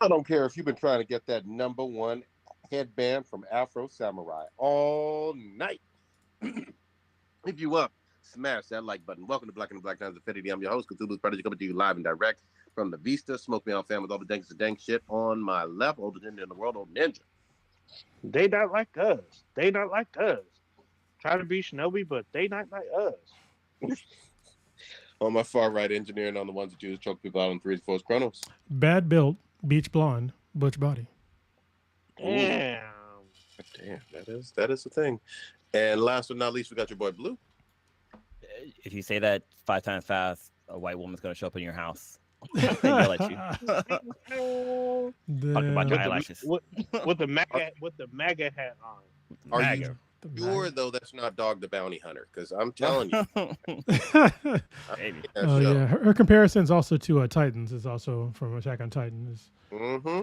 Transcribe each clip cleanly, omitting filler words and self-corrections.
I don't care if you've been trying to get that #1 headband from Afro Samurai all night. If you up, smash that like button. Welcome to Black and the Black Times Infinity. I'm your host, Cthulhu's Predator, coming to you live and direct from the Vista. Smoke me on fan with all the danks and dank shit on my left. Oldest ninja in the world, old ninja. They not like us. They not like us. Try to be Shinobi, but they not like us. On my far right, engineering on the ones that use choke people out on 3s, 4s, chronos. Bad built, beach blonde, butch body. Damn. Damn, that is the thing. And last but not least, we got your boy Blue. If you say that 5 times fast, a white woman's going to show up in your house and yell at you. Talking about your eyelashes. With the MAGA hat on. Are MAGA. you sure though that's not Dog the Bounty Hunter? Because I'm telling you, Maybe. Oh yeah, her comparisons also to Titans is also from Attack on Titan is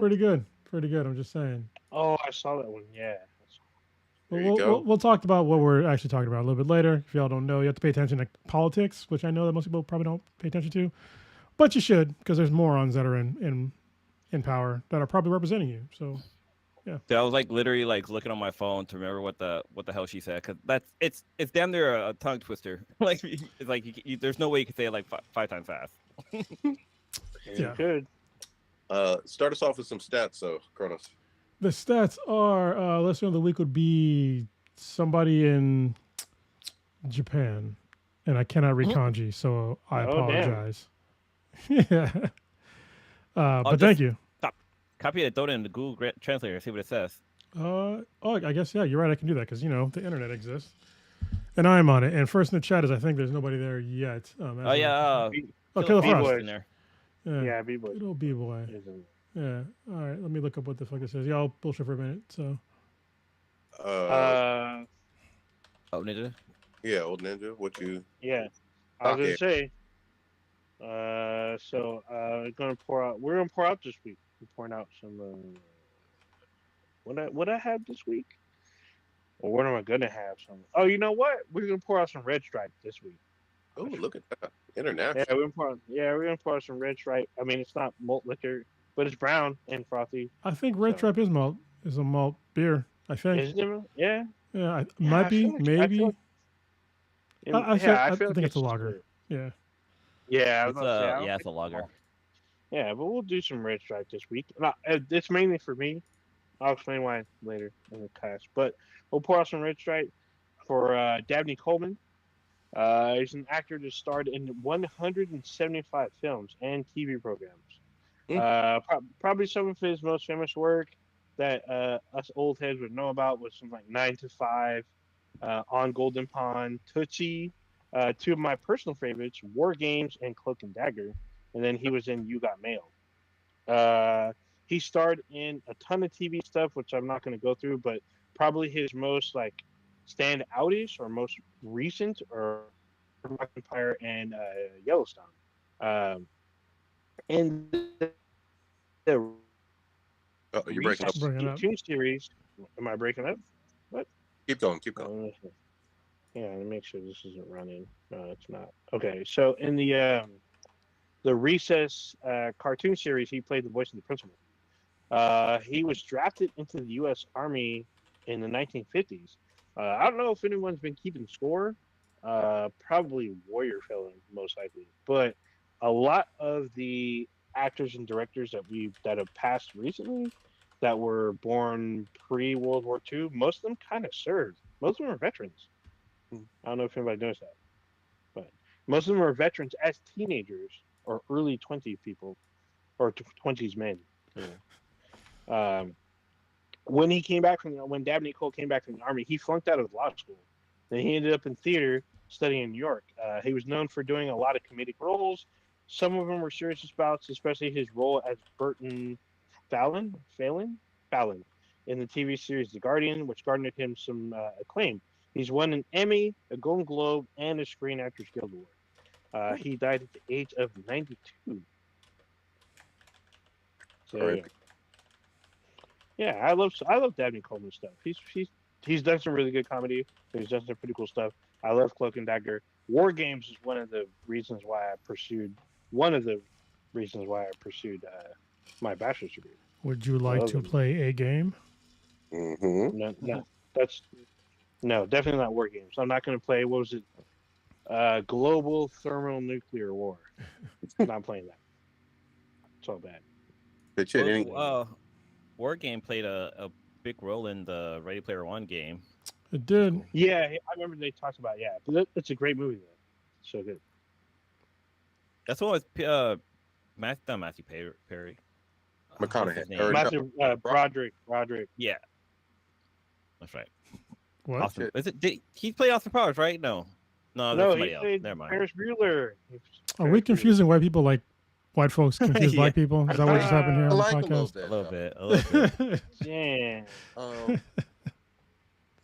pretty good. Pretty good. I'm just saying. Oh, I saw that one. Yeah. We'll talk about what we're actually talking about a little bit later. If y'all don't know, you have to pay attention to politics, which I know that most people probably don't pay attention to, but you should because there's morons that are in power that are probably representing you. So, yeah. So I was like literally like looking on my phone to remember what the hell she said because it's damn near a tongue twister. Like it's like there's no way you could say it like 5 times fast. Yeah. Good. Start us off with some stats, so Kronos. The stats are listener of the week would be somebody in Japan, and I cannot read kanji, so I apologize. Yeah, but thank you. Stop. Copy it, throw it in the Google Translator, see what it says. I guess yeah, you're right. I can do that because the internet exists, and I'm on it. And first in the chat is I think there's nobody there yet. Killer Frost in there. Yeah, B-boy. Good old B-boy. Yeah. All right. Let me look up what the fuck it says. Y'all bullshit for a minute. So. Old Ninja. Yeah, old ninja. What you? Yeah. I was gonna say. We're gonna pour out this week. We're pouring out some. What I have this week? Or what am I gonna have? Some. Oh, you know what? We're gonna pour out some Red Stripe this week. Oh, look at that. International. Yeah, we're gonna pour out some Red Stripe. I mean, it's not malt liquor. But it's brown and frothy. I think Red Stripe is a malt beer. I think. Is it? Yeah. Yeah, might be, maybe. I think it's a lager. Yeah. Yeah, it's a lager. Yeah, but we'll do some Red Stripe this week. It's mainly for me. I'll explain why later in the class. But we'll pour out some Red Stripe for Dabney Coleman. He's an actor that starred in 175 films and TV programs. Probably some of his most famous work that us old heads would know about was something like 9 to 5, On Golden Pond, Tootsie, 2 of my personal favorites, War Games and Cloak and Dagger, and then he was in You Got Mail. He starred in a ton of TV stuff, which I'm not going to go through, but probably his most like stand outish or most recent or Rock Empire and Yellowstone. In the you're breaking up. Cartoon series. Am I breaking up? What? Keep going. Yeah, let me make sure this isn't running. No, it's not. Okay, so in the Recess cartoon series, he played the voice of the principal. He was drafted into the U.S. Army in the 1950s. I don't know if anyone's been keeping score. Probably Warrior Felon, most likely. But a lot of the actors and directors that have passed recently that were born pre-World War II, most of them kind of served. Most of them are veterans. I don't know if anybody knows that. But most of them are veterans as teenagers or early 20s people or 20s men. When he came back when Dabney Cole came back from the Army, he flunked out of law school. Then he ended up in theater studying in New York. He was known for doing a lot of comedic roles. Some of them were serious bouts, especially his role as Burton Fallon in the TV series The Guardian, which garnered him some acclaim. He's won an Emmy, a Golden Globe, and a Screen Actors Guild Award. He died at the age of 92. So, yeah, I love Dabney Coleman stuff. He's done some really good comedy. He's done some pretty cool stuff. I love Cloak and Dagger. War Games is one of the reasons why I pursued my bachelor's degree. Would you like to play a game? Mm-hmm. No, no, definitely not war games. I'm not going to play. What was it? Global thermonuclear war. Not playing that. It's all bad. Good shit. War game played a big role in the Ready Player One game. It did. Yeah, I remember they talked about but it's a great movie though. So good. That's what was Matthew Perry. McConaughey. Broderick. Yeah, that's right. What? Austin, did he play Austin Powers? Right? No, that's somebody else. Never mind. Ferris Bueller. Are we confusing white people like white folks confuse black people? Is that what just happened here on the podcast? A little bit. Yeah.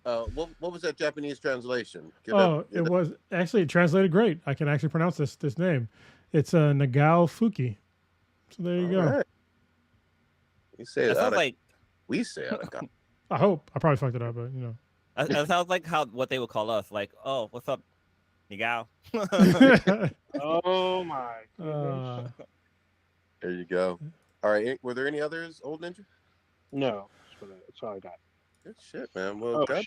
What was that Japanese translation? It was actually translated great. I can actually pronounce this name. It's Nagao Fuki. So there you go. Right. You say it sounds like we say it. I hope. I probably fucked it up, but you know. That sounds like what they would call us. Like, oh, what's up, Nigao? Oh my goodness. There you go. All right. Were there any others, Old Ninja? No. That's all I got. Good shit, man. Well, get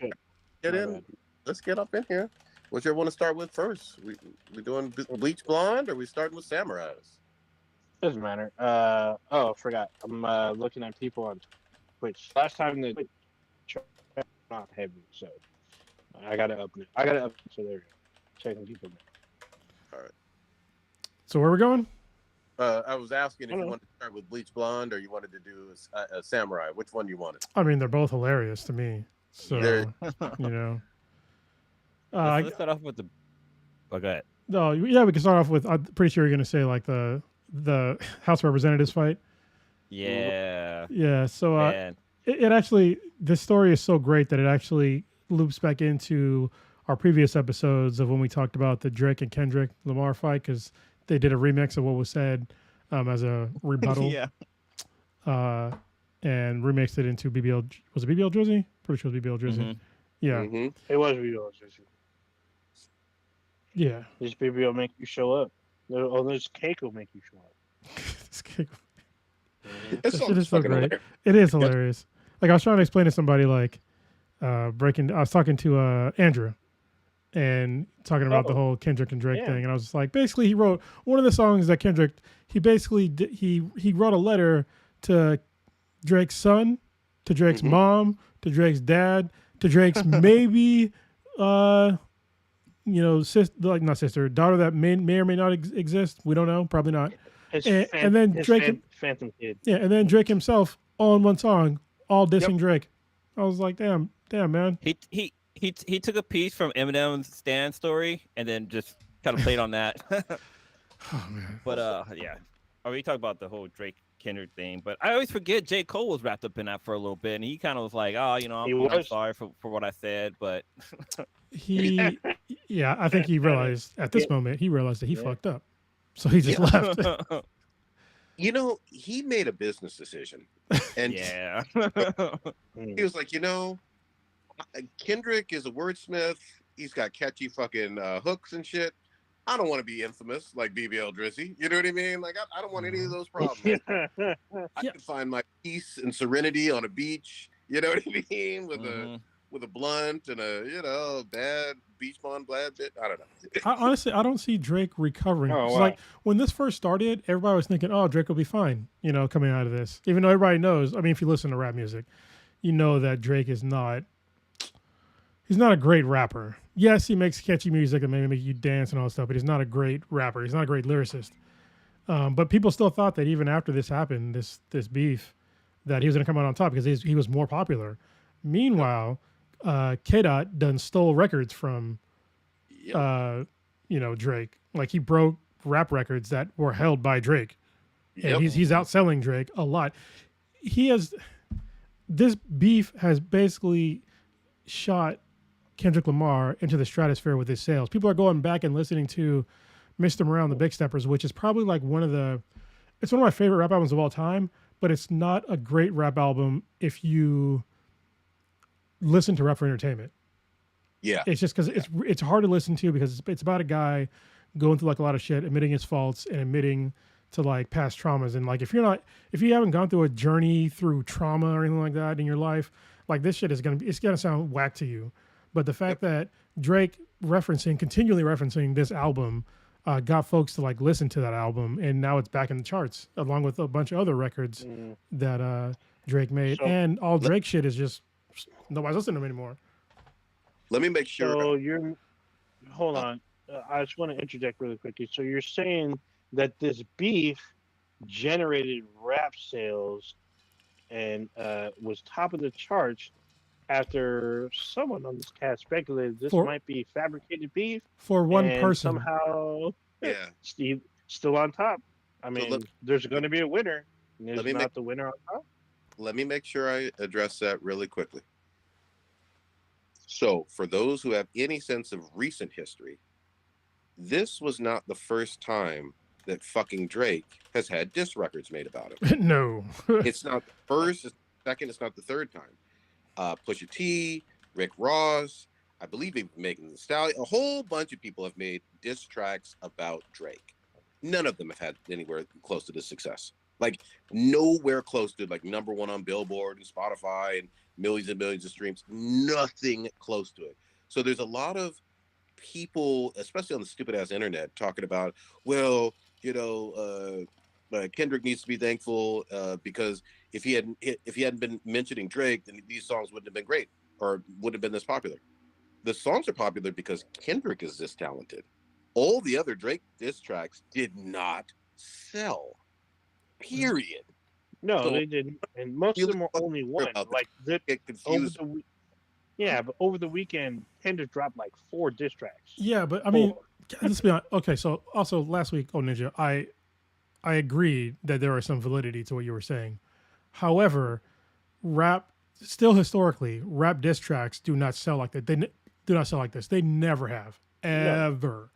in. Bad. Let's get up in here. What you want to start with first? We doing Bleach Blonde, or we starting with Samurais? Doesn't matter. Forgot. I'm looking at people on Twitch. Last time the Twitch not heavy, so I gotta up it. So there you go. Checking people now. All right. So where are we going? I was asking if you wanted to start with Bleach Blonde or you wanted to do a Samurai. Which one you wanted? I mean, they're both hilarious to me. So you know. Let's start off with the. Oh, go ahead. No, yeah, we can start off with. I'm pretty sure you're going to say like the House of Representatives fight. Yeah. Yeah. So it actually, this story is so great that it actually loops back into our previous episodes of when we talked about the Drake and Kendrick Lamar fight, because they did a remix of what was said as a rebuttal. Yeah. And remixed it into BBL. Was it BBL Drizzy? Pretty sure it was BBL Drizzy. Mm-hmm. Yeah. Mm-hmm. It was BBL Drizzy. Yeah. This baby will make you show up. This cake will make you show up. This cake. This shit is so great. hilarious. It is hilarious. Like I was trying to explain to somebody, like I was talking to Andrew, and talking about the whole Kendrick and Drake thing, and I was just like, basically, he wrote one of the songs that Kendrick. He basically he wrote a letter to Drake's son, to Drake's mom, to Drake's dad, to Drake's maybe not sister, daughter that may or may not exist. We don't know, probably not. And then Drake, Phantom Kid. Yeah, and then Drake himself all in one song, all dissing Drake. I was like, damn, man. He took a piece from Eminem's Stan story and then just kind of played on that. Oh man. But yeah, I mean, we talked about the whole Drake Kendrick thing, but I always forget J. Cole was wrapped up in that for a little bit, and he kind of was like, oh, I'm sorry for what I said, but I think he realized at this moment that he fucked up, so he just left. He made a business decision, and he was like, Kendrick is a wordsmith. He's got catchy fucking hooks and shit. I don't want to be infamous like BBL Drizzy. You know what I mean? Like, I don't want any of those problems. I can find my peace and serenity on a beach. You know what I mean? With a blunt and a bad beach bond blad bit. I don't know. Honestly, I don't see Drake recovering. Oh, wow. Like when this first started, everybody was thinking, "Oh, Drake will be fine," coming out of this. Even though everybody knows. I mean, if you listen to rap music, you know that Drake is not. He's not a great rapper. Yes, he makes catchy music and maybe make you dance and all that stuff, but he's not a great rapper. He's not a great lyricist. But people still thought that even after this happened, this beef, that he was going to come out on top because he was more popular. Meanwhile, K-Dot done stole records from, Drake. Like he broke rap records that were held by Drake. And he's outselling Drake a lot. This beef has basically shot Kendrick Lamar into the stratosphere with his sales. People are going back and listening to Mr. Morale and the Big Steppers, which is probably like it's one of my favorite rap albums of all time, but it's not a great rap album if you listen to rap for entertainment. Yeah. It's just because it's hard to listen to because it's about a guy going through like a lot of shit, admitting his faults and admitting to like past traumas. And like if you haven't gone through a journey through trauma or anything like that in your life, like this shit is it's gonna sound whack to you. But the fact that Drake continually referencing this album, got folks to like listen to that album, and now it's back in the charts along with a bunch of other records that Drake made. And all Drake shit is just nobody's listening to him anymore. Let me make sure. So hold on. I just want to interject really quickly. So you're saying that this beef generated rap sales and was top of the charts after someone on this cast speculated this might be fabricated beef for one person. Somehow, Steve still on top. I mean, there's going to be a winner. There's not the winner on top. Let me make sure I address that really quickly. So, for those who have any sense of recent history, this was not the first time that fucking Drake has had diss records made about him. No. It's not the first, it's the second, it's not the third time. Pusha T, Rick Ross, I believe even Megan Thee Stallion, a whole bunch of people have made diss tracks about Drake. None of them have had anywhere close to this success. Like, nowhere close to, like, number one on Billboard and Spotify and millions of streams. Nothing close to it. So there's a lot of people, especially on the stupid ass internet, talking about, well, you know, Kendrick needs to be thankful because if he hadn't been mentioning Drake, then these songs wouldn't have been great or wouldn't have been this popular. The songs are popular because Kendrick is this talented. All the other Drake diss tracks did not sell. Period. No, they didn't, and most of them were only one. Like get confused. Over the weekend, Kendrick dropped like 4 diss tracks. Yeah, but I mean, let's be honest. Okay, so also last week, Ninja, I agreed that there was some validity to what you were saying. However, still historically, rap diss tracks do not sell like that. They do not sell like this. They never have, ever.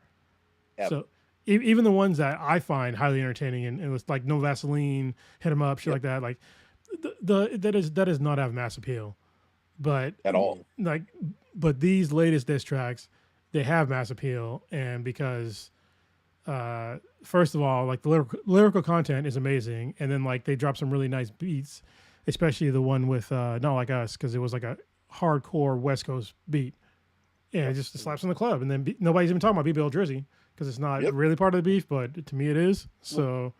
Ever. So even the ones that I find highly entertaining and it was like No Vaseline, Hit 'Em Up, shit like that, like that does not have mass appeal. But at all. But these latest diss tracks, they have mass appeal, and because first of all, like the lyrical content is amazing, and then like they drop some really nice beats, especially the one with Not Like Us, because it was like a hardcore West Coast beat, and it just slaps in the club, and then nobody's even talking about BBL Drizzy because it's not really part of the beef, but to me it is. So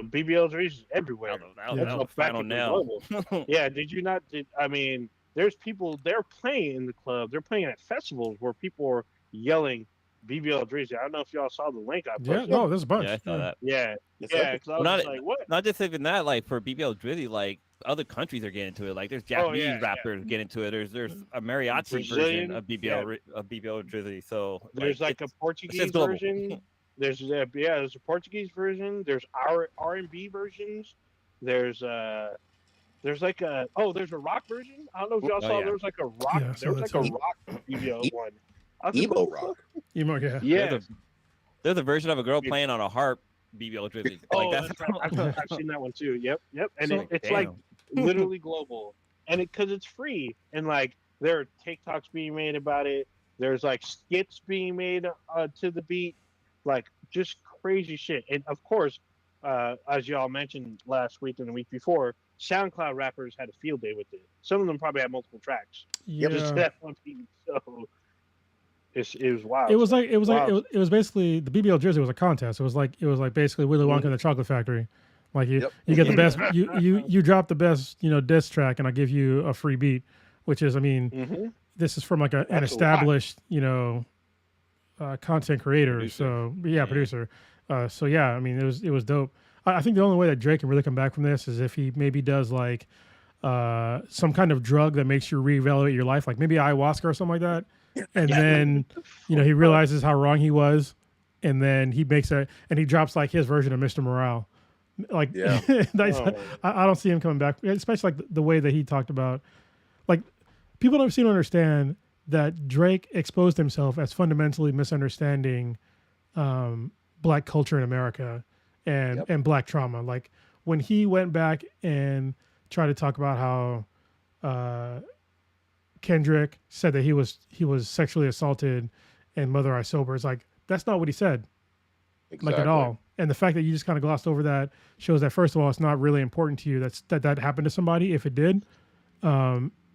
BBL Drizzy is everywhere. Yeah, did you not? I mean, there's people, they're playing in the club. They're playing at festivals where people are yelling BBL Drizzy. I don't know if y'all saw the link I posted. Yeah, no, there's a bunch. Yeah, I saw that. Yeah, because I was like, what? Not just even that, like for BBL Drizzy, like other countries are getting into it. Like there's Japanese rappers getting into it. There's a mariachi version of BBL Drizzy. So there's like a Portuguese version. There's a Portuguese version. There's R&B versions. There's like there's a rock version. I don't know if y'all saw. There was like a rock. Yeah, there was like a rock BBL one. Emo rock. Emo, yeah. Yeah. There's a version of a girl playing on a harp. BBL Drizzy. That's right. I've seen that one too. Yep. And it's like literally global, and because it's free, and like there are TikToks being made about it. There's like skits being made to the beat, like just crazy shit. And of course, as y'all mentioned last week and the week before, SoundCloud rappers had a field day with it. Some of them probably had multiple tracks. Yeah. Just that one beat. So it was wild. It was basically the BBL Drizzy was a contest. It was like basically Willy Wonka and the Chocolate Factory. Like you get the best you drop the best, diss track and I give you a free beat, which is, I mean, this is from like an established, content creator. Producer. Producer. So yeah, I mean it was dope. I think the only way that Drake can really come back from this is if he maybe does like some kind of drug that makes you reevaluate your life, like maybe ayahuasca or something like that. And then, he realizes how wrong he was, and then he he drops like his version of Mr. Morale. Like, I don't see him coming back, especially like the way that he talked about, like, people don't seem to understand that Drake exposed himself as fundamentally misunderstanding Black culture in America and Black trauma. Like when he went back and tried to talk about how Kendrick said that he was sexually assaulted and Mother I Sober. It's like, that's not what he said. Exactly. Like at all. And the fact that you just kind of glossed over that shows that, first of all, it's not really important to you that happened to somebody, if it did,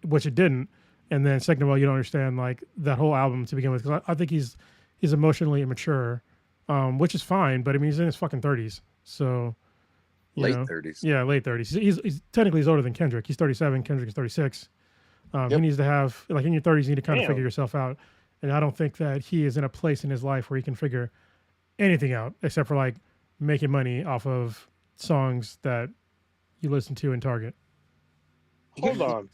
which it didn't. And then second of all, you don't understand like that whole album to begin with, because I think he's emotionally immature, which is fine. But I mean, he's in his fucking 30s, so late 30s. Yeah, late 30s. He's technically older than Kendrick. He's 37. Kendrick is 36. He needs to have, like, in your 30s, you need to kind of figure yourself out. And I don't think that he is in a place in his life where he can figure anything out except for like making money off of songs that you listen to in Target. Hold on.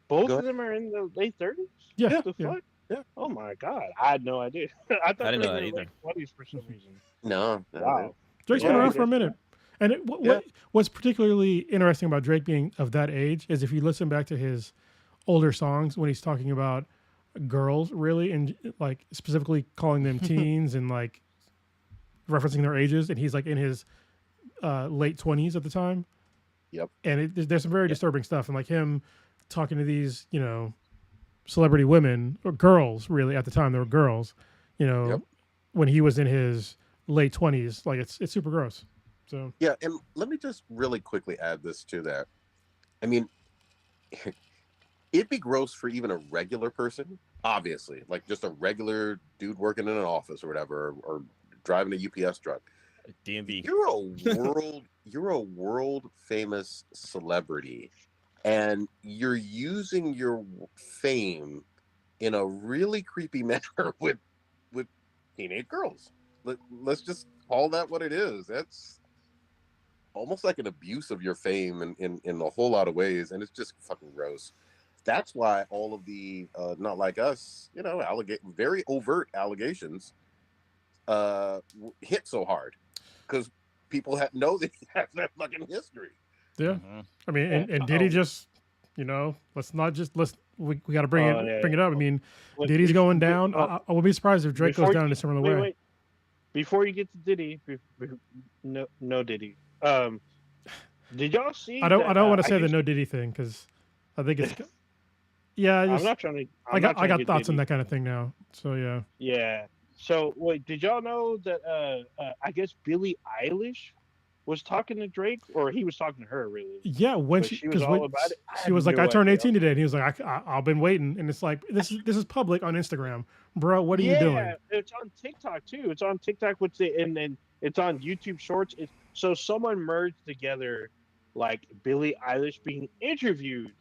Both of them are in the late 30s? Yeah. What the fuck? Yeah. Oh my God. I had no idea. I didn't know that either. 20s for some reason. No. Wow. Drake's been around for a minute. And what's particularly interesting about Drake being of that age is if you listen back to his older songs when he's talking about girls, really, and like specifically calling them teens and like referencing their ages, and he's like in his late 20s at the time. Yep. And there's some very disturbing stuff, and like him talking to these, celebrity women or girls, really at the time they were girls, when he was in his late 20s, like it's super gross. So yeah, and let me just really quickly add this to that. I mean, it'd be gross for even a regular person, obviously, like just a regular dude working in an office or whatever, or driving a UPS truck. DMV. You're a world famous celebrity, and you're using your fame in a really creepy manner with teenage girls. Let's just call that what it is. That's almost like an abuse of your fame in a whole lot of ways, and it's just fucking gross. That's why all of the not like us, very overt allegations hit so hard, because people know that he has that fucking history. Yeah, I mean, and Diddy just, we got to bring it up. I mean, Diddy's going down. I would be surprised if Drake goes down in a similar way. Wait. Before you get to Diddy, no Diddy. Did y'all see? I don't want to say the no Diddy thing because I think it's. Yeah, I'm not trying to. I got thoughts on that kind of thing now. So yeah. Yeah. So wait, did y'all know that? I guess Billie Eilish was talking to Drake, or he was talking to her, really? Yeah, when she was all about it. She was like, "I turned 18 today," and he was like, "I've been waiting," and it's like, this is public on Instagram, bro. What are you doing? Yeah, it's on TikTok too. It's on TikTok, and then it's on YouTube Shorts. So someone merged together, like Billie Eilish being interviewed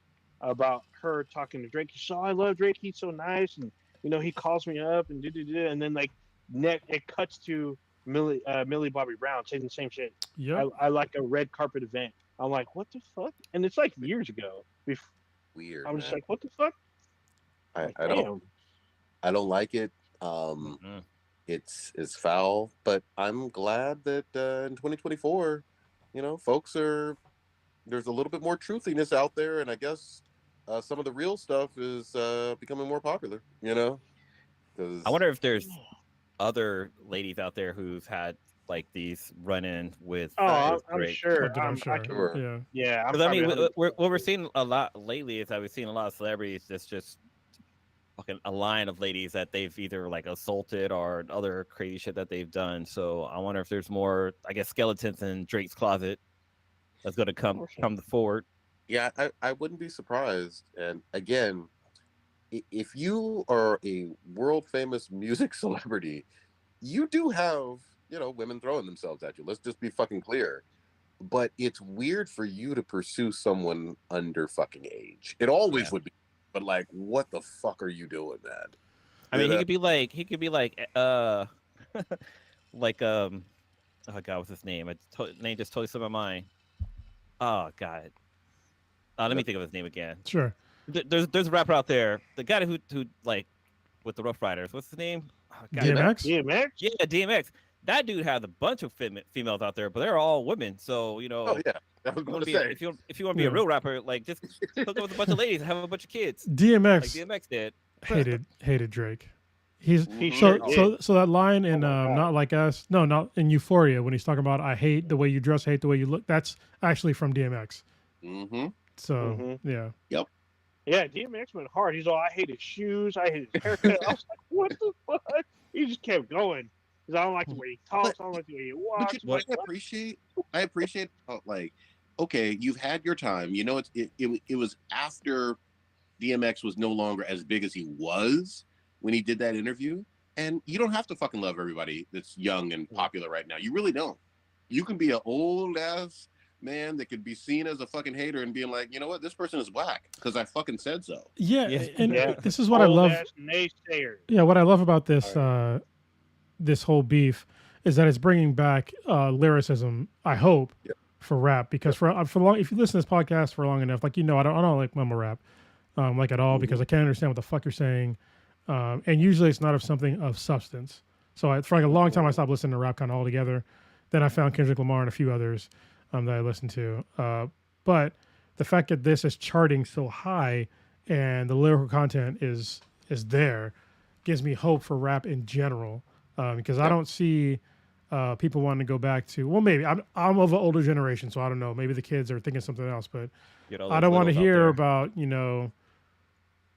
about her talking to Drake. So I love Drake. He's so nice, and he calls me up and and then like it cuts to Millie Bobby Brown saying the same shit. Yeah, I like a red carpet event. I'm like, what the fuck? And it's like years ago. Weird. I'm just like, what the fuck? I don't like it. It's foul, but I'm glad that in 2024, folks there's a little bit more truthiness out there, and I guess some of the real stuff is becoming more popular. I wonder if there's other ladies out there who've had like these run-in with. I'm sure. I'm sure. Yeah. Because I mean, what we're seeing a lot lately is that we've seen a lot of celebrities that's just fucking a line of ladies that they've either like assaulted or other crazy shit that they've done. So I wonder if there's more, I guess, skeletons in Drake's closet that's going to come forward. Yeah, I wouldn't be surprised. And again, if you are a world famous music celebrity, you do have, women throwing themselves at you. Let's just be fucking clear. But it's weird for you to pursue someone under fucking age. It always would be. But like, what the fuck are you doing, man? I mean, he could be like, oh god, what's his name? Name just totally slipped my mind. Oh god. Let me think of his name again. Sure. There's a rapper out there, the guy who like with the Rough Riders. What's his name? Oh, DMX. DMX. Yeah, DMX. That dude has a bunch of females out there, but they're all women. So Oh yeah. I was going to say, if you want to be a real rapper, like just hook up with a bunch of ladies and have a bunch of kids. DMX. Like DMX did. hated Drake. So that line in Not Like Us, not in Euphoria when he's talking about I hate the way you dress, hate the way you look. That's actually from DMX. Mm-hmm. So yeah. Yep. Yeah, DMX went hard. He's all, I hate his shoes, I hate his haircut. I was like, what the fuck? He just kept going. because I don't like the way he talks. I don't like the way he walks. But I appreciate like, okay, you've had your time. You know, it was after DMX was no longer as big as he was when he did that interview. And you don't have to fucking love everybody that's young and popular right now. You really don't. You can be an old ass man that could be seen as a fucking hater and being like, you know what, this person is whack because I fucking said so. Yeah, and this is what I love. Naysayer. Yeah, what I love about this this whole beef is that it's bringing back lyricism. I hope for rap because for long, if you listen to this podcast for long enough, like I don't like mumble rap like at all because I can't understand what the fuck you're saying, and usually it's not of something of substance. So for like a long time I stopped listening to rap kind of altogether. Then I found Kendrick Lamar and a few others that I listened to. But the fact that this is charting so high and the lyrical content is there gives me hope for rap in general because I don't see people wanting to go back to, well, maybe I'm of an older generation, so I don't know. Maybe the kids are thinking something else, but I don't want to hear about,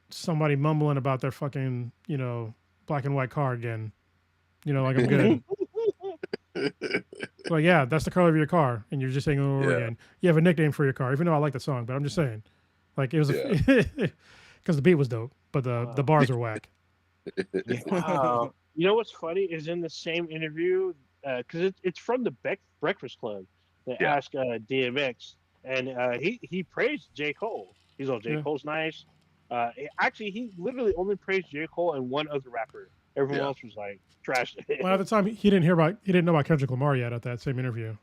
somebody mumbling about their fucking, black and white car again. Like I'm good. Well, yeah, that's the color of your car, and you're just saying it over again. You have a nickname for your car, even though I like the song, but I'm just saying, like it was because the beat was dope, but the bars are whack. Wow. You know what's funny is in the same interview, because it's from the Breakfast Club. They asked DMX, and he praised J. Cole. He's all J. Cole's nice. Actually, he literally only praised J. Cole and one other rapper. Everyone else was like trash. Well, at the time, he didn't know about Kendrick Lamar yet at that same interview.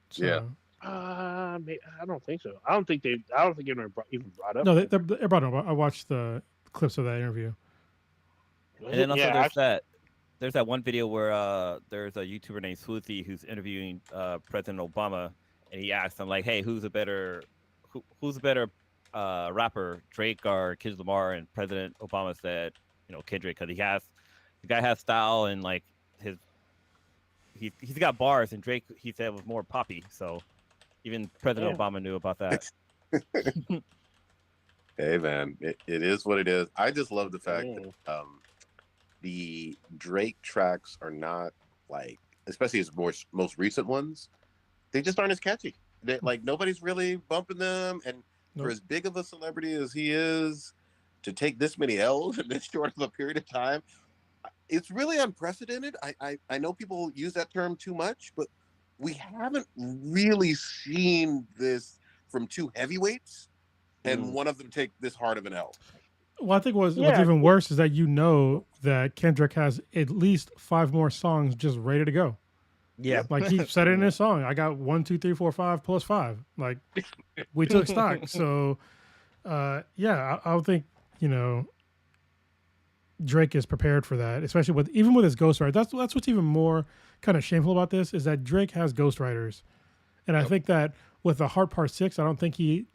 So. I don't think so. I don't think it even brought up. No, they brought it up. I watched the clips of that interview. And then also there's that one video where there's a YouTuber named Swoozy who's interviewing President Obama, and he asked him like, "Hey, who's a better rapper, Drake or Kendrick Lamar?" And President Obama said, Kendrick, because the guy has style and like he's got bars, and Drake he said was more poppy. So even President Obama knew about that. Hey man, it is what it is. I just love the fact that the Drake tracks are not like, especially his most recent ones, they just aren't as catchy. Like nobody's really bumping them, and for as big of a celebrity as he is, to take this many L's in this short of a period of time, it's really unprecedented. I know people use that term too much, but we haven't really seen this from two heavyweights and one of them take this hard of an L. Well, I think what's even worse is that that Kendrick has at least 5 more songs just ready to go. Yeah. Like he said it in his song. I got 1, 2, 3, 4, 5 plus 5. Like we took stock. So I don't think, Drake is prepared for that, especially with his ghostwriter. That's what's even more kind of shameful about this is that Drake has ghostwriters. And I think that with the Heart Part 6, I don't think he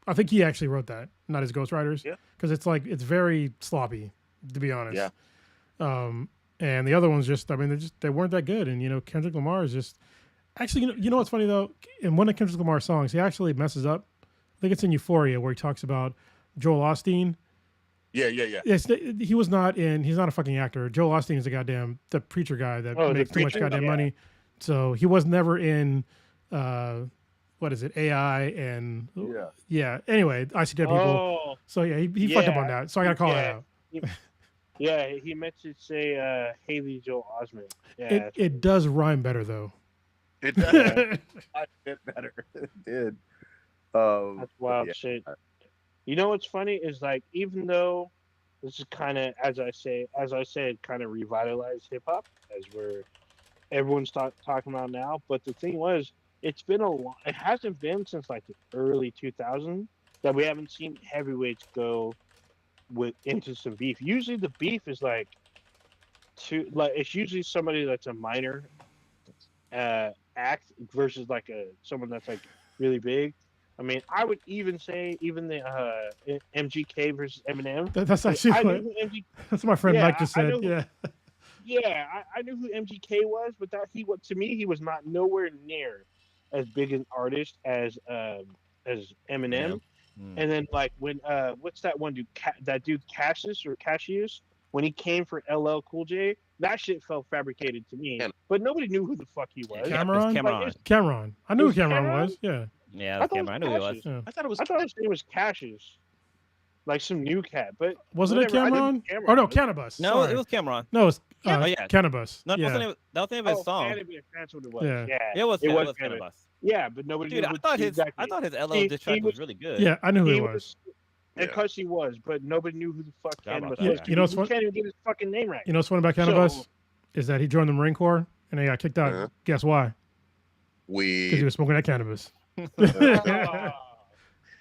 I think he actually wrote that, not his ghostwriters. Yeah. Because it's very sloppy, to be honest. Yeah. And the other ones they weren't that good. And Kendrick Lamar is just actually you know what's funny though? In one of Kendrick Lamar's songs, he actually messes up. I think it's in Euphoria where he talks about Joel Osteen. Yeah. Yes, he was not in. He's not a fucking actor. Joel Osteen is the preacher guy that makes too much goddamn money. So he was never in. What is it? AI and Anyway, I see dead people. So he fucked up on that. So I gotta call that out. He meant to say Haley Joel Osment. Yeah, it does rhyme better though. It does. I did better. It did. That's wild shit. You know what's funny is like even though this is kind of as I said, kind of revitalized hip hop as everyone's talking about now. But the thing was, it's been it hasn't been since like the early 2000s that we haven't seen heavyweights go into some beef. Usually the beef is it's usually somebody that's a minor act versus like someone that's like really big. I mean, I would even say the MGK versus Eminem. That's actually that's what my friend Mike just said. I knew who MGK was, but to me he was not nowhere near as big an artist as Eminem. And then like when what's that one dude? That dude Cassius, when he came for LL Cool J, That shit felt fabricated to me. But nobody knew who the fuck he was. Cameron. Cameron. Cameron. I knew who Cameron was. Yeah. Yeah, I it was Cameron. I knew who it was. Yeah. I thought it was. I thought his name was Cassius, like some new cat. But Wasn't it whatever, I knew Cameron? Cameron Oh no, was. Cannabis. No, Sorry. it was Cameron. No, it's Oh, yeah. Cannabis. No, Yeah. that was the name of his song. Cannabis, that's what it was. Yeah. Yeah, It was Cannabis. Cannabis. Yeah, but nobody Dude, knew. I thought his LL diss track was really good. Yeah, I knew who he he was. And because he was, but nobody knew who the fuck Forgot about Cannabis was. that. You know what's He fun- can't even get his fucking name right. You know what's funny about Cannabis? So- Is that he joined the Marine Corps and he got kicked out. Uh-huh. Guess why? Because he was smoking that cannabis. Oh,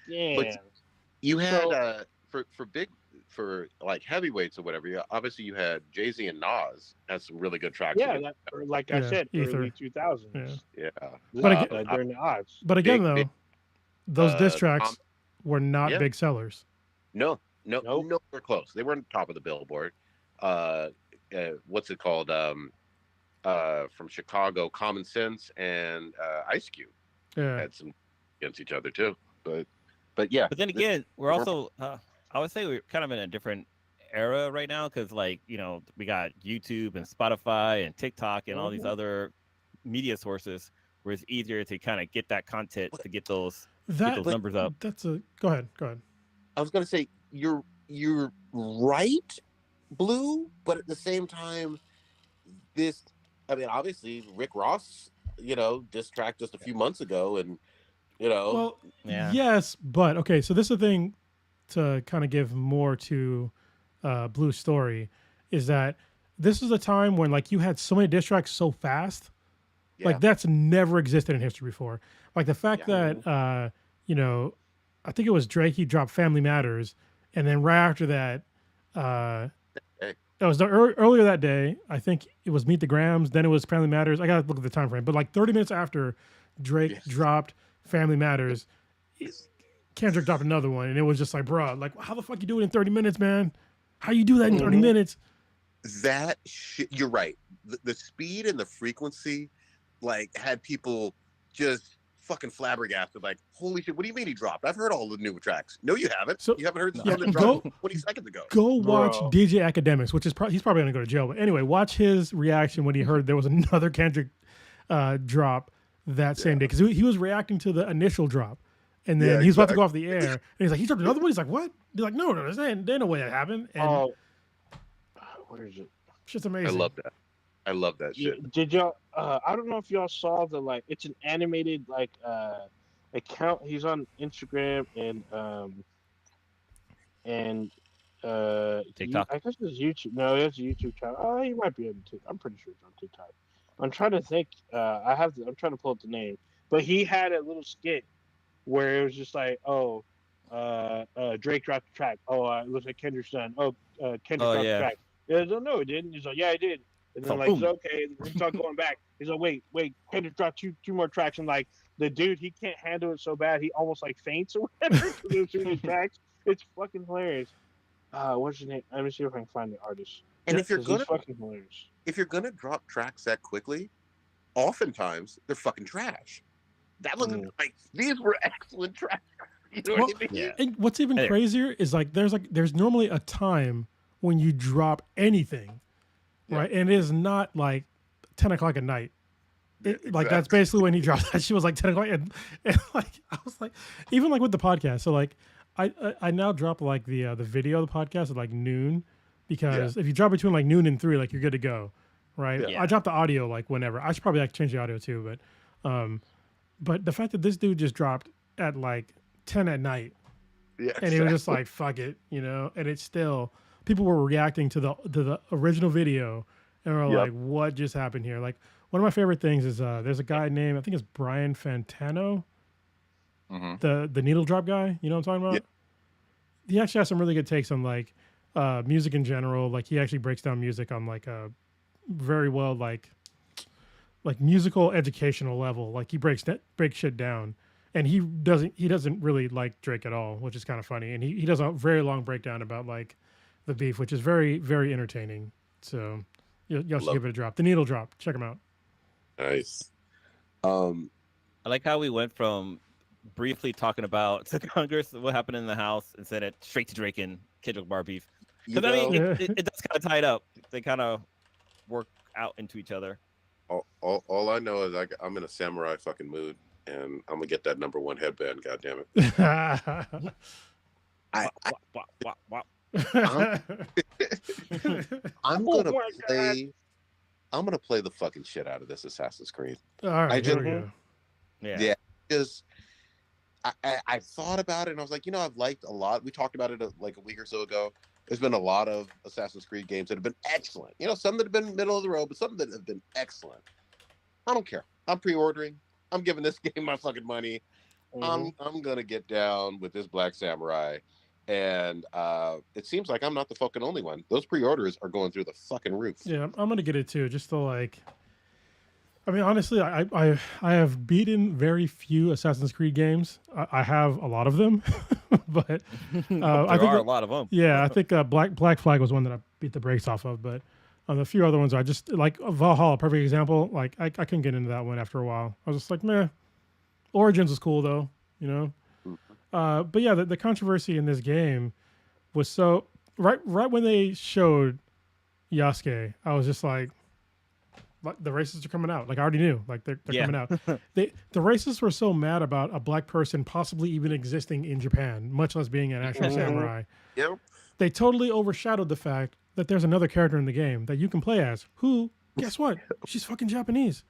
damn. But you had for like heavyweights or whatever. Obviously, you had Jay-Z and Nas had some really good tracks. Yeah, like I Yeah, said, Ether. early 2000s. Yeah. But again- during the odds. But again, Big- though, those diss tracks Tom- were not yeah. big sellers. No, Nope. nowhere close. They weren't top of the Billboard. What's it called? From Chicago, Common Sense and Ice Cube Yeah. had some against each other too. But yeah. But then again, we're also I would say we're kind of in a different era right now because, like, you know, we got YouTube and Spotify and TikTok and all these other media sources where it's easier to kind of get that content to get those numbers up. That's a go ahead. I was gonna say you're right, Blue, but at the same time, obviously Rick Ross, diss track just a few months ago, and Well, Yeah. yes, but okay. So this is the thing to kind of give more to Blue's story is that this is a time when like you had so many diss tracks so fast, like that's never existed in history before. Like the fact that I think it was Drake. He dropped "Family Matters," and then right after that, it was earlier that day. I think it was "Meet the Grams." Then it was "Family Matters." I gotta look at the time frame, but like 30 minutes after Drake dropped "Family Matters," Kendrick dropped another one, and it was just like, bro, like how the fuck you do it in 30 minutes, man? How you do that in 30 minutes? that shit. You're right. The speed and the frequency, like, had people just fucking flabbergasted. Like, holy shit! What do you mean he dropped? I've heard all the new tracks. No, you haven't. So- You haven't heard the Yeah, one that dropped 20 seconds ago. Go watch Bro. DJ Academics, which is he's probably gonna go to jail. But anyway, watch his reaction when he heard there was another Kendrick drop that same day because he was reacting to the initial drop, and then he was about to go off the air, and he's like, he dropped another one. He's like, what? He's like, no, there's no way that happened. And What is it? it's just amazing. I love that shit. Did y'all? I don't know if y'all saw it's an animated account. He's on Instagram and TikTok? I guess it's YouTube. No, it's a YouTube channel. Oh, he might be on TikTok. I'm pretty sure it's on TikTok. I'm trying to think. I'm trying to pull up the name, but he had a little skit where it was just like, Drake dropped the track. It looks like Kendrick's done. Kendrick dropped the track. Yeah, no, it didn't. He's like, yeah, I did. And then he's okay. And he's not going back. He's like, wait, Kendrick dropped two more tracks, and like the dude, he can't handle it so bad, he almost like faints or whatever because there's too many tracks. It's fucking hilarious. What's his name? Let me see if I can find the artist. And if you're He's gonna fucking hilarious. drop tracks that quickly, oftentimes they're fucking trash. That was like these were excellent tracks. You know what I mean? Yeah. And what's even crazier is there's normally a time when you drop anything, right? And it is not like 10 o'clock at night. Like that's basically when he dropped that. She was like 10 o'clock, and like I was like, even like with the podcast. So like I now drop like the video of the podcast at like noon, because if you drop between like noon and 3, like you're good to go, right? Yeah. I drop the audio like whenever. I should probably like change the audio too, but the fact that this dude just dropped at like 10 at night, and he was just like, fuck it, and it's still, people were reacting to the original video and were like, what just happened here? Like, one of my favorite things is there's a guy named, I think it's Brian Fantano, the needle drop guy. You know what I'm talking about? He actually has some really good takes on like music in general. Like he actually breaks down music on like a very well like musical educational level. Like he breaks shit down, and he doesn't really like Drake at all, which is kind of funny. And he does a very long breakdown about like the beef, which is very, very entertaining. So y'all should give it a drop. The needle drop. Check him out. Nice. I like how we went from briefly talking about Congress, what happened in the House, and said it straight to Drake and Kendrick Lamar beef. Because I mean, it does kind of tie it up. They kind of work out into each other. All I know is I'm in a samurai fucking mood, and I'm gonna get that #1 headband. God damn it! I'm gonna play. I'm gonna play the fucking shit out of this Assassin's Creed. All right, here we go. Yeah, because I thought about it and I was like, I've liked a lot. We talked about it like a week or so ago. There's been a lot of Assassin's Creed games that have been excellent. Some that have been middle of the road, but some that have been excellent. I don't care. I'm pre-ordering. I'm giving this game my fucking money. I'm gonna get down with this Black Samurai, and it seems like I'm not the fucking only one. Those pre-orders are going through the fucking roof. Yeah, I'm gonna get it too. Just to like, I mean, honestly, I have beaten very few Assassin's Creed games. I have a lot of them, but there I think are a lot of them. Yeah, I think Black Flag was one that I beat the brakes off of, but a few other ones I just like Valhalla, perfect example. Like I couldn't get into that one after a while. I was just like, meh. Origins was cool though, But yeah, the controversy in this game was so right when they showed Yasuke, I was just like the racists are coming out. Like I already knew, like they're coming out. The racists were so mad about a black person possibly even existing in Japan, much less being an actual samurai. Yep. They totally overshadowed the fact that there's another character in the game that you can play as. Who? Guess what? She's fucking Japanese.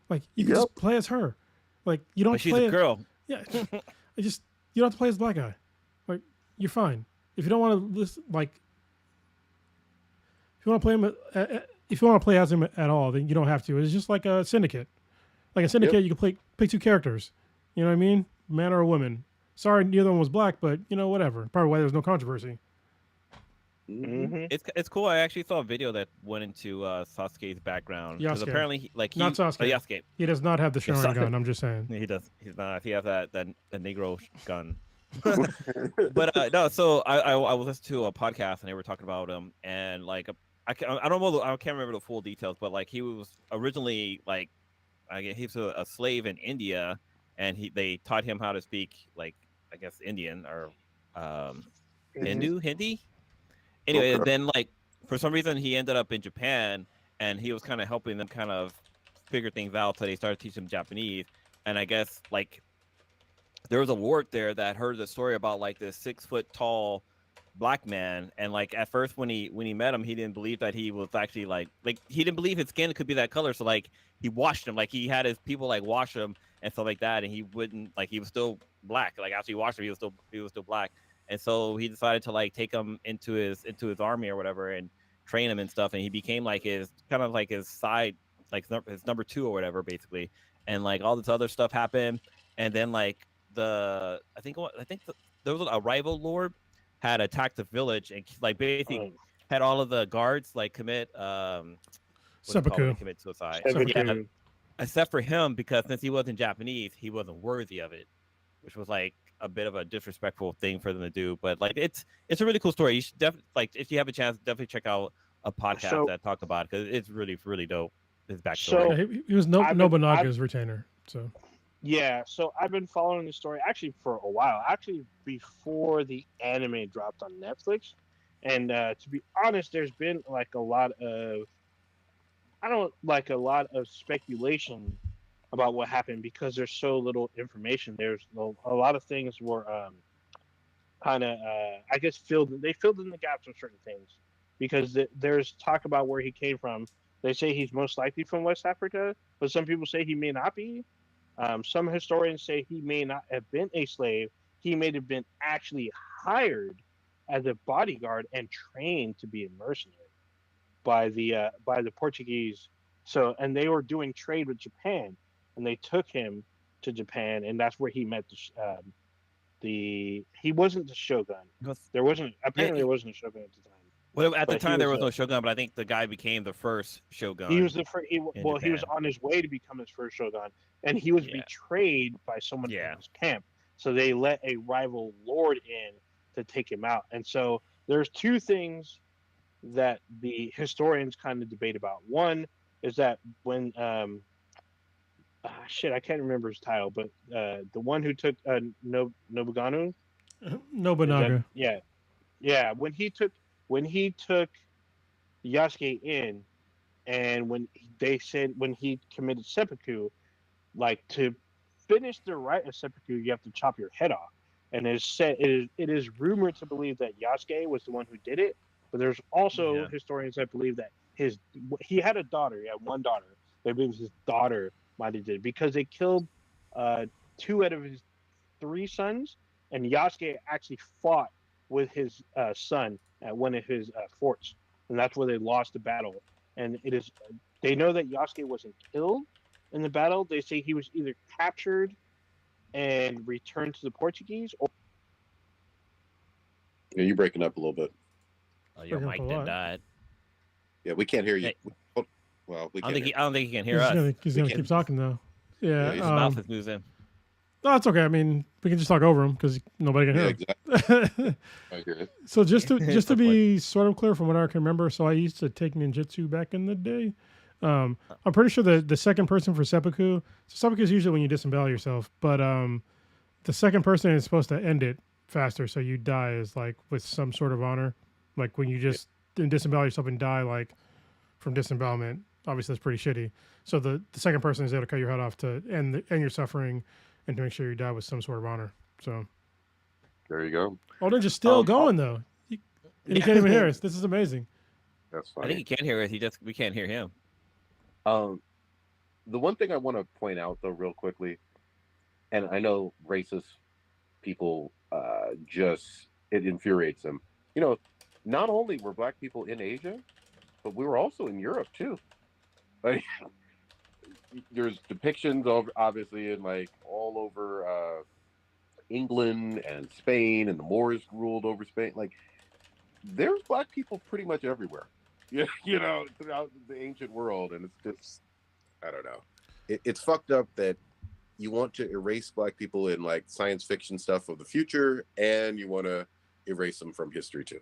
Like you can just play as her. Like you don't. But she's play a girl. Yeah. You don't have to play as the black guy. Like you're fine. If you don't want to listen, like if you want to play him, if you want to play as him at all, then you don't have to. It's just like a syndicate. Like a syndicate, you can pick two characters. You know what I mean? Man or a woman. Sorry, neither one was black, but whatever. Probably why there's no controversy. It's cool. I actually saw a video that went into Sasuke's background because apparently, not Sasuke. Yasuke. He does not have the Sharingan gun. I'm just saying. He does. He's not. He has that Negro gun. But no. So I was listening to a podcast and they were talking about him and like I don't know. I can't remember the full details, but like he was originally like he was a slave in India and they taught him how to speak like I guess Indian or Hindi. Anyway, and then like for some reason he ended up in Japan and he was kind of helping them kind of figure things out. So they started teaching him Japanese. And I guess like there was a lord there that heard the story about like this 6 foot tall black man. And like at first when he met him, he didn't believe that he was actually like he didn't believe his skin could be that color. So like he washed him, like he had his people like wash him and stuff like that. And he wouldn't like he was still black. Like after he washed him, he was still black. And so he decided to like take him into his army or whatever and train him and stuff. And he became like his kind of like his side, like his #2 or whatever, basically. And like all this other stuff happened. And then like I think there was a rival lord had attacked the village and like basically had all of the guards like commit seppuku. Commit suicide. Yeah, except for him because since he wasn't Japanese, he wasn't worthy of it, which was like a bit of a disrespectful thing for them to do, but like it's a really cool story. You should definitely like if you have a chance, definitely check out a podcast that talk about it because it's really really dope. His backstory. So he was Nobunaga's retainer. So yeah, so I've been following the story actually for a while. Actually, before the anime dropped on Netflix, and to be honest, there's been like a lot of speculation about what happened because there's so little information. There's a lot of things were kind of I guess filled in the gaps of certain things because there's talk about where he came from. They say he's most likely from West Africa, but some people say he may not be. Some historians say he may not have been a slave. He may have been actually hired as a bodyguard and trained to be a mercenary by the Portuguese. So and they were doing trade with Japan. And they took him to Japan, and that's where he met he wasn't the shogun. There wasn't a shogun at the time. Well, at the time there was no shogun, but I think the guy became the first shogun. He was the first. He was on his way to become his first shogun, and he was betrayed by someone in his camp. So they let a rival lord in to take him out. And so there's two things that the historians kind of debate about. One is that when I can't remember his title, but the one who took Nobunaga. When he took Yasuke in, And when they said when he committed seppuku, like to finish the rite of seppuku, you have to chop your head off. And it is rumored to believe that Yasuke was the one who did it, but there's also Yeah. historians that believe that he had a daughter, he had one daughter. They believe his daughter might have did it because they killed uh, two out of his three sons, and Yasuke actually fought with his son at one of his forts, and that's where they lost the battle. And they know that Yasuke wasn't killed in the battle. They say he was either captured and returned to the Portuguese, or Yeah, you're breaking up a little bit. Your Breaking up a mic then lot. died. Yeah, we can't hear you. Hey. Well, we I don't can't. think I don't think he can hear He's us. gonna We keep can- talking though. Yeah. His His mouth is moving. No, it's okay. I mean, we can just talk over him because nobody can Yeah, hear exactly. him. I hear it. So just to It's so be sort of clear from what I can remember, so I used to take ninjutsu back in the day. I'm pretty sure the second person for seppuku. So seppuku is usually when you disembowel yourself, but the second person is supposed to end it faster, so you die is like with some sort of honor, like when you just disembowel yourself and die like from disembowelment. Obviously, that's pretty shitty. So the second person is able to cut your head off to end your suffering and to make sure you die with some sort of honor. So There you go. Ninja's still going though. And he can't even hear us. This is amazing. That's I fine. think he can hear us. We can't hear him. The one thing I want to point out though, real quickly, and I know racist people just it infuriates them. You know, not only were black people in Asia, but we were also in Europe too. Like, there's depictions of obviously in like all over England and Spain, and the Moors ruled over Spain. Like, there's black people pretty much everywhere. Yeah, you know, throughout the ancient world, and it's just, I don't know. It's fucked up that you want to erase black people in like science fiction stuff of the future, and you want to erase them from history too.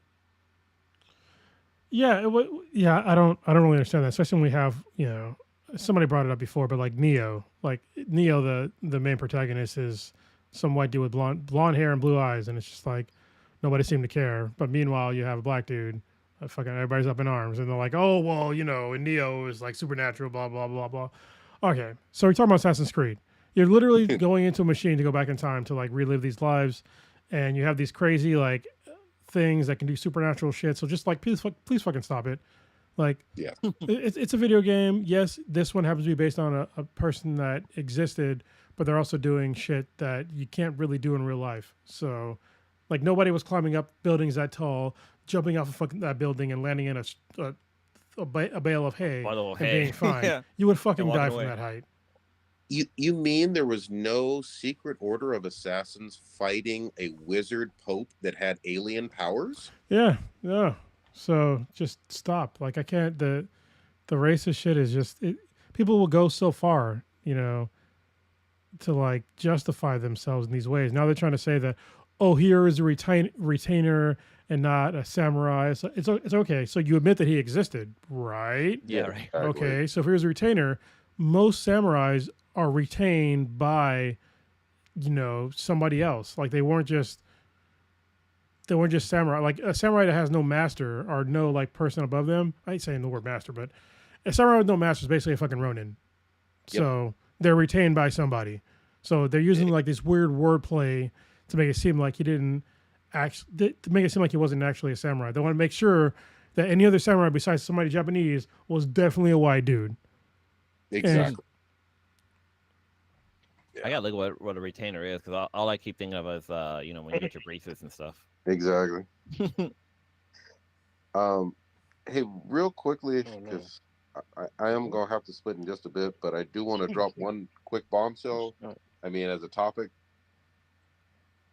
Yeah, I don't really understand that, especially when we have, somebody brought it up before, but like Neo, the main protagonist is some white dude with blonde hair and blue eyes, and it's just like nobody seemed to care. But meanwhile, you have a black dude, fucking everybody's up in arms, and they're like, oh well, and Neo is like supernatural, blah blah blah blah. Okay, so we're talking about Assassin's Creed. You're literally going into a machine to go back in time to like relive these lives, and you have these crazy like things that can do supernatural shit. So just like please fucking stop it. Like, yeah, it's a video game. Yes, this one happens to be based on a person that existed, but they're also doing shit that you can't really do in real life. So, like, nobody was climbing up buildings that tall, jumping off of fucking that building and landing in a bale of hay and being fine. Yeah. You would fucking die away. from that height. You mean there was no secret order of assassins fighting a wizard pope that had alien powers? Yeah. So just stop. Like, I can't. The racist shit is just people will go so far, to like justify themselves in these ways. Now they're trying to say that, oh, here is a retainer and not a samurai. So it's okay. So you admit that he existed, right? Yeah, right. Exactly. Okay. So if here's a retainer, most samurais are retained by, somebody else. Like they weren't just samurai. Like a samurai that has no master or no like person above them. I ain't saying the word master, but a samurai with no master is basically a fucking ronin. Yep. So they're retained by somebody. So they're using like this weird wordplay to make it seem like he didn't to make it seem like he wasn't actually a samurai. They want to make sure that any other samurai besides somebody Japanese was definitely a white dude. Exactly. I gotta look at what a retainer is because all I keep thinking of is when you get your braces and stuff. Exactly. Hey, real quickly, because I am gonna have to split in just a bit, but I do want to drop one quick bombshell. I mean, as a topic,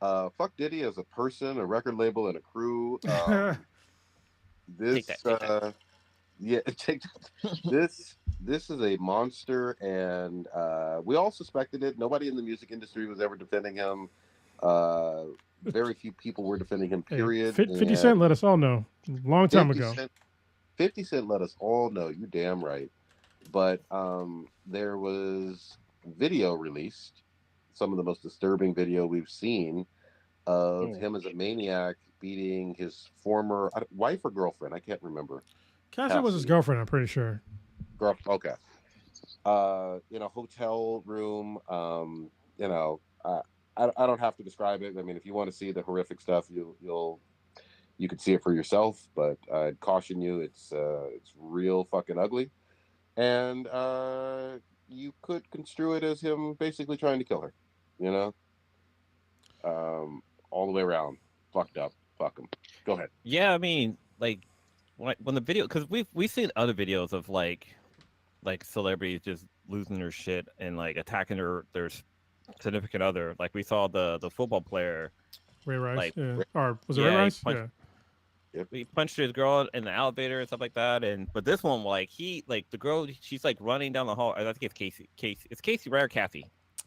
fuck Diddy as a person, a record label, and a crew. This, Take that. yeah, this is a monster, and we all suspected it. Nobody in the music industry was ever defending him. Very few people were defending him. Period. 50 Cent let us all know long time ago. 50 Cent let us all know. You damn right. But there was video released, some of the most disturbing video we've seen of him as a maniac beating his former wife or girlfriend. I can't remember. Cassie was his girlfriend, I'm pretty sure. Girl, okay. In a hotel room. You know, I don't have to describe it. I mean, if you want to see the horrific stuff, you can see it for yourself. But I'd caution you, it's real fucking ugly, and you could construe it as him basically trying to kill her. You know, all the way around, fucked up. Fuck him. Go ahead. Yeah, I mean, like when the video, because we've seen other videos of like celebrities just losing their shit and like attacking their significant other. Like we saw the football player Ray Rice, like, yeah. Or was it Ray Rice? He punched his girl in the elevator and stuff like that. But this one, like the girl, she's like running down the hall. I think it's Casey. It's Casey, right, or Kathy?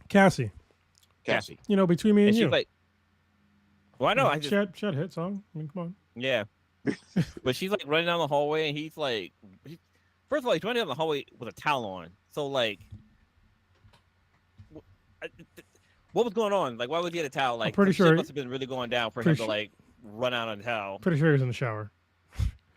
Cassie. You know, between me and you. She's like, well, I know. I just Chet hit song. I mean, come on. Yeah. But she's like running down the hallway, and he's like, first of all, he's running down the hallway with a towel on. So like, what was going on? Like, why would he get a towel? Like, pretty sure shit must have been really going down for him to like run out on a towel. Pretty sure he was in the shower.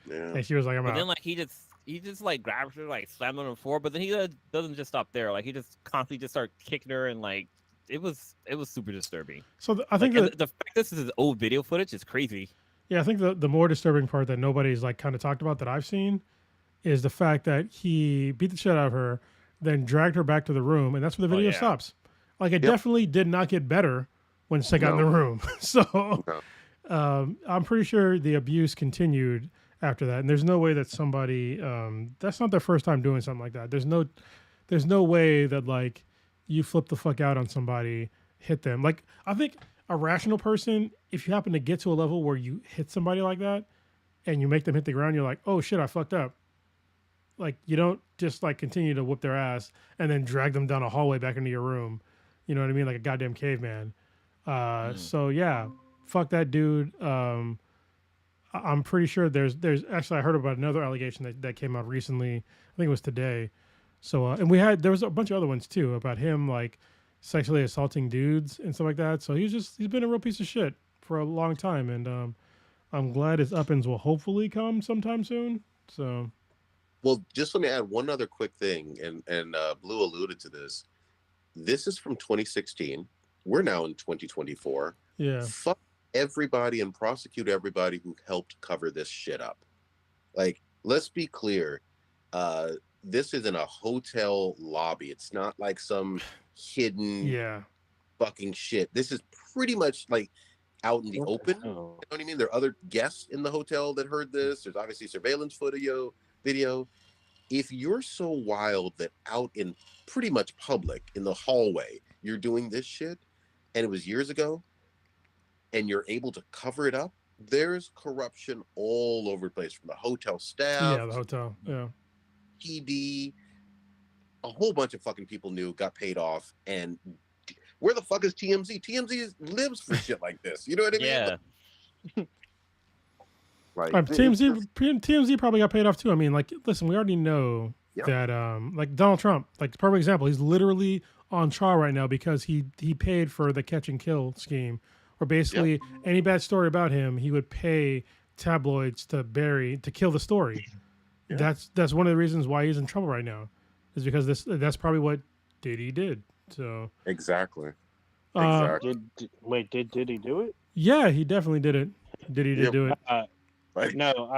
Yeah. And she was like, "I'm out." Then like he just like grabs her, like slammed her on the floor. But then he doesn't just stop there. Like he just constantly just start kicking her, and like it was super disturbing. So I think like, the fact this is his old video footage is crazy. Yeah, I think the more disturbing part that nobody's like kind of talked about that I've seen is the fact that he beat the shit out of her, then dragged her back to the room, and that's where the video stops. Like it definitely did not get better when she got in the room. So I'm pretty sure the abuse continued after that, and there's no way that somebody that's not their first time doing something like that. There's no way that like you flip the fuck out on somebody, hit them. Like I think a rational person, if you happen to get to a level where you hit somebody like that and you make them hit the ground, you're like, oh shit, I fucked up. Like you don't just like continue to whoop their ass and then drag them down a hallway back into your room. You know what I mean? Like a goddamn caveman. So yeah, fuck that dude. I'm pretty sure there's actually I heard about another allegation that came out recently. I think it was today. So and there was a bunch of other ones too about him like sexually assaulting dudes and stuff like that. So he's been a real piece of shit for a long time, and I'm glad his uppins will hopefully come sometime soon. So, well, just let me add one other quick thing, and Blue alluded to this. This is from 2016. We're now in 2024. Yeah. Fuck everybody and prosecute everybody who helped cover this shit up. Like, let's be clear. This is in a hotel lobby. It's not like some hidden fucking shit. This is pretty much like out in the open. You know what I mean? There are other guests in the hotel that heard this. There's obviously surveillance video. If you're so wild that out in pretty much public in the hallway, you're doing this shit, and it was years ago, and you're able to cover it up, there's corruption all over the place from the hotel staff. Yeah, the hotel. Yeah. PD, a whole bunch of fucking people got paid off, and where the fuck is TMZ? TMZ lives for shit like this. You know what I mean? Yeah. Like TMZ probably got paid off too. I mean, like, listen, we already know that, like Donald Trump, like, perfect example. He's literally on trial right now because he paid for the catch and kill scheme, where basically any bad story about him, he would pay tabloids to kill the story. Yeah. That's one of the reasons why he's in trouble right now, is because that's probably what Diddy did. So exactly. Did Diddy do it? Yeah, he definitely did it. Diddy did do it. No,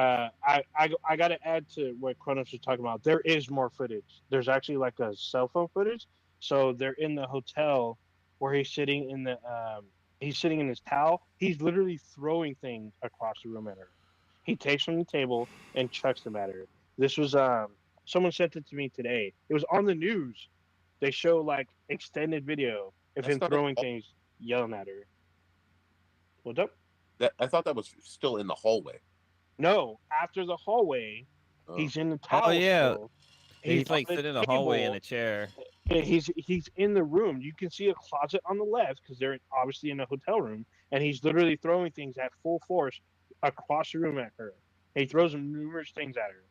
I got to add to what Kronos was talking about. There is more footage. There's actually like a cell phone footage. So they're in the hotel where he's sitting in his towel. He's literally throwing things across the room at her. He takes from the table and chucks them at her. This was someone sent it to me today. It was on the news. They show like extended video of him throwing things, yelling at her. What's up? I thought that was still in the hallway. No, after the hallway, he's in the towel. Oh yeah, he's like sitting in the hallway in a chair. He's in the room. You can see a closet on the left because they're obviously in a hotel room, and he's literally throwing things at full force across the room at her. He throws numerous things at her.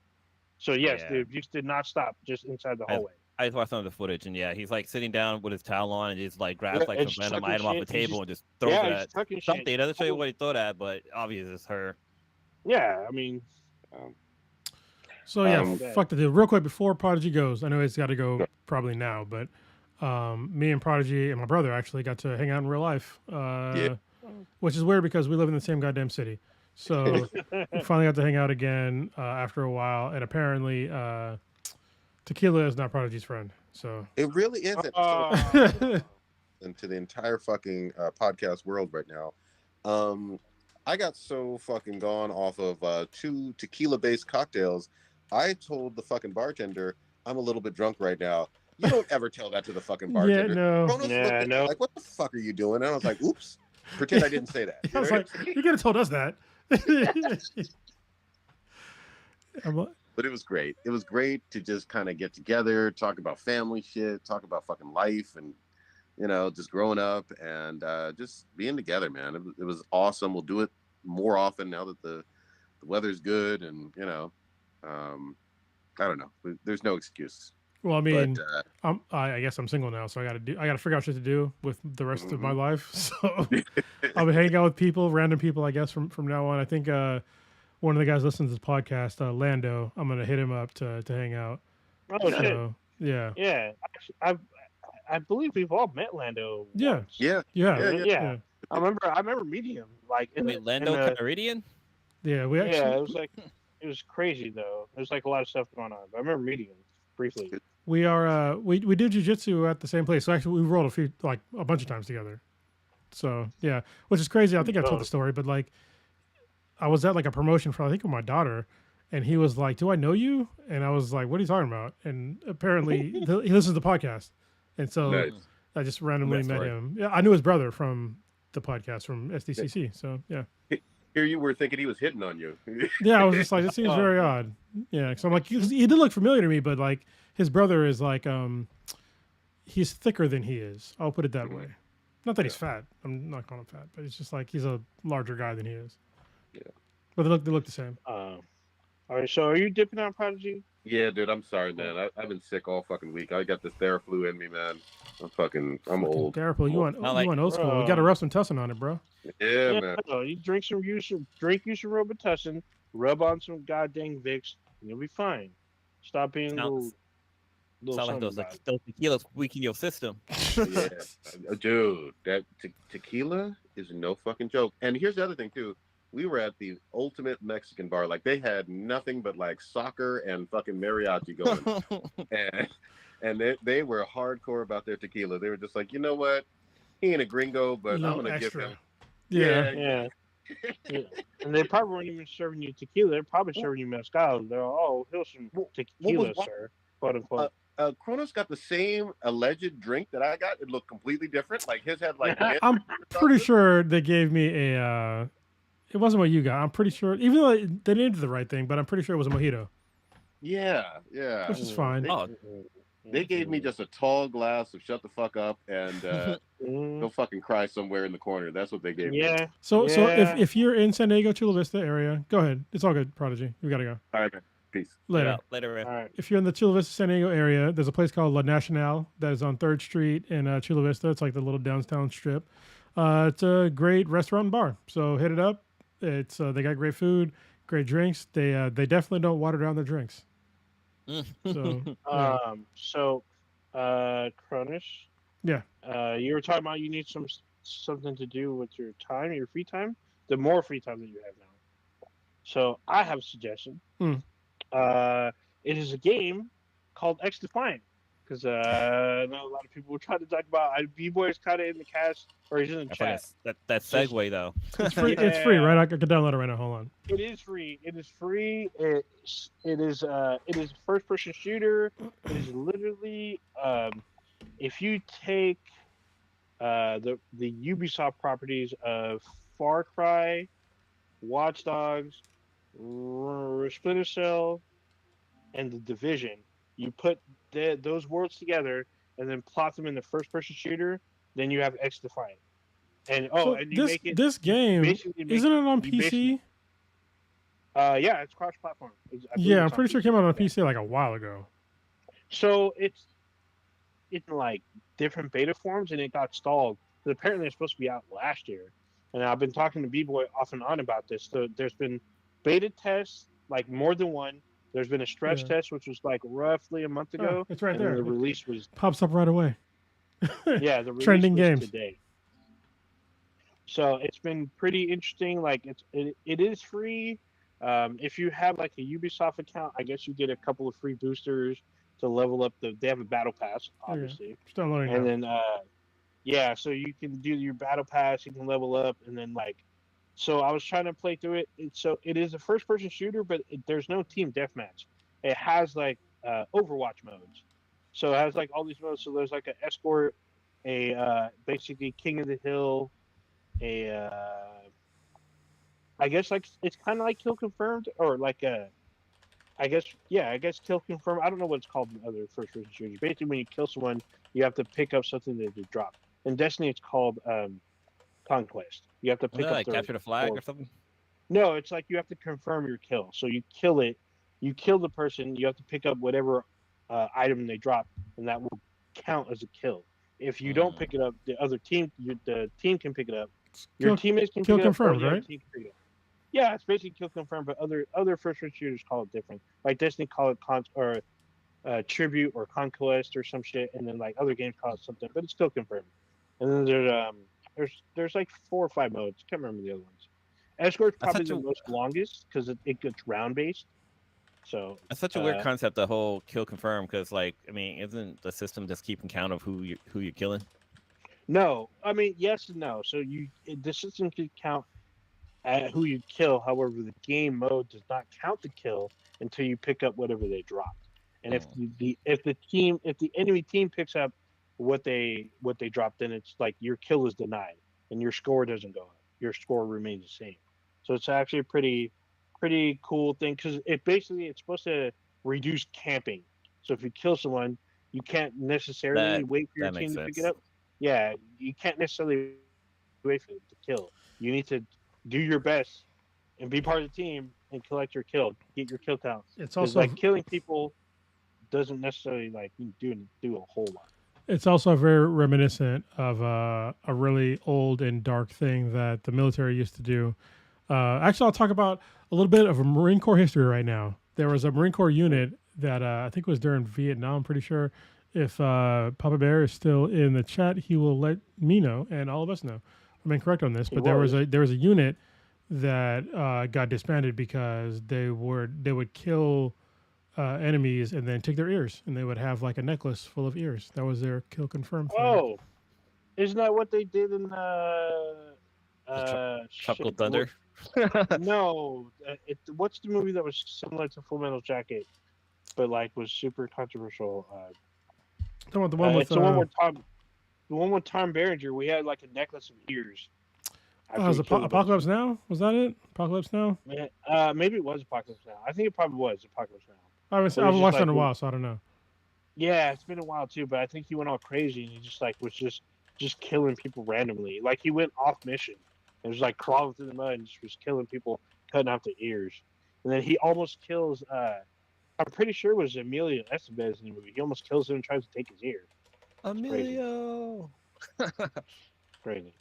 So yes, the abuse did not stop just inside the hallway. I just watched some of the footage, and he's like sitting down with his towel on, and just like grabs like some random item off the table and just throws it at something. It doesn't show you what he threw at, but obviously it's her. Yeah, I mean, So yeah, fuck the deal. Real quick before Prodigy goes, I know it's got to go probably now, but me and Prodigy and my brother actually got to hang out in real life, which is weird because we live in the same goddamn city. So we finally got to hang out again after a while, and apparently Tequila is not Prodigy's friend. So it really isn't. Into the entire fucking podcast world right now. I got so fucking gone off of 2 tequila-based cocktails. I told the fucking bartender, I'm a little bit drunk right now. You don't ever tell that to the fucking bartender. Yeah, no. Kronos looked at me like, what the fuck are you doing? And I was like, oops. Pretend I didn't say that. I was like, you could have told us that. But it was great. It was great to just kind of get together, talk about family shit, talk about fucking life and, just growing up and just being together, man. It was awesome. We'll do it more often now that the weather's good and, I don't know. There's no excuse. Well, I mean, I guess I'm single now, so I got to figure out shit to do with the rest of my life. So I'll be hanging out with people, random people, I guess, from now on. I think one of the guys listening to this podcast, Lando, I'm gonna hit him up to hang out. Oh shit! Yeah. Yeah, I believe we've all met Lando. Yeah. Once. Yeah. I remember meeting him like Lando Calrissian. Yeah, we actually. Yeah, it was crazy though. There's like a lot of stuff going on. But I remember meeting him briefly. We are we do jujitsu at the same place. So actually, we rolled a bunch of times together. So yeah, which is crazy. I think I told the story, but like, I was at like a promotion for I think with my daughter, and he was like, "Do I know you?" And I was like, "What are you talking about?" And apparently, he listens to the podcast, and so I just randomly met him. Yeah, I knew his brother from the podcast from SDCC. So yeah. Here you were thinking he was hitting on you. Yeah, I was just like, it seems very odd. Yeah, so I'm like, he did look familiar to me, but like his brother is like, he's thicker than he is. I'll put it that way. Not that he's fat. I'm not calling him fat, but it's just like he's a larger guy than he is. Yeah, but they look the same. All right, so are you dipping out, Prodigy? Yeah, dude, I'm sorry, man. I've been sick all fucking week. I got this Theraflu in me, man. I'm old. Theraflu, you want old school? You got to rub some Tussin on it, bro. Yeah, man. No, you drink some Robitussin, rub on some goddamn Vicks, and you'll be fine. Stop being little sound like those tequilas weaken your system. Yeah, dude, that tequila is no fucking joke. And here's the other thing too. We were at the ultimate Mexican bar. Like they had nothing but like soccer and fucking mariachi going. and they were hardcore about their tequila. They were just like, you know what? He ain't a gringo, but I'm gonna give him. Yeah. And they probably weren't even serving you tequila. They're probably serving you mezcal. They're here's some tequila, sir, quote unquote. Kronos got the same alleged drink that I got. It looked completely different. Like his had like. I'm pretty sure they gave me a. It wasn't what you got. I'm pretty sure, even though they named it the right thing, but I'm pretty sure it was a mojito. Yeah. Which is fine. They gave me just a tall glass of shut the fuck up and go fucking cry somewhere in the corner. That's what they gave me. So if you're in San Diego, Chula Vista area, go ahead. It's all good, Prodigy. We gotta go. All right, man. Peace. Later. Later. All right. If you're in the Chula Vista, San Diego area, there's a place called La Nacional that is on 3rd Street in Chula Vista. It's like the little downtown strip. It's a great restaurant and bar. So hit it up. It's they got great food, great drinks. They definitely don't water down their drinks. So Cronus. Yeah. You were talking about you need something to do with your time, your free time, the more free time that you have now. So I have a suggestion. It is a game called X Defiant. Because I know a lot of people were trying to talk about B-Boy is kind of in the cast, or he's in the chat. That segue, though. It's free, it's free, right? I can download it right now. Hold on. It is free. It is free. It is a first-person shooter. It is literally, if you take the Ubisoft properties of Far Cry, Watch Dogs, Splinter Cell, and The Division, you put those worlds together and then plot them in the first-person shooter, then you have X Defiant. And this game isn't it on PC? Yeah, it's cross-platform. Yeah, I'm pretty sure it came out on PC like a while ago. So it's in like different beta forms, and it got stalled. But apparently, it's supposed to be out last year. And I've been talking to B-Boy off and on about this. So there's been beta tests, like more than one, There's been a stretch test, which was like roughly a month ago. It's right and there. Then the release was pops up right away. the release Trending was games today. So it's been pretty interesting. Like it is free. If you have like a Ubisoft account, I guess you get a couple of free boosters to level up they have a battle pass, obviously. Still loading and now. then so you can do your battle pass, you can level up, and then like so I was trying to play through it. So it is a first person shooter, but there's no team deathmatch. It has like Overwatch modes. So it has like all these modes. So there's like an escort, a basically King of the Hill, a I guess like it's kind of like kill confirmed or like a I guess kill confirmed. I don't know what it's called in other first person shooters. Basically, when you kill someone, you have to pick up something that they drop. In Destiny, it's called conquest. You have to pick up like capture the flag or something. No, it's like you have to confirm your kill. So you kill it, you kill the person. You have to pick up whatever item they drop, and that will count as a kill. If you don't pick it up, the team can pick it up. Your teammates can pick it up, confirmed, or the right? other team can pick it up. Yeah, it's basically kill confirmed, but other first person shooters call it different. Like Destiny call it tribute or conquest or some shit, and then like other games call it something, but it's still confirmed. And then there's like 4 or 5 modes. Can't remember the other ones. Escort's probably the most longest because it gets round based. So it's such a weird concept, the whole kill confirm, because like I mean, isn't the system just keeping count of who you're killing? No, I mean yes and no. So the system can count who you kill. However, the game mode does not count the kill until you pick up whatever they dropped. And if the enemy team picks up what they dropped, then it's like your kill is denied and your score doesn't go up. Your score remains the same. So it's actually a pretty cool thing because it's supposed to reduce camping. So if you kill someone, you can't necessarily wait for your team to pick it up. Yeah, you can't necessarily wait for it to kill. You need to do your best and be part of the team and collect your kill, get your kill count. It's also like killing people doesn't necessarily like do a whole lot. It's also very reminiscent of a really old and dark thing that the military used to do. Actually, I'll talk about a little bit of a Marine Corps history right now. There was a Marine Corps unit that I think was during Vietnam. I'm pretty sure. If Papa Bear is still in the chat, he will let me know and all of us know. I'm incorrect on this, but there was a unit that got disbanded because they would kill enemies and then take their ears, and they would have like a necklace full of ears. That was their kill confirmed thing. Oh, isn't that what they did in Tropical Thunder? No, what's the movie that was similar to Full Metal Jacket, but like was super controversial? The one with the one with Tom Berenger. We had like a necklace of ears. Was Apocalypse Now? Was that it? Apocalypse Now? Maybe it was Apocalypse Now. I think it probably was Apocalypse Now. I haven't watched it in a while, so I don't know. Yeah, it's been a while too, but I think he went all crazy and he just like was just killing people randomly. Like he went off mission and was like crawling through the mud and just was killing people, cutting off their ears. And then he almost kills I'm pretty sure it was Emilio Estevez in the movie. He almost kills him and tries to take his ear. Emilio. Crazy.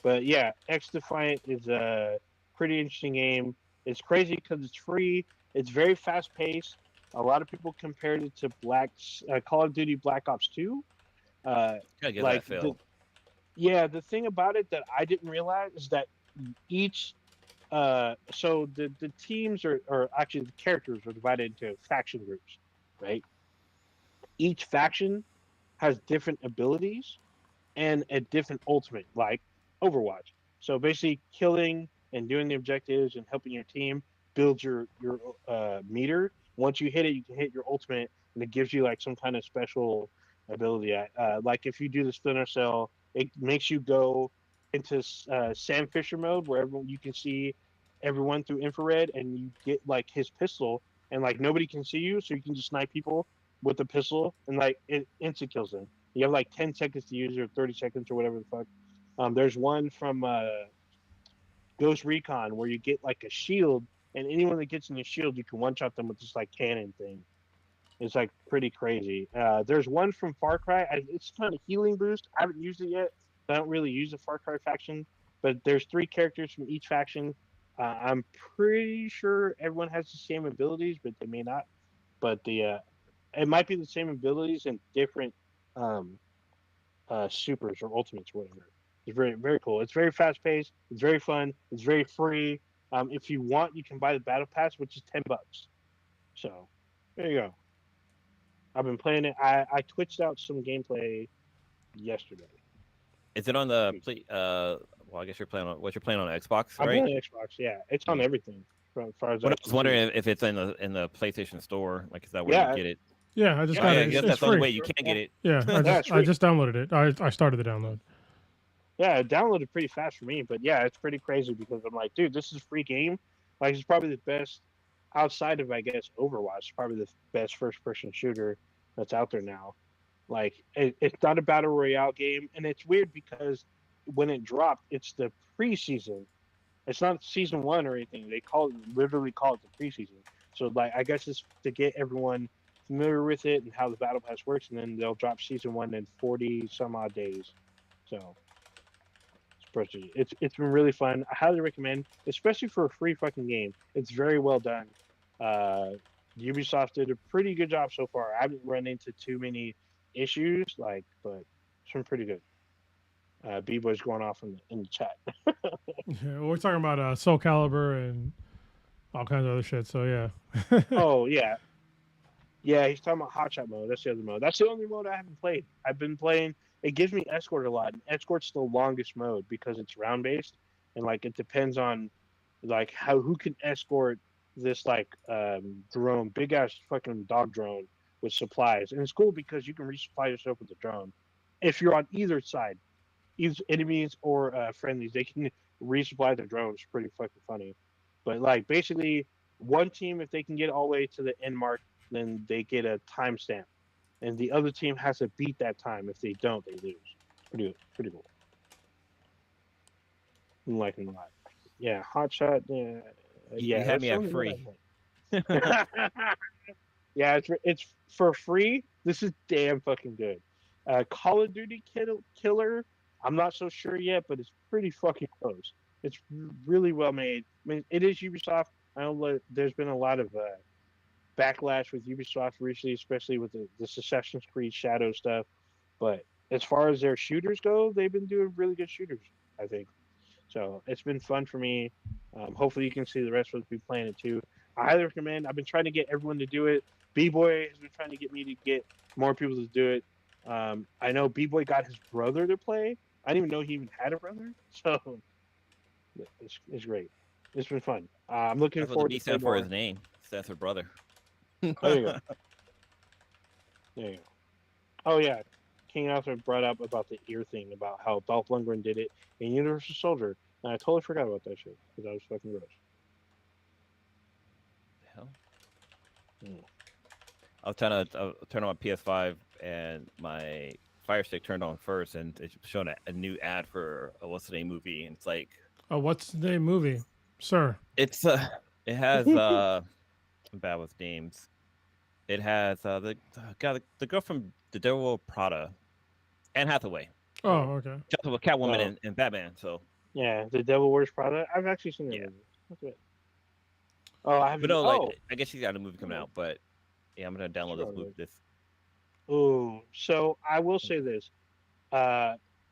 But yeah, X Defiant is a pretty interesting game. It's crazy because it's free. It's very fast paced. A lot of people compared it to Call of Duty Black Ops 2. I get that feel. The thing about it that I didn't realize is that each so the teams or actually the characters are divided into faction groups, right? Each faction has different abilities and a different ultimate, like Overwatch. So basically, killing and doing the objectives and helping your team builds your meter. Once you hit it, you can hit your ultimate, and it gives you like some kind of special ability. Like if you do the Splinter Cell, it makes you go into Sam Fisher mode, where you can see everyone through infrared, and you get like his pistol, and like nobody can see you, so you can just snipe people with the pistol, and like it instant kills them. You have like 10 seconds to use it, or 30 seconds, or whatever the fuck. There's one from Ghost Recon where you get like a shield, and anyone that gets in the shield, you can one-shot them with this like cannon thing. It's like pretty crazy. There's one from Far Cry. It's kind of healing boost. I haven't used it yet. I don't really use the Far Cry faction, but there's 3 characters from each faction. I'm pretty sure everyone has the same abilities, but they may not. but it might be the same abilities and different um, supers or ultimates or whatever. It's very very cool. It's very fast paced. It's very fun. It's very free. If you want, you can buy the battle pass, which is $10. So there you go. I've been playing it. I twitched out some gameplay yesterday. Is it on the play? Well, I guess you're playing on Xbox, I'm right? playing Xbox. Yeah, it's on everything. As far as I was wondering if it's in the PlayStation Store. Like, is that where you get it? Yeah, I just Oh, got yeah, it. I guess It's that's the only free. way you can get it. Yeah, I just downloaded it. I started the download. Yeah, it downloaded pretty fast for me, but yeah, it's pretty crazy because I'm like, dude, this is a free game. Like, it's probably the best outside of, I guess, Overwatch. Probably the best first-person shooter that's out there now. Like, it's not a battle royale game, and it's weird because when it dropped, it's the preseason. It's not season one or anything. They literally call it the preseason. So, like, I guess it's to get everyone familiar with it and how the battle pass works, and then they'll drop season one in 40 some odd days. So it's been really fun. I highly recommend, especially for a free fucking game. It's very well done. Ubisoft did a pretty good job so far. I haven't run into too many issues, but it's been pretty good. B-Boy's going off in the chat. Yeah, we're talking about Soul Calibur and all kinds of other shit. So yeah. Oh yeah, he's talking about hotshot mode. That's the other mode. That's the only mode I haven't played. I've been playing. It gives me escort a lot. And escort's the longest mode because it's round based, and like it depends on like who can escort this drone, big ass fucking dog drone with supplies. And it's cool because you can resupply yourself with the drone. If you're on either side, either enemies or friendlies, they can resupply their drones. It's pretty fucking funny. But like basically, one team, if they can get all the way to the end mark, then they get a timestamp, and the other team has to beat that time. If they don't, they lose. Pretty cool. I'm liking a lot. Yeah, hotshot. Yeah, you had me at free. Yeah, it's for free. This is damn fucking good. Call of Duty Killer. I'm not so sure yet, but it's pretty fucking close. It's really well made. I mean, it is Ubisoft. I know there's been a lot of backlash with Ubisoft recently, especially with the Assassin's Creed Shadow stuff. But as far as their shooters go, they've been doing really good shooters, I think. So it's been fun for me. Hopefully you can see the rest of us be playing it too. I highly recommend. I've been trying to get everyone to do it. B-Boy has been trying to get me to get more people to do it. I know B-Boy got his brother to play. I didn't even know he even had a brother. So it's great. It's been fun. I'm looking forward to stand for his name. Stands for brother. There you go. There you go. Oh yeah, King Arthur brought up about the ear thing, about how Dolph Lundgren did it in Universal Soldier, and I totally forgot about that shit because I was fucking gross. The hell? I was trying to turn on my PS5 and my Fire Stick turned on first, and it's showing a new ad for a what's the name movie, and it's like, oh, what's the name movie, sir? It's it has I'm bad with names. It has the girl from The Devil Prada, Anne Hathaway. Oh, okay. With Catwoman and Batman. So yeah, The Devil Wears Prada. I've actually seen that movie. Okay. Oh, I haven't. I guess she's got a movie coming out, but yeah, I'm gonna download this. Oh, so I will say this.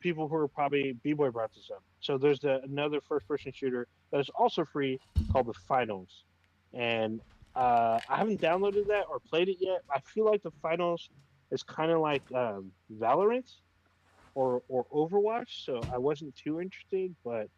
People who are probably B-Boy brought this up. So there's another first-person shooter that is also free called The Finals, and I haven't downloaded that or played it yet. I feel like The Finals is kind of like Valorant or Overwatch, so I wasn't too interested, but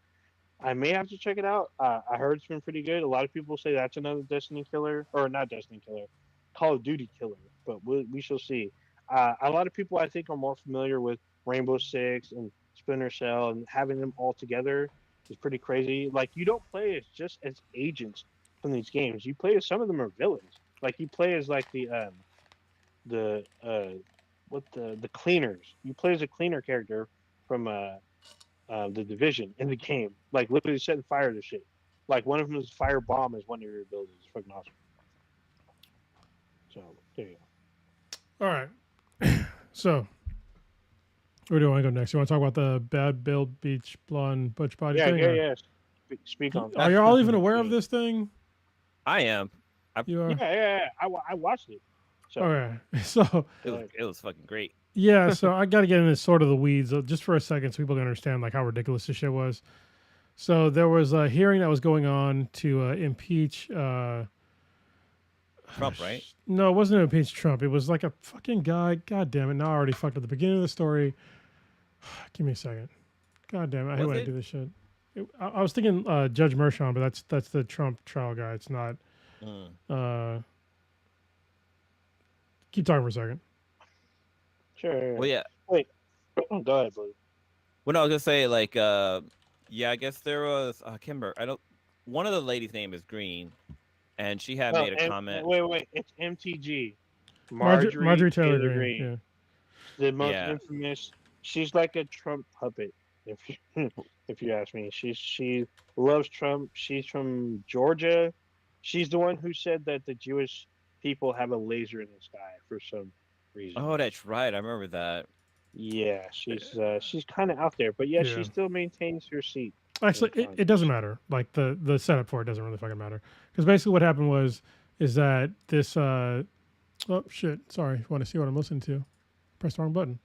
I may have to check it out. I heard it's been pretty good. A lot of people say that's another Destiny killer, or not Destiny killer, Call of Duty killer, but we shall see. A lot of people, I think, are more familiar with Rainbow Six and Splinter Cell, and having them all together is pretty crazy. Like, you don't play as agents from these games. You play as, some of them are villains. Like, you play as like the cleaners. You play as a cleaner character from the Division in the game. Like, literally setting fire to shit. Like, one of them is fire bomb is one of your abilities. It's fucking awesome. So there you go. All right. So where do I want to go next? You want to talk about the bad build beach blonde butch body thing? Yeah. Speak on that. Are you all even aware of this thing? I am. You are? Yeah. I watched it. So Okay. So it was fucking great. yeah, so I got to get into sort of the weeds just for a second so people can understand like how ridiculous this shit was. So there was a hearing that was going on to impeach. Trump, right? No, it wasn't to impeach Trump. It was like a fucking guy. God damn it! Now I already fucked up the beginning of the story. Give me a second. God damn it! I hate when I do this shit. I was thinking Judge Mershon, but that's the Trump trial guy. It's not. Keep talking for a second. sure. Well, yeah. Wait. Go ahead, buddy. Well, no, I was gonna say like, yeah, I guess there was. I can't remember. I don't. One of the ladies' name is Green, and she had made a comment. Wait. It's MTG. Marjorie Taylor Greene. Yeah. The most infamous. She's like a Trump puppet. If you ask me, she loves Trump. She's from Georgia. She's the one who said that the Jewish people have a laser in the sky for some reason. Oh, that's right. I remember that. Yeah, she's kind of out there, but yeah, she still maintains her seat. Actually, it doesn't matter. Like the setup for it doesn't really fucking matter because basically what happened is that this oh shit, sorry, if you want to see what I'm listening to, press the wrong button.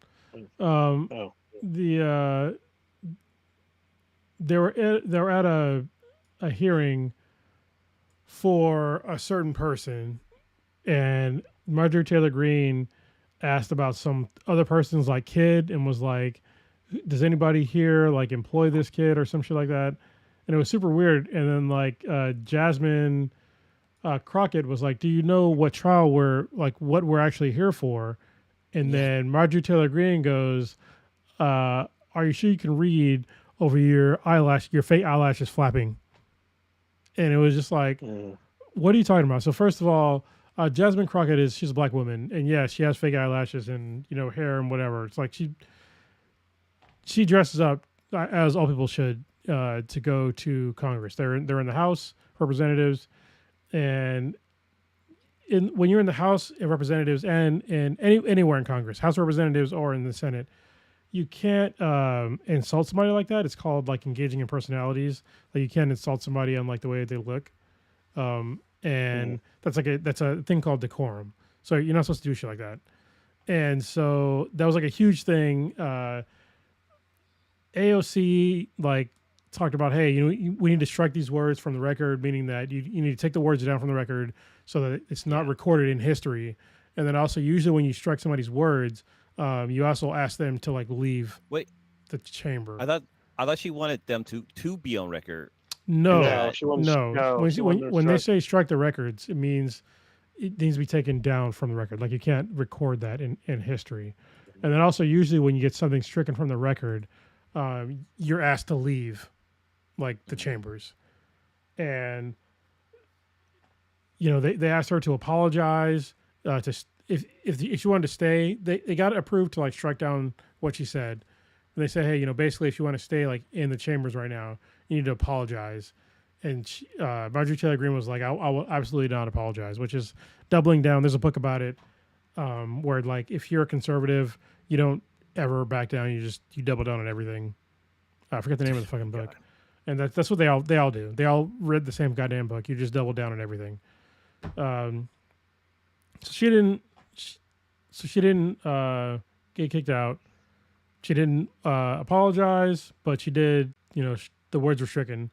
They were at a hearing for a certain person, and Marjorie Taylor Greene asked about some other person's like kid and was like, does anybody here like employ this kid or some shit like that? And it was super weird. And then like Jasmine Crockett was like, do you know what trial what we're actually here for? And then Marjorie Taylor Greene goes, are you sure you can read over your fake eyelashes flapping? And it was just like, what are you talking about? So first of all, Jasmine Crockett she's a black woman, and yeah, she has fake eyelashes and hair and whatever. It's like she dresses up as all people should to go to Congress. They're in the House of Representatives, and when you're in the House of Representatives and anywhere in Congress, House of Representatives or in the Senate, you can't insult somebody like that. It's called like engaging in personalities. Like you can't insult somebody on like the way they look. And that's a thing called decorum. So you're not supposed to do shit like that. And so that was like a huge thing. AOC like talked about, hey, we need to strike these words from the record, meaning that you need to take the words down from the record so that it's not recorded in history. And then also usually when you strike somebody's words, you also ask them to like leave the chamber. I thought she wanted them to be on record. No. When they say strike the records, it means it needs to be taken down from the record. Like you can't record that in history. And then also usually when you get something stricken from the record, you're asked to leave like the chambers. And they asked her to apologize if she wanted to stay. They got it approved to like strike down what she said. And they say, hey, basically if you want to stay like in the chambers right now, you need to apologize. And Marjorie Taylor Greene was like, I will absolutely not apologize, which is doubling down. There's a book about it where like if you're a conservative, you don't ever back down. You double down on everything. I forget the name of the fucking book. And that's what they all do. They all read the same goddamn book. You just double down on everything. So she didn't get kicked out. She didn't apologize, but she did, the words were stricken.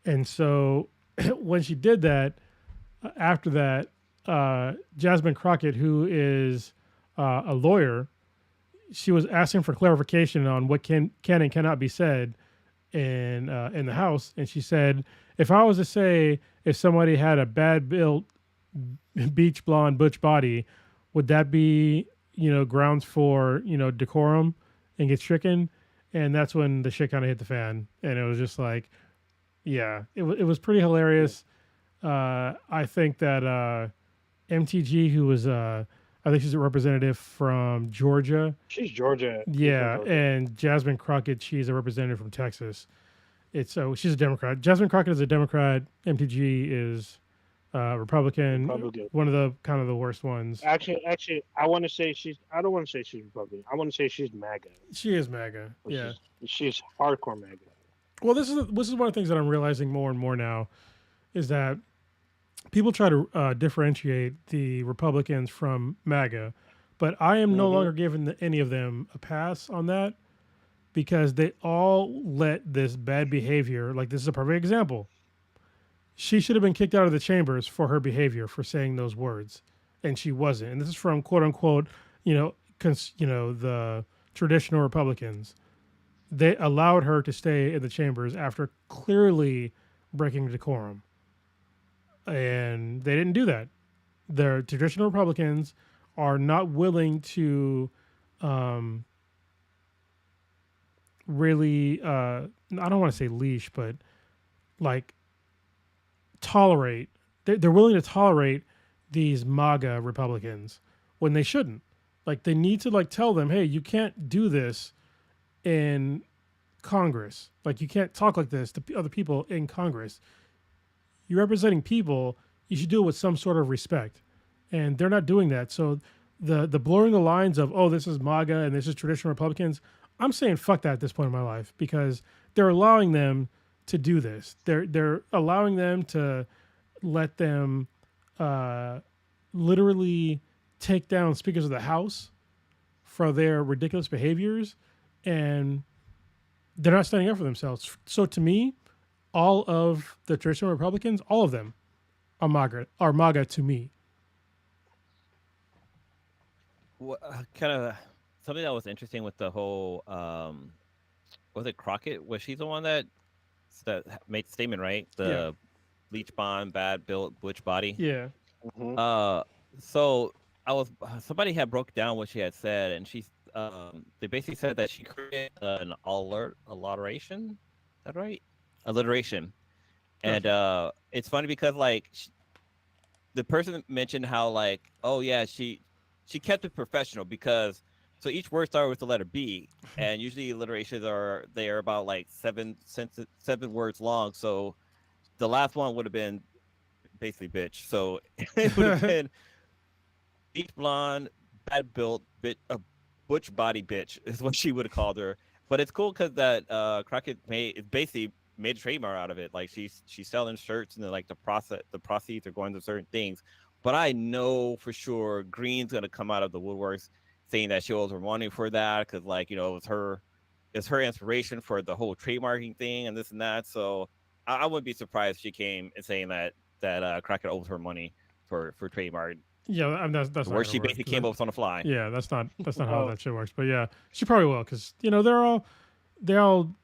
And so when she did that, after that, Jasmine Crockett, who is a lawyer, she was asking for clarification on what can and cannot be said in the House. And she said, if I was to say if somebody had a bad built beach blonde butch body, would that be, grounds for, decorum and get stricken? And that's when the shit kind of hit the fan. And it was just like, yeah, it was pretty hilarious. I think that MTG, who was, I think she's a representative from Georgia. She's Georgia. Yeah, and Jasmine Crockett, she's a representative from Texas. She's a Democrat. Jasmine Crockett is a Democrat. MTG is Republican. One of the kind of the worst ones. Actually, I want to say I don't want to say she's Republican. I want to say she's MAGA. She is MAGA. She's hardcore MAGA. Well, this is one of the things that I'm realizing more and more now, is that people try to differentiate the Republicans from MAGA, but I am no longer giving any of them a pass on that because they all let this bad behavior, like this is a perfect example. She should have been kicked out of the chambers for her behavior for saying those words, and she wasn't. And this is from quote unquote, the traditional Republicans. They allowed her to stay in the chambers after clearly breaking decorum, and they didn't do that. The traditional Republicans are not willing to um, really, I don't want to say leash, but like tolerate. They're willing to tolerate these MAGA Republicans when they shouldn't. Like they need to like tell them, hey, you can't do this in Congress. Like you can't talk like this to other people in Congress. You're representing people. You should do it with some sort of respect, and they're not doing that. So the blurring the lines of this is MAGA and this is traditional Republicans. I'm saying fuck that at this point in my life because they're allowing them to do this. They're allowing them to let them literally take down speakers of the House for their ridiculous behaviors, and they're not standing up for themselves. So to me, all of the traditional Republicans, all of them, are MAGA to me. What kind of something that was interesting with the whole was it Crockett? Was she the one that made the statement, right? The bleach blonde, bad built, butch body. Yeah. So I was somebody had broke down what she had said, and they basically said that she created an alliteration. Is that right? Alliteration. And it's funny because like the person mentioned how like, oh yeah, she kept it professional because so each word started with the letter B, and usually alliterations are about like seven words long. So the last one would have been basically bitch. So it would have been beach blonde, bad built, butch body bitch is what she would have called her. But it's cool because that Crockett basically made a trademark out of it. Like she's selling shirts and then like the proceeds are going to certain things. But I know for sure Green's gonna come out of the woodworks saying that she owes her money for that because like it was her inspiration for the whole trademarking thing and this and that. So I wouldn't be surprised if she came and saying that Crockett owes her money for trademark. Yeah, I mean, that's where she basically came up on the fly. Yeah, that's not how that shit works. But yeah, she probably will because they all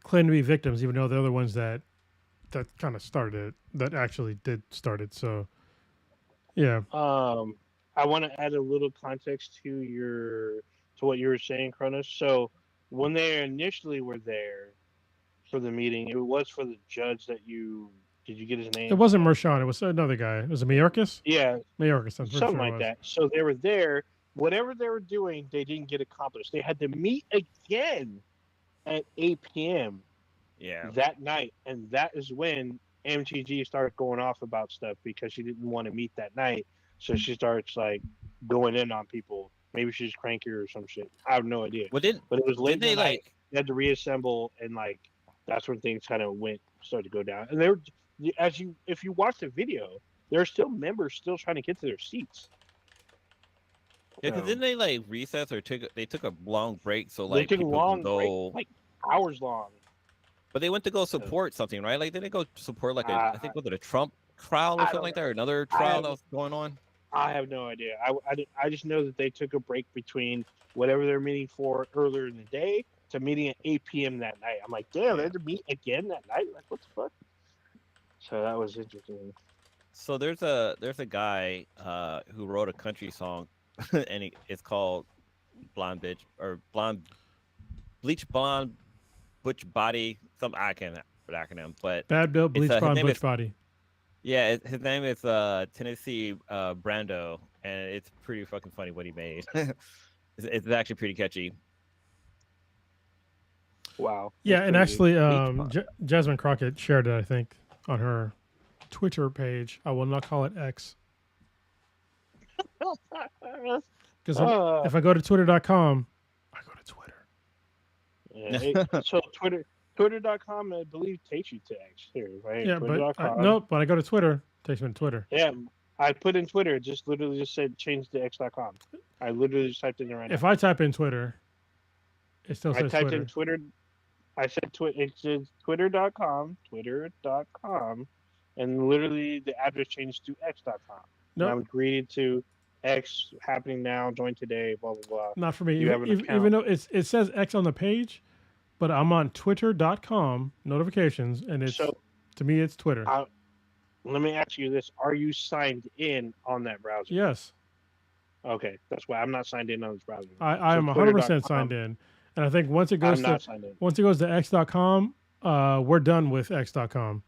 claim to be victims, even though they're the ones that kind of started it, that actually did start it. So yeah. I want to add a little context to what you were saying, Cronus. So when they initially were there for the meeting, it was for the judge that did you get his name? It wasn't Mershon. It was another guy. It was a Mayorkas? Yeah. Mayorkas. Something like that. So they were there. Whatever they were doing, they didn't get accomplished. They had to meet again at 8 p.m. that night. And that is when MTG started going off about stuff because she didn't want to meet that night. So she starts like going in on people. Maybe she's cranky or some shit. I have no idea. But it was late at night. They had to reassemble, and like that's when things kind of started to go down. And they were, if you watch the video, there are still members still trying to get to their seats. Yeah, because didn't they like recess or took a long break? So like they took a long break, like hours long. But they went to go support something, right? Like did they go support like I think was it a Trump trial or something like that, or another trial that was going on? I have no idea. I just know that they took a break between whatever they're meeting for earlier in the day to meeting at 8 p.m. that night. I'm like, damn, they had to meet again that night? Like, what the fuck? So that was interesting. So there's a guy who wrote a country song, and it's called Blonde Bitch or Bleach Blonde Butch Body. I can't for the acronym, but Bad Built Bleach Blonde Butch Body. Yeah, his name is Tennessee Brando, and it's pretty fucking funny what he made. It's actually pretty catchy. Wow. Yeah, and actually, Jasmine Crockett shared it, I think, on her Twitter page. I will not call it X. Because if I go to twitter.com, I go to Twitter. Yeah, so Twitter.com, I believe, takes you to X here, right? Yeah, but I go to Twitter. Takes me to Twitter. Yeah, I put in Twitter. It just literally just said change to x.com. I literally just typed in there right If now. I type in Twitter, it still I says typed Twitter. in Twitter. I said it says twitter.com, and literally the address changed to x.com. And Nope, I'm greeted to X happening now, join today, blah blah blah. not for me. You have an Even account. though it says X on the page, but I'm on twitter.com notifications, and it's So to me it's Twitter. let me ask you this: are you signed in on that browser? Yes, Okay, that's why I'm not signed in on this browser. I So am 100% signed twitter.com, in, and I think I'm not signed in. once it goes to x.com, we're done with x.com.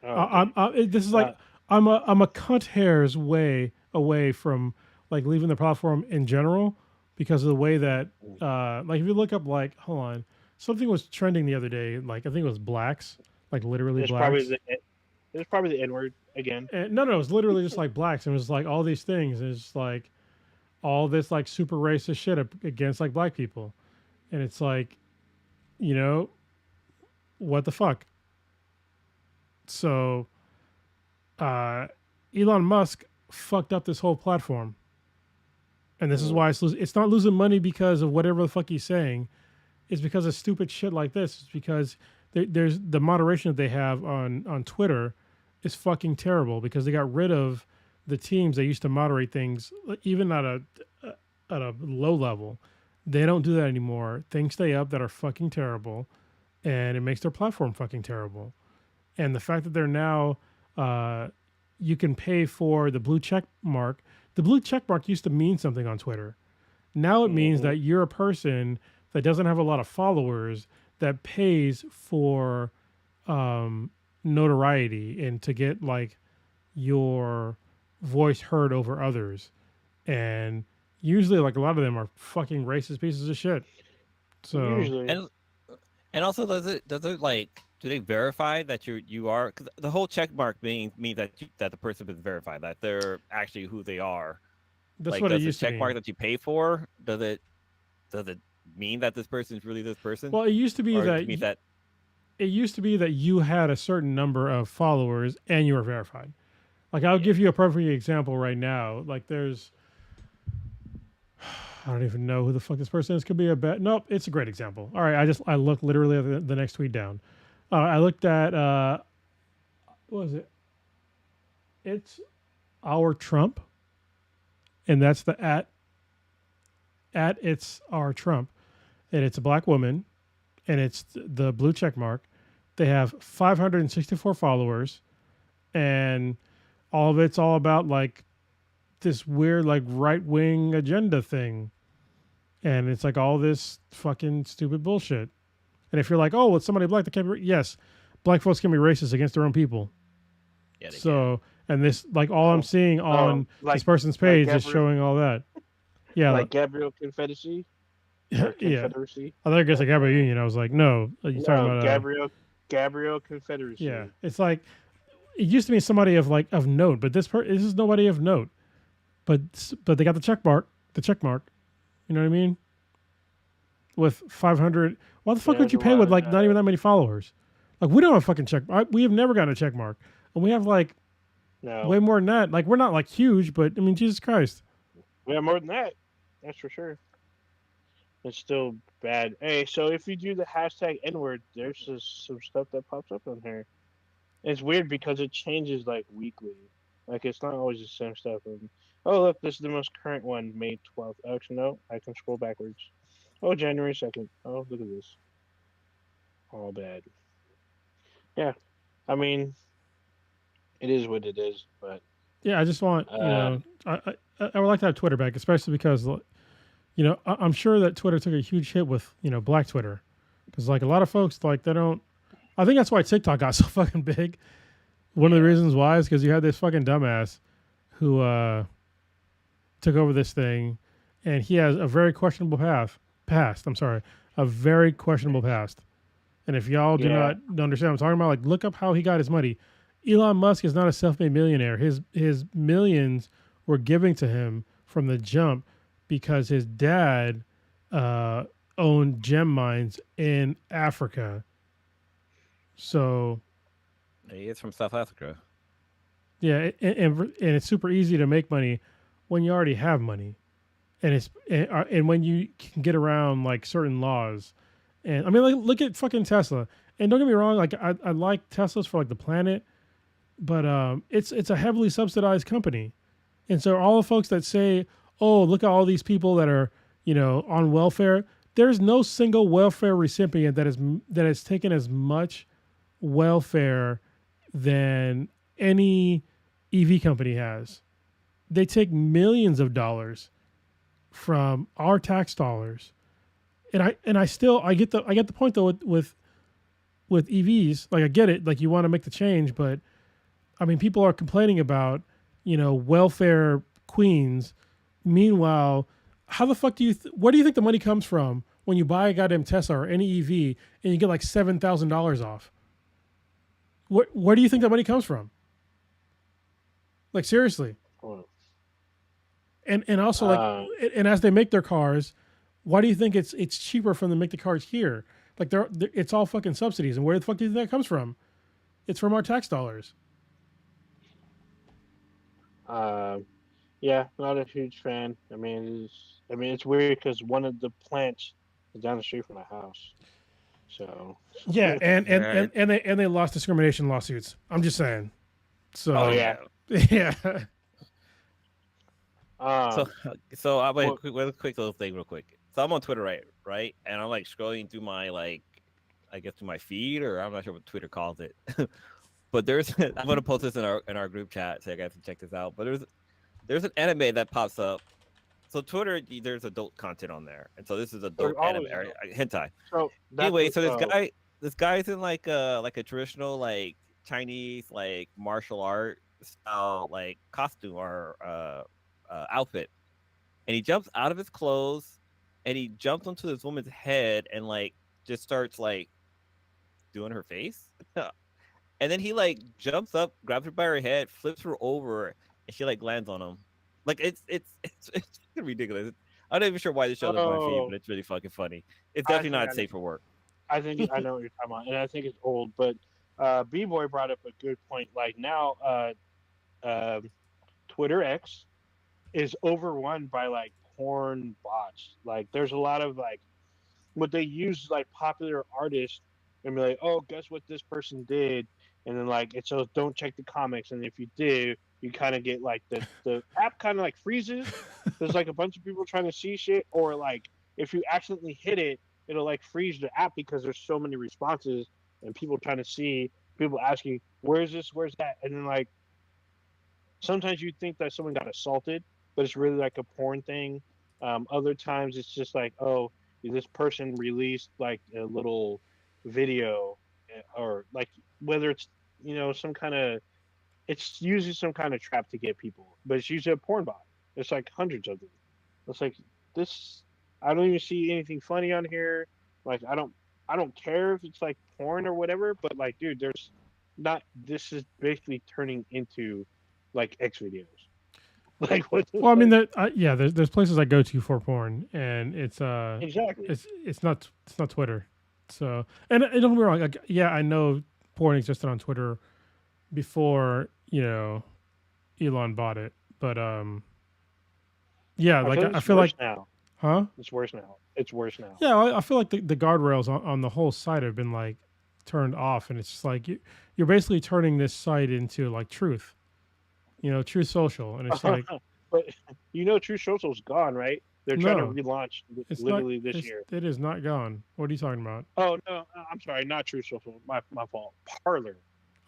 Oh, okay. This is Uh, like I'm a cunt hair's way away from like leaving the platform in general because of the way that like if you look up like hold on, something was trending the other day, like I think it was blacks, like literally it's probably blacks. the N word again. And, no, it was literally just like blacks, and it was like all these things, and it's like all this like super racist shit against like black people, and it's like, you know, what the fuck. So Elon Musk fucked up this whole platform, and this is why it's not losing money because of whatever the fuck he's saying. It's because of stupid shit like this. It's because there's the moderation that they have on Twitter is fucking terrible because they got rid of the teams that used to moderate things even at a low level. They don't do that anymore. Things stay up that are fucking terrible, and it makes their platform fucking terrible. And the fact that they're now you can pay for the blue check mark. The blue check mark used to mean something on Twitter. Now it means that you're a person that doesn't have a lot of followers that pays for notoriety and to get like your voice heard over others. And usually like a lot of them are fucking racist pieces of shit. So Usually, and also does it like do they verify that you are? Because the whole check mark means that the person is verified, that they're actually who they are. that's Like, what it does the used to check mark mean. that you pay for does it mean that this person is really this person, Well, it used to be or that mean that? it used to be that you had a certain number of followers and you were verified. Like I'll give you a perfect example right now. Like there's I don't even know who the fuck this person is. Could be a bet. Nope, it's a great example. All right, I looked literally at the next tweet down. I looked at what was it? It's our Trump, and that's the at it's our Trump, and it's a black woman, and it's the blue check mark. They have 564 followers, and all of it's all about like this weird like right wing agenda thing, and it's like all this fucking stupid bullshit. And if you're like, oh, well, it's somebody black that can't be, yes, black folks can be racist against their own people. Yeah, they So, and this like all I'm seeing on like this person's like page is Gabriel, showing all that. Yeah, like Gabriel Confederacy or yeah. Confederacy. I thought it was like Gabriel Union. I was like, no, you're talking No, about Gabriel Confederacy. yeah. It's like it used to be somebody of like of note, but this is nobody of note. But they got the check mark. You know what I mean? With 500, why the fuck would you pay with like not even that many followers? Like we don't have a fucking check. We have never gotten a check mark, and we have like way more than that. Like we're not like huge, but I mean Jesus Christ, we have more than that. That's for sure. It's still bad. Hey, so if you do the hashtag N-word, there's just some stuff that pops up on here. It's weird because it changes like weekly. Like it's not always the same stuff. And, oh look, this is the most current one, May 12th. Actually, no, I can scroll backwards. Oh, January 2nd. Oh, look at this. All bad. Yeah, I mean, it is what it is. But yeah, I just want I would like to have Twitter back, especially because I'm sure that Twitter took a huge hit with Black Twitter, because like a lot of folks like they don't. I think that's why TikTok got so fucking big. One of the reasons why is because you had this fucking dumbass who took over this thing, and he has a very questionable past. I'm sorry, a very questionable past. And if y'all do not understand what I'm talking about, like look up how he got his money. Elon Musk is not a self-made millionaire. His millions were given to him from the jump because his dad owned gem mines in Africa. So He is from South Africa. Yeah, and it's super easy to make money when you already have money, and when you can get around like certain laws. And I mean, like, look at fucking Tesla. And don't get me wrong, like I like Teslas for like the planet, but it's a heavily subsidized company, and so all the folks that say, "Oh, look at all these people that are on welfare," there's no single welfare recipient that has taken as much welfare than any EV company has. They take millions of dollars from our tax dollars, and I get the point though with EVs. Like I get it, like you want to make the change, but I mean people are complaining about welfare queens. Meanwhile, how the fuck do you where do you think the money comes from when you buy a goddamn Tesla or any EV and you get like $7,000 off? Where do you think that money comes from? Like seriously. And also like and as they make their cars, why do you think it's cheaper for them to make the cars here? Like it's all fucking subsidies, and where the fuck do you think that comes from? It's from our tax dollars. Yeah, not a huge fan. I mean, it's weird because one of the plants is down the street from my house. So yeah, and they lost discrimination lawsuits. I'm just saying. So yeah. Yeah. So I'm like quick little thing, real quick. So I'm on Twitter, right, and I'm like scrolling through my I guess through my feed, or I'm not sure what Twitter calls it. But I'm gonna post this in our group chat, so you guys can check this out. But there's an anime that pops up. So Twitter, there's adult content on there, and so this is adult anime, hentai. So anyway, so this guy's in like a traditional like Chinese like martial art style like costume or outfit, and he jumps out of his clothes and he jumps onto this woman's head and like just starts like doing her face. And then he like jumps up, grabs her by her head, flips her over, and she like lands on him. Like it's ridiculous. I'm not even sure why this show is on my feed, but it's really fucking funny. It's definitely not safe for work. I think I know what you're talking about, and I think it's old. But B-Boy brought up a good point. Like now, Twitter X is overrun by like porn bots. Like there's a lot of like what they use like popular artists and be like, oh, guess what this person did, and then like it says don't check the comics, and if you do, you kind of get like the app kind of like freezes. There's like a bunch of people trying to see shit, or like if you accidentally hit it, it'll like freeze the app because there's so many responses and people trying to see, people asking where's this, where's that, and then like sometimes you think that someone got assaulted, but it's really like a porn thing. Other times it's just like, oh, this person released like a little video, or like whether it's some kind of, it's usually some kind of trap to get people, but it's usually a porn bot. There's like hundreds of them. It's like this. I don't even see anything funny on here. Like I don't care if it's like porn or whatever, but like, dude, there's not. This is basically turning into like X videos. Like what? Well, I mean, there's places I go to for porn, and it's exactly it's not Twitter. So, and don't get me wrong, like, yeah, I know porn existed on Twitter before Elon bought it, but yeah, like I feel like now. Huh? It's worse now. It's worse now. Yeah, I feel like the guardrails on the whole site have been like turned off, and it's just like you're basically turning this site into like Truth, Truth Social, and it's like. But Truth Social's gone, right? They're trying to relaunch literally this year. It is not gone. What are you talking about? Oh no, I'm sorry, not Truth Social. My fault. Parlor.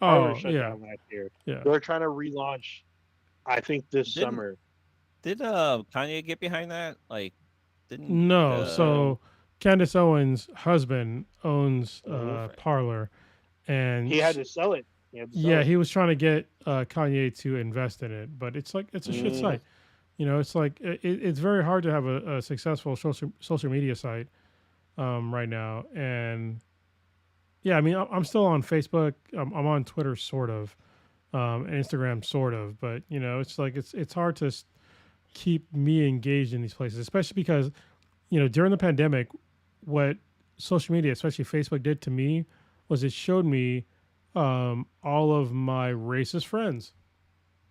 Oh shut yeah. down last year. Yeah. They're trying to relaunch. I think this summer. Did Kanye get behind that? Like, didn't? No. So Candace Owens' husband owns Parlor, and he had to sell it. He was trying to get Kanye to invest in it, but it's like it's a shit site. It's like it's very hard to have a successful social media site right now. And yeah, I mean, I'm still on Facebook. I'm on Twitter, sort of, and Instagram, sort of. But it's like it's hard to keep me engaged in these places, especially because during the pandemic, what social media, especially Facebook, did to me was it showed me all of my racist friends.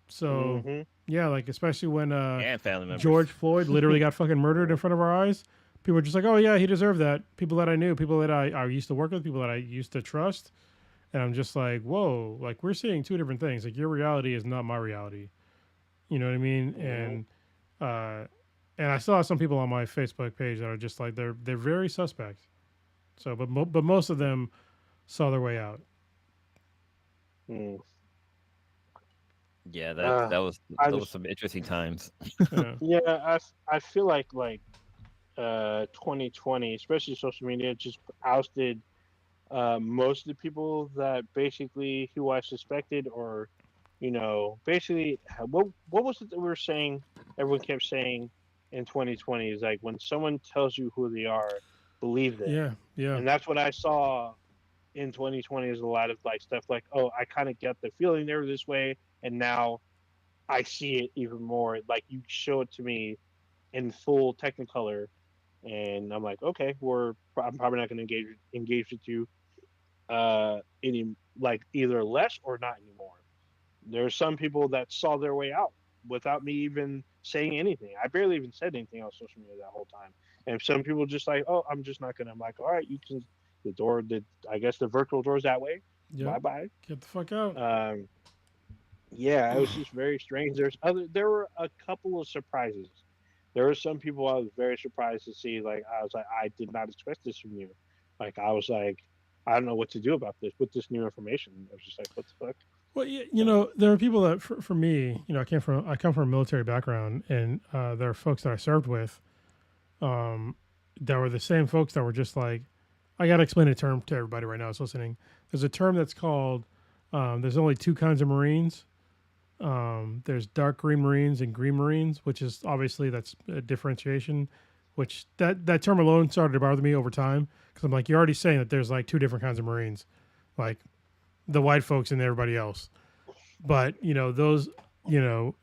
So yeah, like especially when and family members. George Floyd literally got fucking murdered in front of our eyes. People were just like, oh yeah, he deserved that. People that I knew, people that I used to work with, people that I used to trust. And I'm just like, whoa, like we're seeing two different things. Like your reality is not my reality. You know what I mean? And I saw some people on my Facebook page that are just like they're very suspect. So, but most of them saw their way out. Yeah, that was some interesting times. Yeah, I feel like 2020, especially social media, just ousted most of the people that basically who I suspected, or basically what was it that we were saying? Everyone kept saying in 2020 is like when someone tells you who they are, believe them. Yeah. And that's what I saw in 2020 is a lot of like stuff like, oh, I kind of get the feeling they were this way, and now I see it even more. Like you show it to me in full Technicolor, and I'm like, okay, I'm probably not going to engage with you any like either less or not anymore. There are some people that saw their way out without me even saying anything. I barely even said anything on social media that whole time. And some people just like, oh, I'm just not gonna. I'm like, all right, you can. I guess the virtual door's that way. Yep. Bye bye. Get the fuck out. Yeah, it was just very strange. There were a couple of surprises. There were some people I was very surprised to see. Like I was like, I did not expect this from you. Like I was like, I don't know what to do about this with this new information. I was just like, what the fuck? Well, you know, there are people that, for me, I come from a military background, and there are folks that I served with, that were the same folks that were just like, I got to explain a term to everybody right now that's listening. There's a term that's called, there's only two kinds of Marines. There's dark green Marines and green Marines, which is obviously that's a differentiation, which that term alone started to bother me over time. Because I'm like, you're already saying that there's like two different kinds of Marines, like the white folks and everybody else. But, those,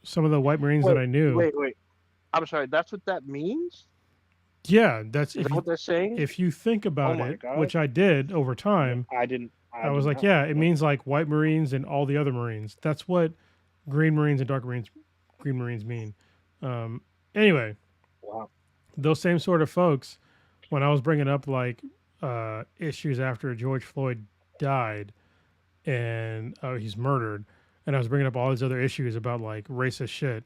some of the white Marines that I knew. Wait. I'm sorry. That's what that means? Yeah. Is that what they're saying? If you think about it, God. which I did over time. I was like, yeah, it means like white Marines and all the other Marines. That's what green Marines and dark Marines, green Marines mean. Anyway. Wow. Those same sort of folks, when I was bringing up like issues after George Floyd died and he's murdered, and I was bringing up all these other issues about like racist shit,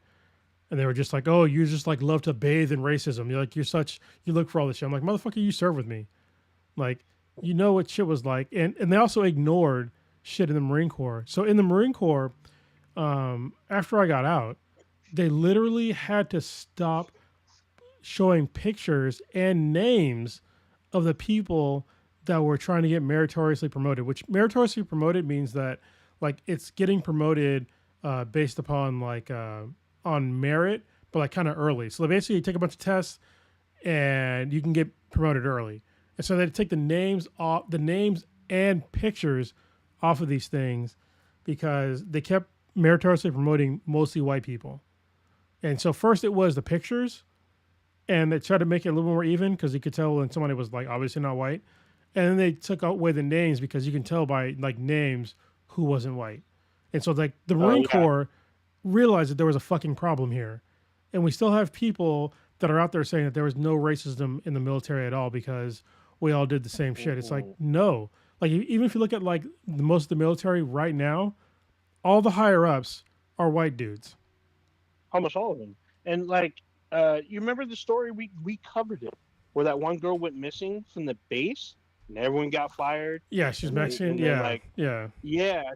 and they were just like, oh, you just like love to bathe in racism. You're like, you look for all this shit. I'm like, motherfucker, you serve with me. Like, you know what shit was like. And they also ignored shit in the Marine Corps. So in the Marine Corps, after I got out, they literally had to stop showing pictures and names of the people that were trying to get meritoriously promoted, which meritoriously promoted means that like it's getting promoted based upon like on merit, but like kind of early. So basically you take a bunch of tests and you can get promoted early. And so they take the names and pictures off of these things because they kept meritoriously promoting mostly white people. And so first it was the pictures, and they tried to make it a little more even because you could tell when somebody was like obviously not white. And then they took away the names because you can tell by like names who wasn't white. And so like the Marine Corps realized that there was a fucking problem here. And we still have people that are out there saying that there was no racism in the military at all because we all did the same shit. It's like, no. Like even if you look at like most of the military right now, all the higher ups are white dudes. Almost all of them. And like, you remember the story we covered it, where that one girl went missing from the base and everyone got fired. Yeah, she's Mexican. Yeah.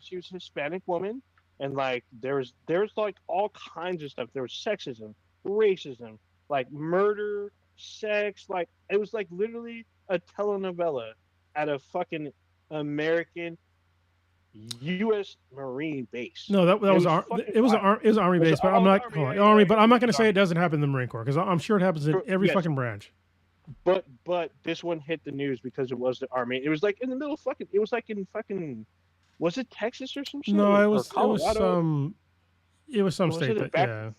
She was a Hispanic woman, and like there's like all kinds of stuff. There was sexism, racism, like murder, sex. Like it was like literally a telenovela at a fucking American U.S. Marine base. No, that was an Army base, but I'm not Army, but I'm not going to say it doesn't happen in the Marine Corps because I'm sure it happens in every fucking branch. But this one hit the news because it was the Army. It was like in the middle of fucking. It was like in fucking. Was it Texas or some shit? No, it was some. It was some state that yeah.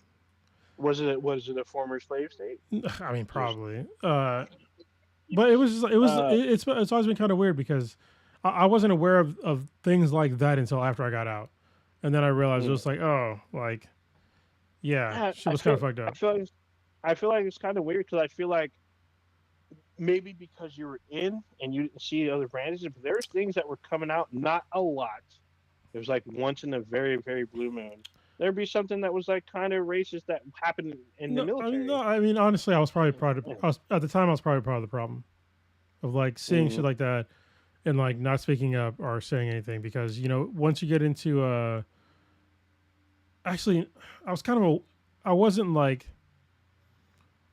Was it a former slave state? I mean, probably. But it's always been kind of weird because I wasn't aware of things like that until after I got out. and then I realized it was like, oh, like, yeah, shit was kind of fucked up. I feel like it's kind of weird because I feel like maybe because you were in and you didn't see other branches, but there's things that were coming out, not a lot. It was like once in a very, very blue moon. There'd be something that was like kind of racist that happened in the No, military. I mean, honestly, I was probably part of. Yeah. At the time, I was probably part of the problem of like seeing shit like that and like not speaking up or saying anything because once you get into actually, I was kind of I wasn't like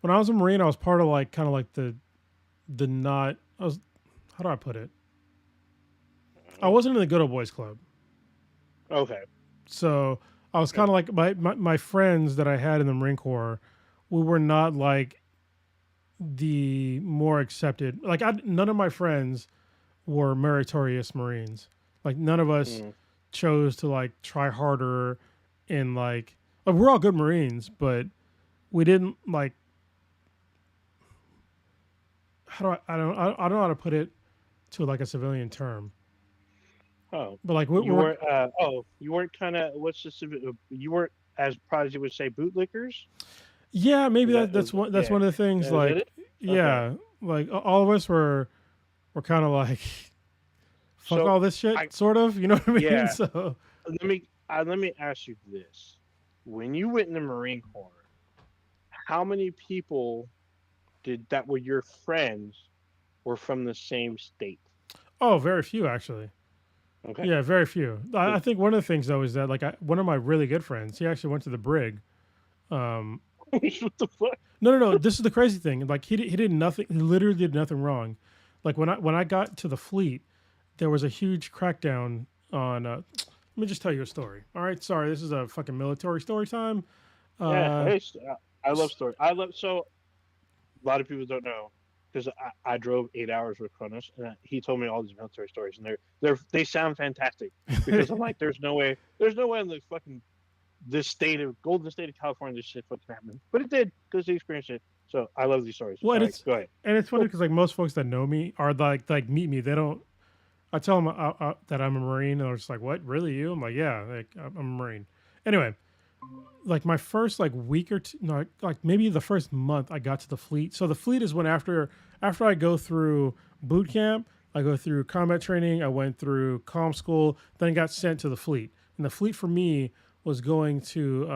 when I was a Marine, I was part of like kind of like the not. I was how do I put it? I wasn't in the good old boys club. Okay. So I was kind of like my friends that I had in the Marine Corps. We were not like the more accepted. Like none of my friends were meritorious Marines. Like none of us chose to like try harder and like we're all good Marines, but we didn't like. How do I don't know how to put it to like a civilian term. Oh, but like you weren't. You weren't kind of. What's the? You weren't as proud as you would say bootlickers. Yeah, maybe that's one of the things. Yeah, like, yeah, like all of us were kind of like, fuck all this shit, sort of. You know what I mean? Yeah. So let me ask you this: when you went in the Marine Corps, how many people that were your friends were from the same state? Oh, very few actually. Okay. Yeah, very few. I think one of the things though is that like one of my really good friends, he actually went to the brig. What the fuck? No. This is the crazy thing. Like he did nothing. He literally did nothing wrong. Like when I got to the fleet, there was a huge crackdown on. Let me just tell you a story. All right, sorry, this is a fucking military story time. Yeah, I love stories. So a lot of people don't know because I drove 8 hours with Cronus, and he told me all these military stories, and they sound fantastic because I'm like, there's no way in the fucking Golden State of California this shit fucking happened, but it did because he experienced it. So I love these stories. Well, go ahead. And it's funny because like most folks that know me are like meet me. They don't. I tell them that I'm a Marine, and they're just like, "What? Really? You?" I'm like, "Yeah, like I'm a Marine." Anyway, like my first like week or two, no, like maybe the first month I got to the fleet. So the fleet is when after I go through boot camp, I go through combat training, I went through comm school, then got sent to the fleet. And the fleet for me was going to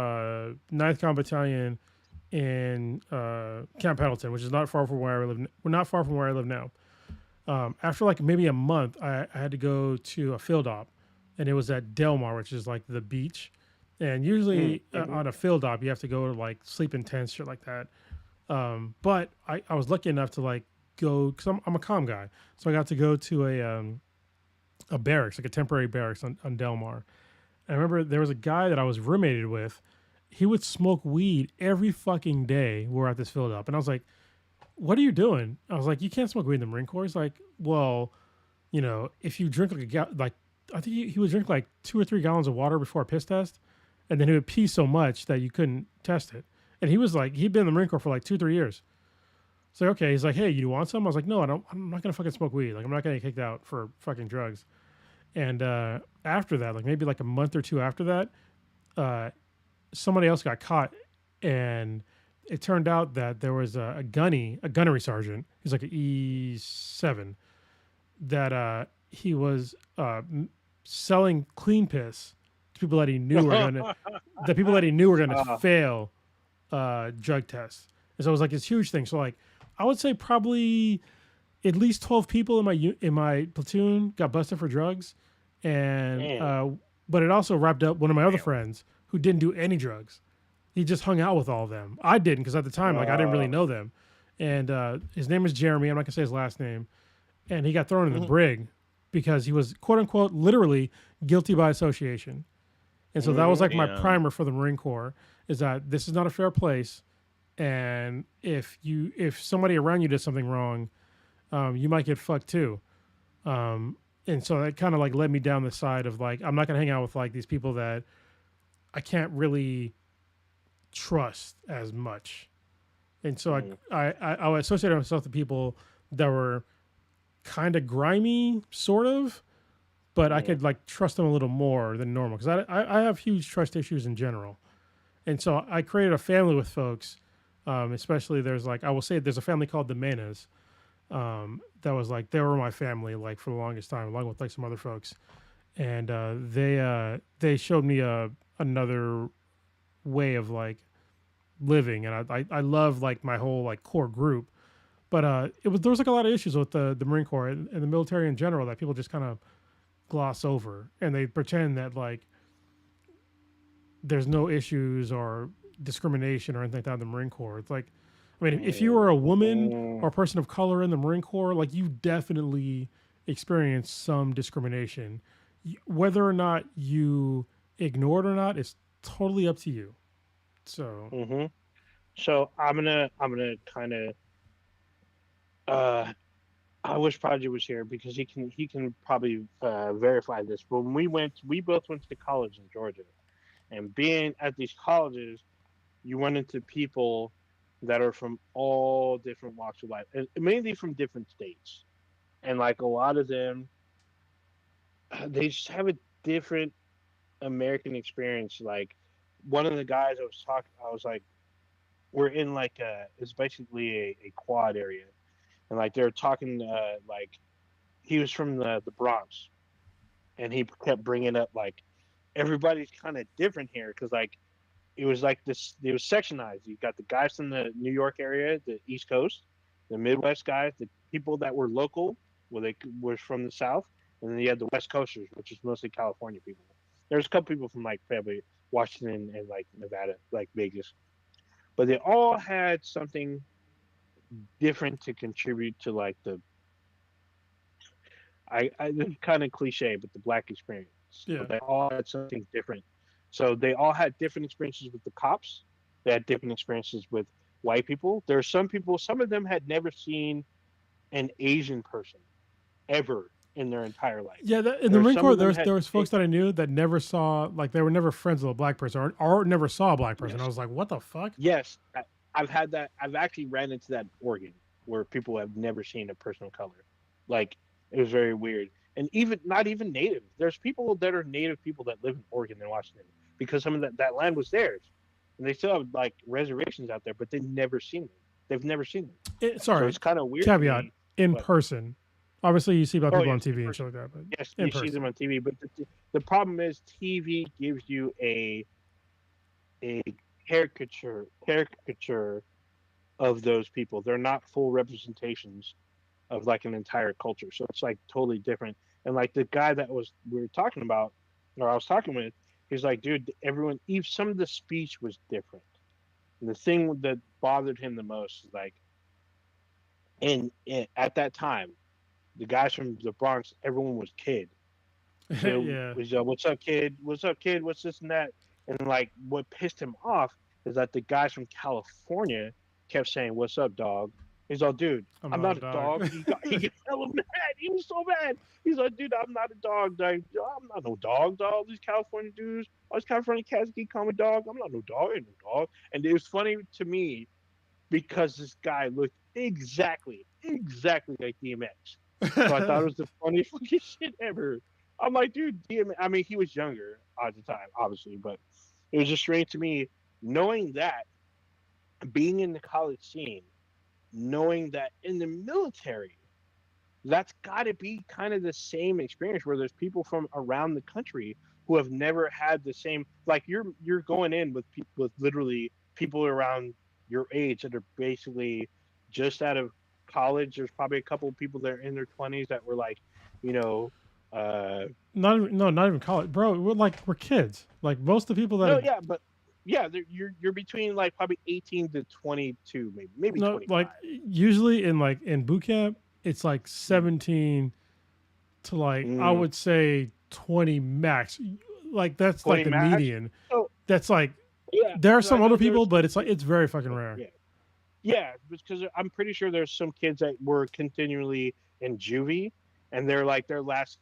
9th Combat Battalion in Camp Pendleton, which is not far from where I live. We're not far from where I live now. After like maybe a month, I had to go to a field op, and it was at Del Mar, which is like the beach. And usually on a field op, you have to go to like sleep in tents, shit like that. But I was lucky enough to like go because I'm a comm guy, so I got to go to a barracks, like a temporary barracks on Del Mar. And I remember there was a guy that I was roommated with. He would smoke weed every fucking day. We're at this field op, and I was like, "What are you doing?" I was like, "You can't smoke weed in the Marine Corps." He's like, "Well, if you drink like I think he would drink like 2 or 3 gallons of water before a piss test." And then he would pee so much that you couldn't test it. And he was like, he'd been in the Marine Corps for like 2-3 years. So okay, he's like, "Hey, you want some?" I was like, "No, I don't. I'm not gonna fucking smoke weed. Like, I'm not gonna get kicked out for fucking drugs." And after that, like maybe like a month or two after that, somebody else got caught, and it turned out that there was a gunnery sergeant. He's like an E7 that he was selling clean piss to people that he knew were gonna fail drug tests. And so it was like this huge thing. So like I would say probably at least 12 people in my platoon got busted for drugs, and but it also wrapped up one of my other friends who didn't do any drugs. He just hung out with all of them. I didn't because at the time like I didn't really know them. And his name is Jeremy. I'm not gonna say his last name. And he got thrown in the brig because he was quote unquote literally guilty by association. And so that was like my primer for the Marine Corps is that this is not a fair place. And if somebody around you does something wrong, you might get fucked too. And so that kind of like led me down the side of like, I'm not going to hang out with like these people that I can't really trust as much. And so I would associate myself to people that were kind of grimy, sort of, but I could like trust them a little more than normal because I have huge trust issues in general, and so I created a family with folks. Especially there's like I will say there's a family called the Manas. That was like they were my family like for the longest time, along with like some other folks, and they showed me another way of like living, and I love like my whole like core group, but there was like a lot of issues with the Marine Corps and the military in general that people just kind of gloss over, and they pretend that like there's no issues or discrimination or anything like that in the Marine Corps. It's like, I mean, if you were a woman or a person of color in the Marine Corps, like you definitely experience some discrimination. Whether or not you ignore it or not, it's totally up to you. So, so I'm gonna kind of I wish Prodigy was here because he can probably verify this. But when we both went to college in Georgia, and being at these colleges, you run into people that are from all different walks of life, and mainly from different states. And like a lot of them, they just have a different American experience. Like one of the guys I was like, we're in like it's basically a quad area, and like they're talking like he was from the Bronx, and he kept bringing up like everybody's kind of different here because like it was like this. It was sectionized. You got the guys from the New York area, the East Coast, the Midwest guys, the people that were local, well, they were from the South, and then you had the West Coasters, which is mostly California people. There's a couple people from like probably Washington and like Nevada, like Vegas, but they all had something different to contribute to like the. It's kind of cliche, but the black experience. yeah. But they all had something different. So they all had different experiences with the cops. They had different experiences with white people. There are some people. Some of them had never seen an Asian person ever in their entire life. Yeah, in the Marine Corps, there was folks that I knew that never saw, like they were never friends with a black person or never saw a black person. Yes. I was like, what the fuck? Yes, I've had that. I've actually ran into that in Oregon, where people have never seen a person of color. Like it was very weird, and even not even native. There's people that are native people that live in Oregon and Washington because some of that land was theirs, and they still have like reservations out there, but they've never seen them. They've never seen them. So it's kind of weird. Caveat: in person. Obviously, you see black people on yes, TV and shit like that. But yes, you see them on TV. But the problem is TV gives you a caricature of those people. They're not full representations of like an entire culture. So it's like totally different. And like the guy that we were talking about, or I was talking with, he's like, dude, everyone, even some of the speech was different. And the thing that bothered him the most is like, and at that time, the guys from the Bronx, everyone was kid. So yeah. was what's up, kid? What's up, kid? What's this and that? And like, what pissed him off is that the guys from California kept saying, "What's up, dog?" He's like, "Dude, I'm not a dog." He got hella mad. He was so mad. He's like, "Dude, I'm not a dog. I'm not no dog. All these California dudes, all these California cats keep calling me dog. I'm not no dog. I ain't no dog." And it was funny to me because this guy looked exactly like DMX. So I thought it was the funniest fucking shit ever. I'm like, dude, DMX. I mean, he was younger at the time, obviously, but it was just strange to me knowing that, being in the college scene, knowing that in the military, that's got to be kind of the same experience where there's people from around the country who have never had the same. Like you're going in with literally people around your age that are basically just out of college. There's probably a couple of people that are in their 20s that were like, not even college, bro. We're kids. Like most of the people that you're between like probably 18 to 22, maybe 25. Like usually in boot camp, it's like 17 to like I would say 20 max. Like that's like the max? median. So, that's like there are some older people, but it's very fucking rare. Yeah, because I'm pretty sure there's some kids that were continually in juvie, and they're like their last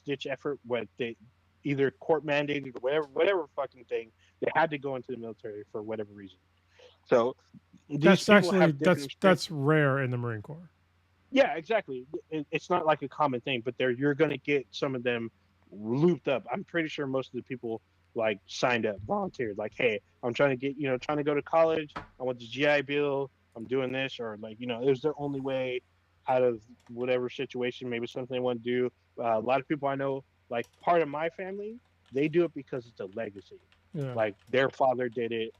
ditch effort, what they either court mandated or whatever fucking thing, they had to go into the military for whatever reason. So that's rare in the Marine Corps. Yeah, exactly. It's not like a common thing, but you're going to get some of them looped up. I'm pretty sure most of the people like signed up, volunteered. Like, hey, I'm trying to get, trying to go to college. I want the GI Bill. I'm doing this, or like, it was their only way out of whatever situation. Maybe something they want to do. A lot of people I know, like part of my family, they do it because it's a legacy. Yeah. Like their father did it,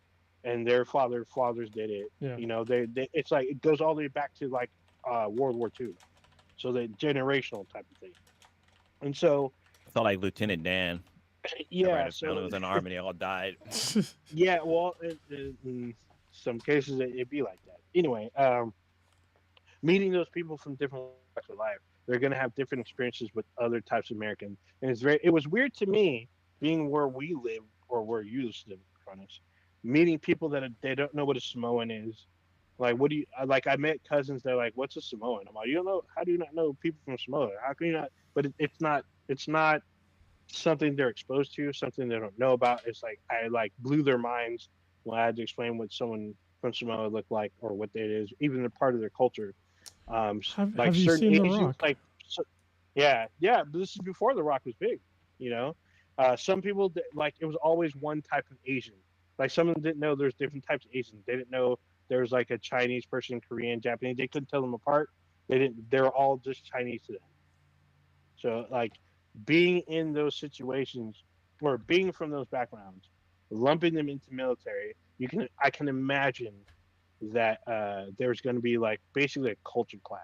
and their fathers did it. Yeah. They it's like it goes all the way back to like World War II. So the generational type of thing. And so, I felt like Lieutenant Dan. yeah, Everybody in the family so was in the army. They all died. yeah, well, in some cases it'd be like that. Anyway, meeting those people from different walks of life, they're going to have different experiences with other types of Americans, and it was weird to me being where we live or where you used to live, Cronus, meeting people that they don't know what a Samoan is. Like, what do you like? I met cousins. They're like, "What's a Samoan?" I'm like, "You don't know? How do you not know people from Samoa? How can you not?" But it's not. It's not something they're exposed to, something they don't know about. It's like I like blew their minds when I had to explain what someone from Samoa looked like or what it is, even a part of their culture. Like Have you certain seen The Asians, Rock? yeah, yeah. But this is before The Rock was big, you know. Some people like it was always one type of Asian. Like some of them didn't know there's different types of Asians. They didn't know there was like a Chinese person, Korean, Japanese. They couldn't tell them apart. They didn't. They're all just Chinese to them. So like being in those situations or being from those backgrounds, lumping them into military, I can imagine that there's going to be like basically a culture clash.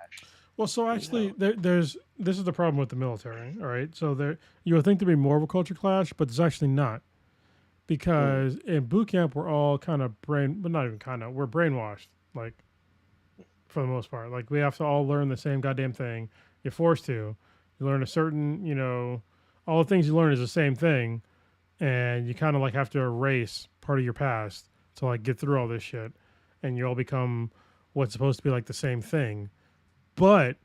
Well, so You actually, know? this is the problem with the military. All right, so you would think there'd be more of a culture clash, but it's actually not, Mm, because in boot camp we're all kind of but not even kind of, we're brainwashed, like for the most part. Like we have to all learn the same goddamn thing. You're forced to. You learn a certain, all the things you learn is the same thing, and you kind of like have to erase part of your past to like get through all this shit, and you all become what's supposed to be like the same thing, but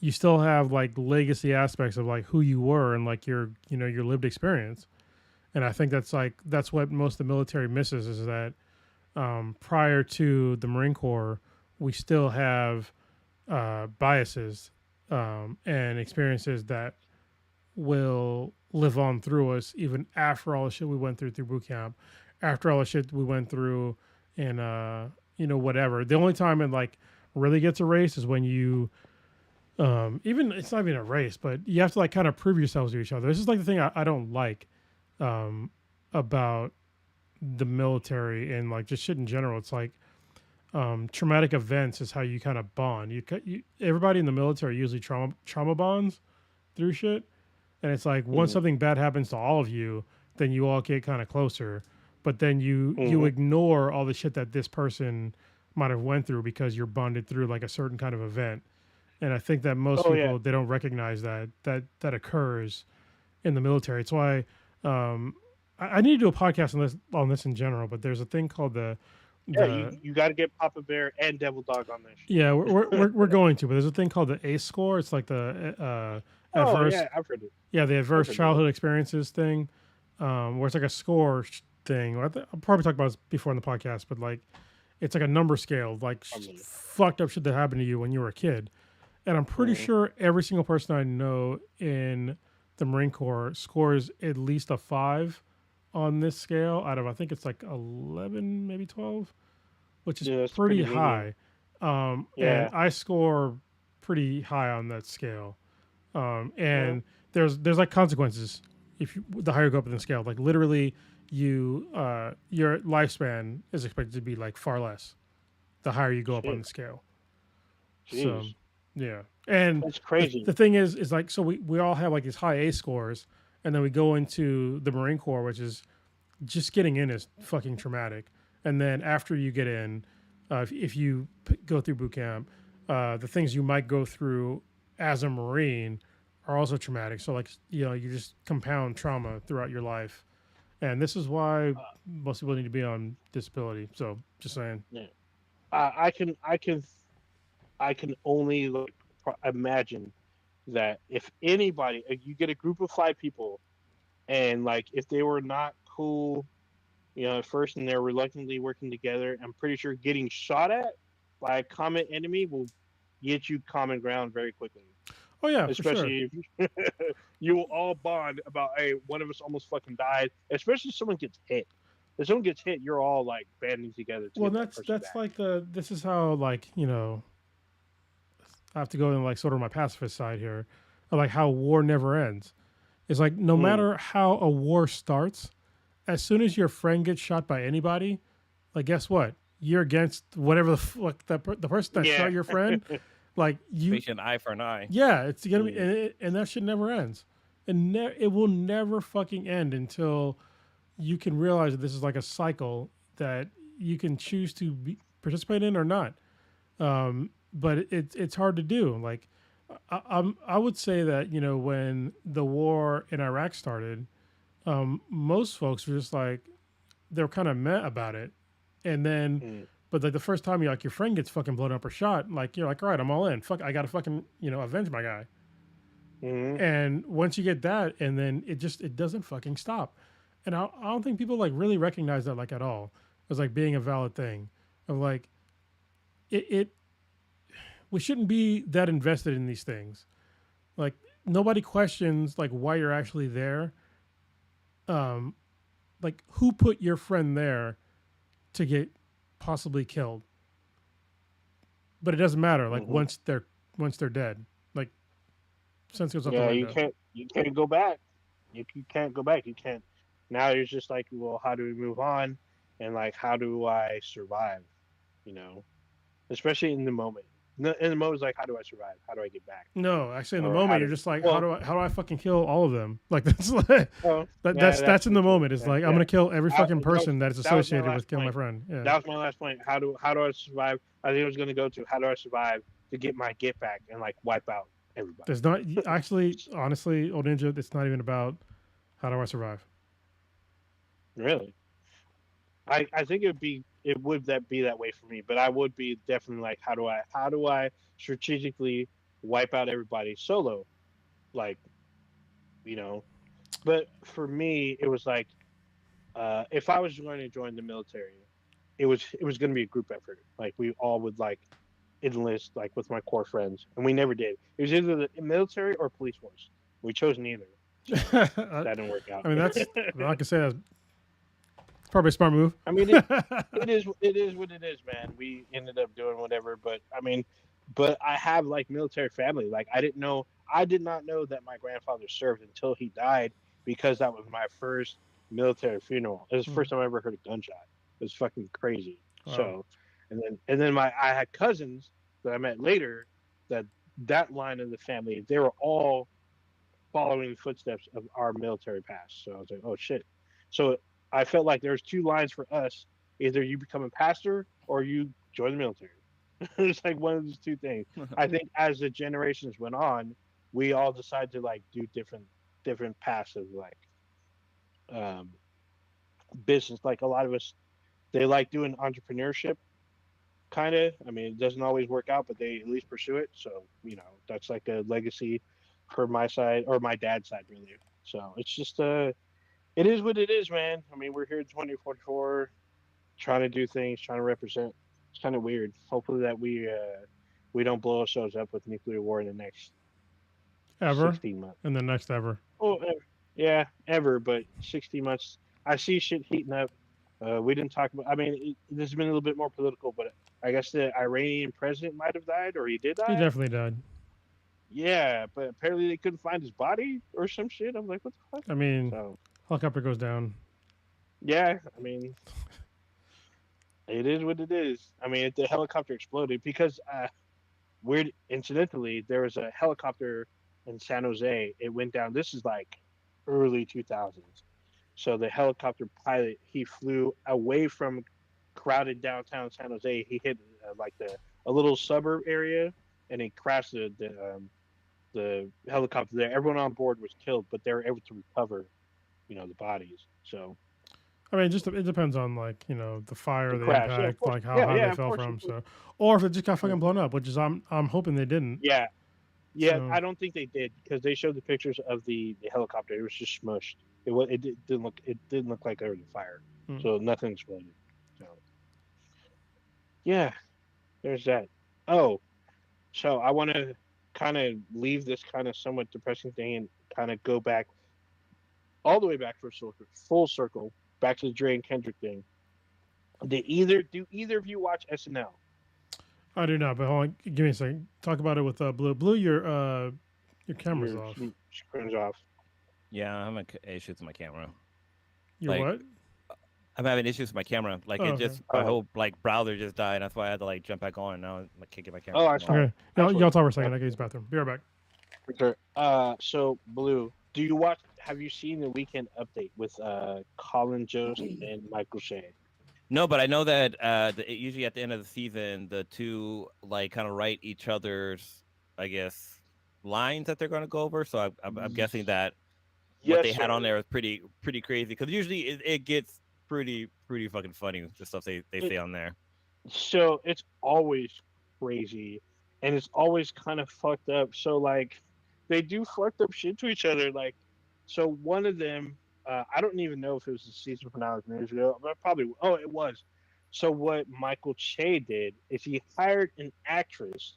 you still have like legacy aspects of like who you were and like your lived experience. And I think that's what most of the military misses, is that prior to the Marine Corps, we still have biases and experiences that will live on through us even after all the shit we went through boot camp, after all the shit we went through in whatever. The only time it like really gets erased is when you even it's not even a race, but you have to like kind of prove yourselves to each other. This is like the thing I don't like um, about the military and like just shit in general. It's like traumatic events is how you kind of bond. Everybody in the military usually trauma bonds through shit, and it's like once mm, something bad happens to all of you, then you all get kind of closer. But then you hmm. ignore all the shit that this person might have went through because you're bonded through like a certain kind of event. And I think that most Oh yeah. people, they don't recognize that occurs in the military. It's why I need to do a podcast on this in general. But there's a thing called Yeah, the you got to get Papa Bear and Devil Dog on this shit. yeah, we're going to, but there's a thing called the ACE score. It's like the Oh adverse yeah, I've heard it. the I've adverse heard of it. childhood experiences thing, where it's like a score thing. I'll probably talk about this before in the podcast, but like it's like a number scale, like Probably. fucked up shit that happened to you when you were a kid. And I'm pretty Mm, sure every single person I know in the Marine Corps scores at least a 5 on this scale out of, I think it's like 11, maybe 12, which is yeah, it's pretty pretty lenient. high. And Yeah. I score pretty high on that scale. Well, And there's like consequences if you, the higher you go up in the scale. Like literally, your lifespan is expected to be like far less the higher you go up on shit. the scale. So Jeez, yeah, and that's the crazy. thing is like, so we all have like these high A scores, and then we go into the Marine Corps, which is just getting in is fucking traumatic. And then after you get in, if you go through boot camp, the things you might go through as a Marine are also traumatic. So like you just compound trauma throughout your life, and this is why Uh, most people need to be on disability. So just saying. yeah. I can only like imagine that if anybody, you get a group of 5 people, and like if they were not cool, at first, and they're reluctantly working together, I'm pretty sure getting shot at by a common enemy will get you common ground very quickly. Oh yeah, for sure. Especially if you will all bond about, hey, one of us almost fucking died. Especially if someone gets hit. If someone gets hit, you're all like banding together to Well, get that person that's back. like this is how, like, I have to go in like sort of my pacifist side here, of like how war never ends. It's like no matter how a war starts, as soon as your friend gets shot by anybody, like guess what? You're against whatever the person that Yeah. shot your friend. Like you, Patient eye for an eye. yeah, it's gonna be, and that shit never ends, and it will never fucking end until you can realize that this is like a cycle that you can choose to participate in or not. But it's hard to do. Like I would say that when the war in Iraq started, most folks were just like they were kind of meh about it, and then but like the first time you like your friend gets fucking blown up or shot, like you're like, all right, I'm all in. Fuck, I gotta fucking avenge my guy. And once you get that, and then it doesn't fucking stop. And I don't think people like really recognize that like at all as like being a valid thing of like it we shouldn't be that invested in these things. Like nobody questions like why you're actually there. Like who put your friend there to get possibly killed? But it doesn't matter. Like once they're dead, like sense goes out the window. You can't go back. You can't go back. You can't. Now you're just like, well, how do we move on? And like, how do I survive? Especially in the moment. In the moment, it's like, how do I survive? How do I get back? No, actually, in the moment, you're just like, how do I fucking kill all of them? Like that's like, that's in the moment. It's like I'm gonna kill every fucking person that is associated with killing my friend. Yeah. That was my last point. How do I survive? I think I was gonna go to how do I survive to get my get back and like wipe out everybody. There's not actually, honestly, Old Ninja. It's not even about how do I survive. Really, I think it would be that way for me, but I would be definitely like, how do I strategically wipe out everybody solo, like, But for me, it was like, if I was going to join the military, it was going to be a group effort. Like we all would like enlist like with my core friends, and we never did. It was either the military or police force. We chose neither. So that didn't work out. I mean, I'm not gonna say that's probably a smart move. I mean, it is what it is, man. We ended up doing whatever, but I mean, but I have like military family. Like I did not know that my grandfather served until he died, because that was my first military funeral. It was the first time I ever heard a gunshot. It was fucking crazy. Wow. So, and then I had cousins that I met later that line of the family, they were all following the footsteps of our military past. So I was like, oh shit. So I felt like there's two lines for us: either you become a pastor or you join the military. It's like one of those two things. I think as the generations went on, we all decided to like do different paths of like business. Like a lot of us, they like doing entrepreneurship, kind of. I mean, it doesn't always work out, but they at least pursue it. So that's like a legacy for my side, or my dad's side, really. So it's just it is what it is, man. I mean, we're here in 2044, trying to do things, trying to represent. It's kind of weird. Hopefully that we don't blow ourselves up with nuclear war in the next 16 months. In the next ever. Oh, yeah, ever. But 16 months, I see shit heating up. We didn't talk about. I mean, this has been a little bit more political, but I guess the Iranian president might have died, or he did die. He definitely died. Yeah, but apparently they couldn't find his body or some shit. I'm like, what the fuck? I mean, helicopter goes down. Yeah, I mean, it is what it is. I mean, the helicopter exploded because, incidentally, there was a helicopter in San Jose. It went down. This is like early 2000s. So the helicopter pilot, he flew away from crowded downtown San Jose. He hit a little suburb area, and he crashed the helicopter there. Everyone on board was killed, but they were able to recover, the bodies. So, I mean, it depends on the fire, the crash. impact, like how high they fell from. So, or if it just got fucking blown up, which is I'm hoping they didn't. Yeah, so, I don't think they did, because they showed the pictures of the helicopter. It was just smushed. It didn't look like there was a fire, so nothing exploded. So, yeah, there's that. Oh, so I want to kind of leave this kind of somewhat depressing thing and kind of go back all the way back for full circle back to the Dre and Kendrick thing. Do either of you watch SNL? I do not, but hold on, give me a second. Talk about it with Blue. Blue, your camera's off. Screen's off. Yeah, I'm having issues with my camera. Your what? I'm having issues with my camera. Like my whole like browser just died. That's why I had to like jump back on, and now I can't get my camera. Oh, that's fine. Okay, y'all talk for a second. I can use the bathroom. Be right back. Sure. So Blue, have you seen the Weekend Update with Colin Jost and Michael Shea? No, but I know that usually at the end of the season, the two like kind of write each other's, I guess, lines that they're going to go over. So I'm guessing that what they had on there was pretty crazy, because usually it gets pretty fucking funny, the stuff they say on there. So it's always crazy, and it's always kind of fucked up. So like they do fucked up shit to each other. Like, so one of them, I don't even know if it was the season finale years ago, but probably. Oh, it was. So what Michael Che did is he hired an actress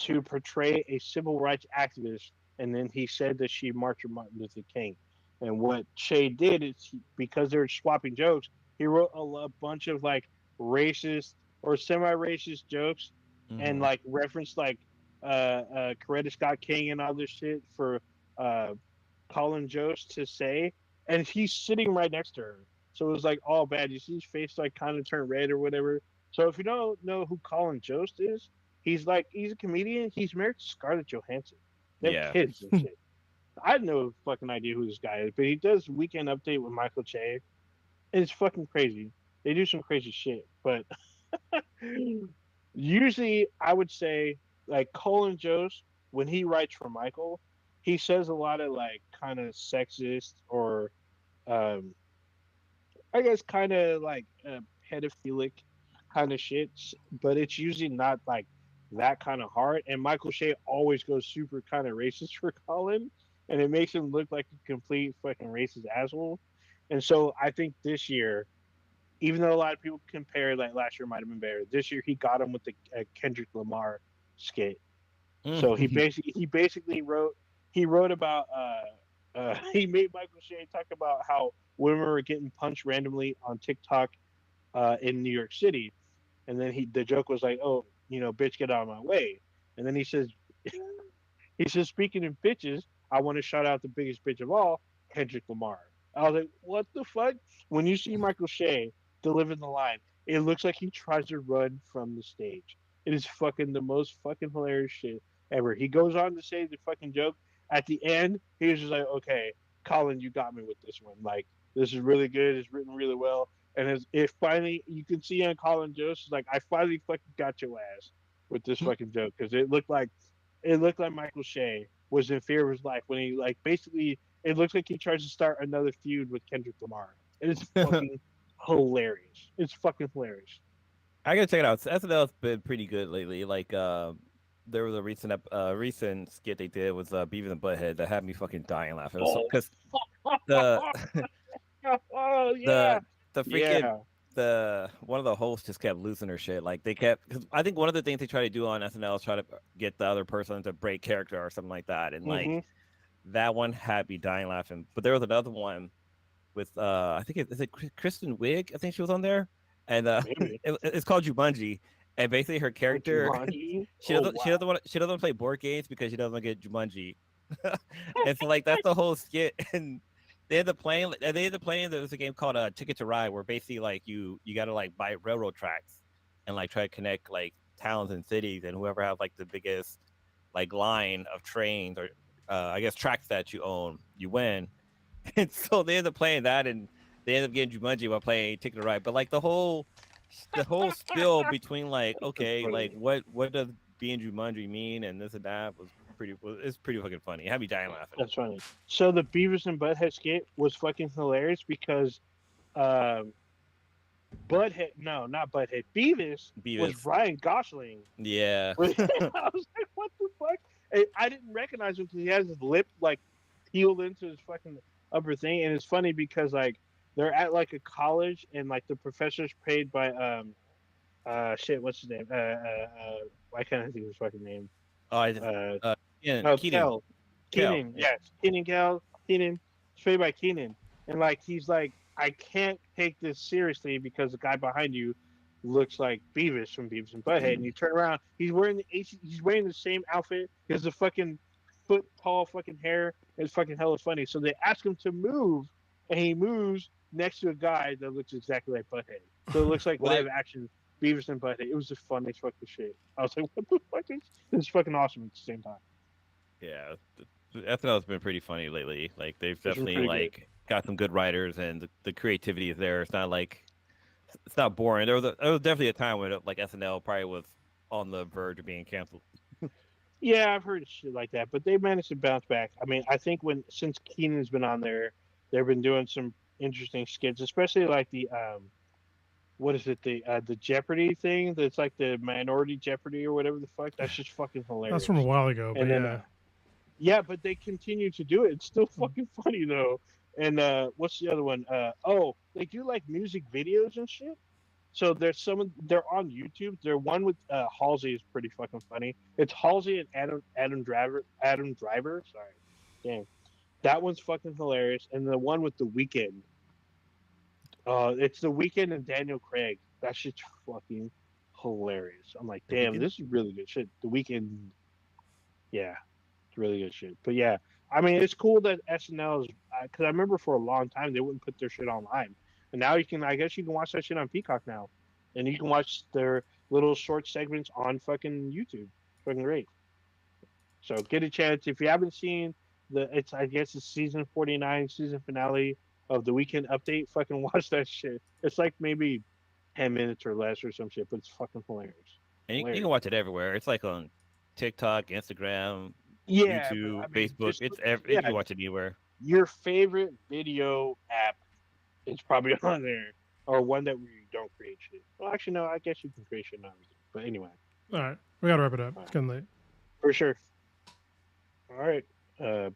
to portray a civil rights activist, and then he said that she marched with Martin Luther King. And what Che did is, because they were swapping jokes, he wrote a bunch of like racist or semi-racist jokes, and like referenced like Coretta Scott King and all this shit for Colin Jost to say, and he's sitting right next to her. So it was like all bad. You see his face like kind of turn red or whatever. So if you don't know who Colin Jost is, he's a comedian. He's married to Scarlett Johansson. They have kids and shit. I had no fucking idea who this guy is, but he does Weekend Update with Michael Che. And it's fucking crazy. They do some crazy shit, but usually I would say like Colin Jost, when he writes for Michael, he says a lot of like kind of sexist or I guess kind of like pedophilic kind of shit, but it's usually not like that kind of hard. And Michael Shea always goes super kind of racist for Colin, and it makes him look like a complete fucking racist asshole. And so I think this year, even though a lot of people compare, like last year might have been better, this year he got him with the Kendrick Lamar skit. So he basically wrote about he made Michael Shea talk about how women were getting punched randomly on TikTok in New York City, and then the joke was like, "Oh, bitch, get out of my way." And then he says, "Speaking of bitches, I want to shout out the biggest bitch of all, Kendrick Lamar." I was like, "What the fuck?" When you see Michael Shea deliver the line, it looks like he tries to run from the stage. It is fucking the most fucking hilarious shit ever. He goes on to say the fucking joke. At the end, he was just like, "Okay, Colin, you got me with this one. Like, this is really good. It's written really well." And it finally, you can see on Colin Jost, like, I finally fucking got your ass with this fucking joke, because it looked like Michael Shea was in fear of his life when he basically it looks like he tries to start another feud with Kendrick Lamar. It is fucking hilarious. It's fucking hilarious. I gotta check it out. SNL's been pretty good lately. Like there was a recent skit they did with Beavis and Butthead that had me fucking dying laughing. Because the oh yeah, the freaking one of the hosts just kept losing her shit. Like they kept, because I think one of the things they try to do on SNL is try to get the other person to break character or something like that, and like that one had me dying laughing. But there was another one with I think is it Kristen Wiig? I think she was on there, and it's called Jumanji. And basically, her character she doesn't play board games because she doesn't get Jumanji, and so like that's the whole skit. And they end up playing. There was a game called Ticket to Ride, where basically like you got to like buy railroad tracks and like try to connect like towns and cities, and whoever has like the biggest like line of trains or I guess tracks that you own, you win. And so they end up playing that, and they end up getting Jumanji while playing Ticket to Ride. But like the whole spill between like, okay, like what does being Jumanji mean and this and that it's pretty fucking funny. It had me dying laughing. That's funny. So the Beavis and Butthead skit was fucking hilarious because Butthead, no, not Butthead. Beavis was Ryan Gosling. Yeah. I was like, what the fuck? I didn't recognize him because he has his lip like peeled into his fucking upper thing, and it's funny because like they're at like a college and like the professor's paid by what's his name? Why can't I think of his fucking name? Oh, I just, Keenan, Kel. Kel. Keenan, yes. Keenan Kel. Keenan. It's played by Keenan. And like he's like, I can't take this seriously because the guy behind you looks like Beavis from Beavis and Butthead. And you turn around, he's wearing he's wearing the same outfit. He has the fucking foot tall fucking hair. It's fucking hella funny. So they ask him to move, and he moves next to a guy that looks exactly like Butthead. So it looks like live action Beavis and Butthead. It was the funniest fucking shit. I was like, what the fuck is this? Is fucking awesome at the same time. Yeah, SNL's been pretty funny lately. Like they've It's been definitely pretty like got some good writers, and the creativity is there. It's not like it's not boring. There was definitely a time when like SNL probably was on the verge of being canceled. Yeah, I've heard shit like that, but they managed to bounce back. I mean, I think since Keenan's been on there, they've been doing some interesting skits, especially like the what is it, the Jeopardy thing? That's like the Minority Jeopardy or whatever the fuck. That's just fucking hilarious. That's from a while ago, but And then, yeah. Yeah, but they continue to do it. It's still fucking funny though. And what's the other one? Oh, they do like music videos and shit. So there's they're on YouTube. Their one with Halsey is pretty fucking funny. It's Halsey and Adam Driver. Sorry, damn, that one's fucking hilarious. And the one with The Weeknd. It's The Weeknd and Daniel Craig. That shit's fucking hilarious. I'm like, damn, this is really good shit. The Weeknd, yeah, it's really good shit. But yeah, I mean, it's cool that SNL is because I remember for a long time they wouldn't put their shit online. And now I guess you can watch that shit on Peacock now. And you can watch their little short segments on fucking YouTube. Fucking great. So get a chance. If you haven't seen I guess it's season 49, season finale of The Weekend Update, fucking watch that shit. It's like maybe 10 minutes or less or some shit, but it's fucking hilarious. And you can watch it everywhere. It's like on TikTok, Instagram, yeah, YouTube, I mean, Facebook. You can watch it anywhere. Your favorite video app is probably on there, or one that we don't create shit. Well, actually, no. I guess you can create shit on everything. But anyway. All right, we gotta wrap it up. It's getting late. For sure. All right,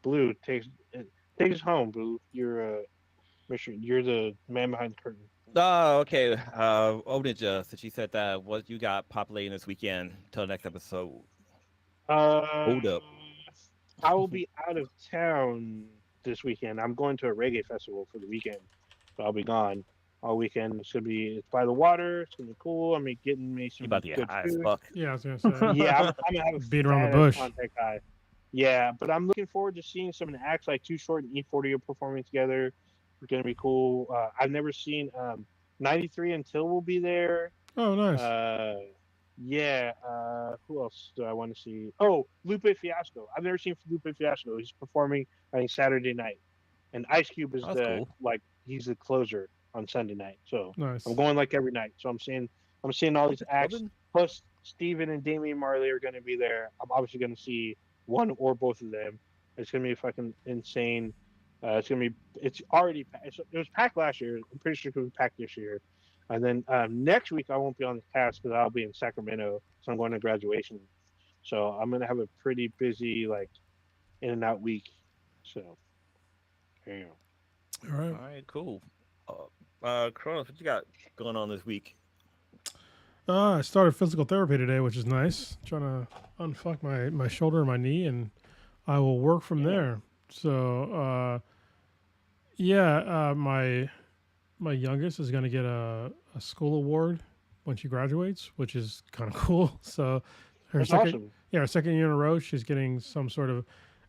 Blue, take us home, Blue. You're the man behind the curtain. Oh, okay. Ninja, since you said that, what you got populating this weekend till the next episode? Hold up. I will be out of town this weekend. I'm going to a reggae festival for the weekend. So I'll be gone all weekend. It's by the water. It's gonna be cool. I'm getting me some. You about to get high food. as fuck. Yeah, I was gonna say. Yeah, I'm gonna have a beat around the bush. Contact guy. Yeah, but I'm looking forward to seeing some of the acts like Too Short and E40 are performing together. It's gonna be cool. I've never seen 93 Until will be there. Oh, nice. Yeah. Who else do I want to see? Oh, Lupe Fiasco. I've never seen Lupe Fiasco. He's performing, I think, Saturday night, and Ice Cube is cool. He's the closer on Sunday night. So nice. I'm going like every night. So I'm seeing all these acts. Plus, Steven and Damian Marley are going to be there. I'm obviously going to see one or both of them. It's going to be fucking insane. It's already it was packed last year. I'm pretty sure it will be packed this year. And then next week I won't be on the cast because I'll be in Sacramento, so I'm going to graduation. So I'm gonna have a pretty busy in and out week. So there you go. All right, cool. Kronos, what you got going on this week? I started physical therapy today, which is nice. Trying to unfuck my shoulder and my knee, and I will work from there. So my youngest is going to get a school award when she graduates, which is kind of cool. So her second year in a row, she's getting some sort of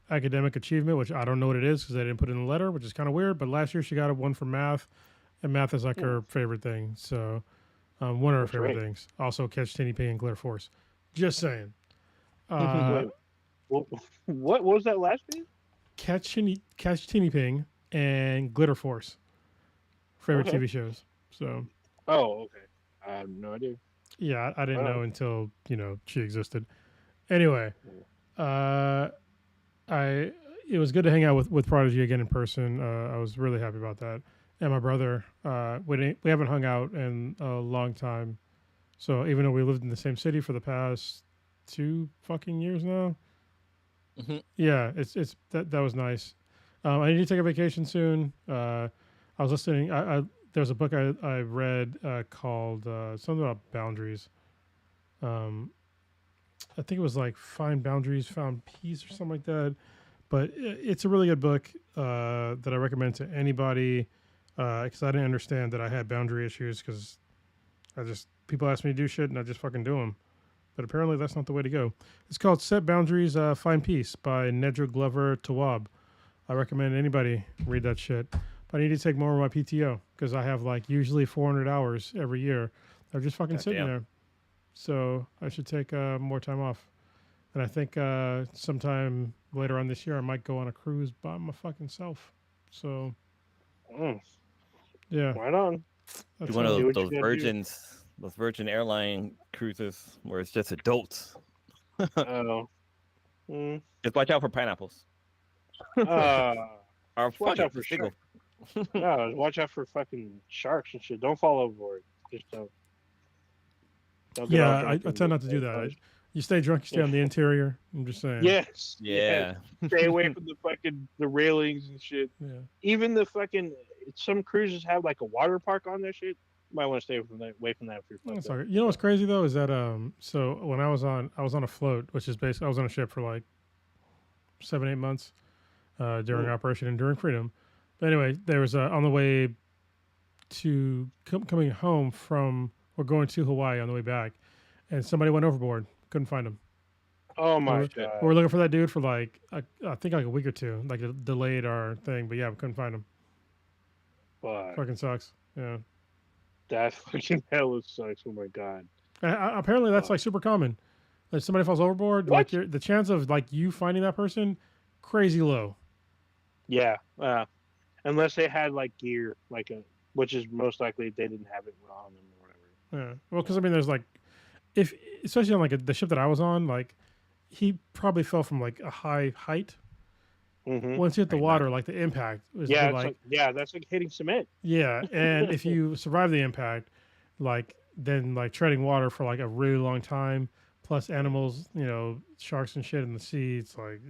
academic achievement, which I don't know what it is because I didn't put it in the letter, which is kind of weird. But last year she got one for math, and math is like her favorite thing. So one of her favorite things. Also, catch Tinny Ping and Glitter Force. Just saying. what was that last name? Catch Tinny Ping and Glitter Force. Favorite TV shows. So. Oh, okay. I have no idea. Yeah, I didn't know until she existed. Anyway, it was good to hang out with Prodigy again in person. I was really happy about that. And my brother, we haven't hung out in a long time. So even though we lived in the same city for the past 2 fucking years now, yeah, it's that was nice. I need to take a vacation soon. I was listening. There's a book I read called something about boundaries. I think it was like Find Boundaries, Found Peace, or something like that. But it's a really good book that I recommend to anybody because I didn't understand that I had boundary issues because people ask me to do shit and I just fucking do them. But apparently that's not the way to go. It's called Set Boundaries, Find Peace by Nedra Glover Tawwab. I recommend anybody read that shit. But I need to take more of my PTO because I have like usually 400 hours every year. They're just fucking sitting there. So I should take more time off. And I think sometime later on this year, I might go on a cruise by my fucking self. So, yeah. Right on. That's one of those Virgin Airline cruises where it's just adults. Oh. Just watch out for pineapples. Or watch out for sharks. No, watch out for fucking sharks and shit. Don't fall overboard. Just don't. Yeah, I tend not to do that. You stay drunk, you stay on the interior. I'm just saying. Yes. Yeah. Stay away from the railings and shit. Yeah. Even some cruises have like a water park on their shit. You might want to stay away from that if you're sorry. You know what's crazy though is that so when I was on a float, which is basically I was on a ship for like 7-8 months during Operation Enduring Freedom. But anyway, there was on the way to coming home from or going to Hawaii on the way back, and somebody went overboard. Couldn't find him. Oh my god! We were looking for that dude for like I think like a week or two, like it delayed our thing. But yeah, we couldn't find him. Fucking sucks. Yeah. That fucking hell sucks. Oh my god. Apparently that's like super common. Like somebody falls overboard, like the chance of like you finding that person, crazy low. Yeah. Unless they had like gear, which is most likely they didn't have it on them or whatever. Yeah. Well, because I mean, there's like, especially on like the ship that I was on, like he probably fell from like a high height. Mm-hmm. Once you hit the water, like the impact was that's like hitting cement. Yeah, and if you survive the impact, then treading water for like a really long time, plus animals, sharks and shit in the sea, it's like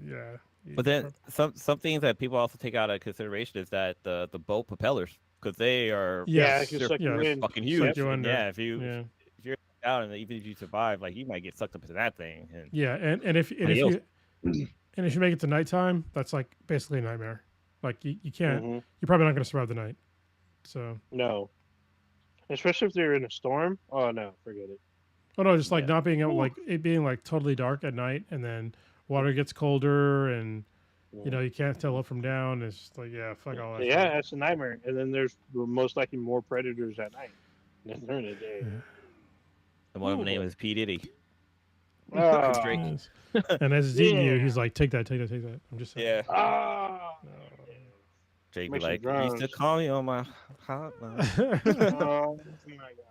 But then some things that people also take out of consideration is that the boat propellers, because they are they're fucking huge. Yeah, if you're out and even if you survive, like you might get sucked up into that thing. And if you make it to nighttime, that's like basically a nightmare. Like you can't, you're probably not going to survive the night. So no, especially if they're in a storm. Oh no, forget it. Oh no, just like not being able, like it being like totally dark at night, and then water gets colder, and you can't tell up from down. It's just like fuck all that. Yeah, that's a nightmare. And then there's most likely more predators at night than during the day. Yeah. And one of them name is P. Diddy. Drake. And as he's eating you, he's like, take that. I'm just saying. Yeah. Jake be like, you used to call me on my hotline. Oh my god.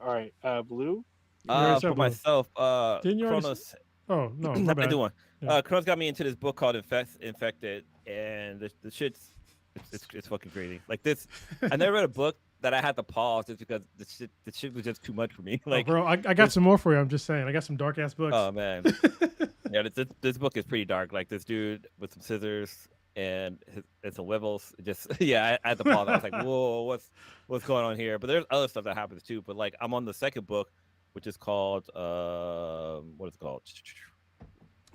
All right, Blue. For myself, Kronos. Oh no, my bad. I do one. Kronos got me into this book called Infected, and the shit's it's fucking crazy. Like this, I never read a book that I had to pause just because the shit was just too much for me. Like, bro, I got some more for you. I'm just saying, I got some dark ass books. Oh man, yeah, this book is pretty dark. Like this dude with some scissors and some webbles. Just I had to pause. I was like, whoa, what's going on here? But there's other stuff that happens too. But like, I'm on the second book, which is called what is it called?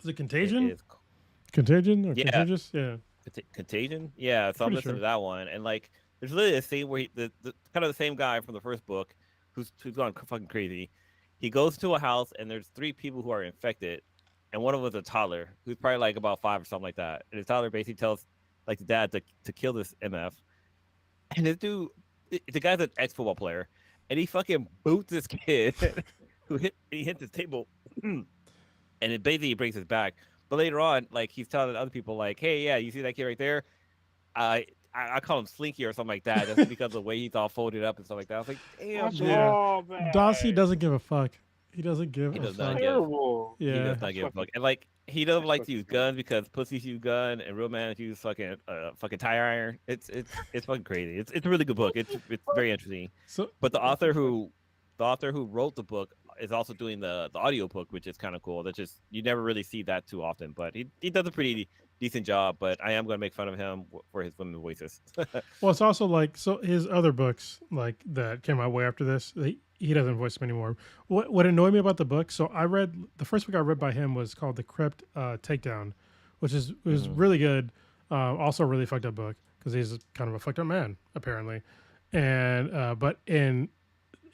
Is it Contagion? Contagion or Contagious? Yeah. Contagion? Yeah. So I'm listening to that one, and like, there's literally a scene where the kind of the same guy from the first book, who's gone fucking crazy. He goes to a house, and there's 3 people who are infected, and one of them was a toddler who's probably like about 5 or something like that. And the toddler basically tells like the dad to kill this MF, and this dude, the guy's an ex-football player, and he fucking boots this kid he hits his table, and it basically breaks his back. But later on, like he's telling other people, like, "Hey, yeah, you see that kid right there? I call him Slinky or something like that, just because of the way he's all folded up and stuff like that." I was like, "Damn, man. Dossie doesn't give a fuck. He doesn't give a fuck. He does not give a fuck. And like, he doesn't like to use guns because pussies use gun and real men use fucking tire iron. It's fucking crazy. It's a really good book. It's very interesting. But the author who wrote the book is also doing the audio book, which is kind of cool. That's just, you never really see that too often, but he does a pretty decent job. But I am going to make fun of him for his women voices. Well, it's also like, so his other books like that came out way after this, he doesn't voice him anymore. What annoyed me about the book? So I read the first book I read by him was called The Crypt Takedown, which was really good. Also a really fucked up book because he's kind of a fucked up man apparently, and but in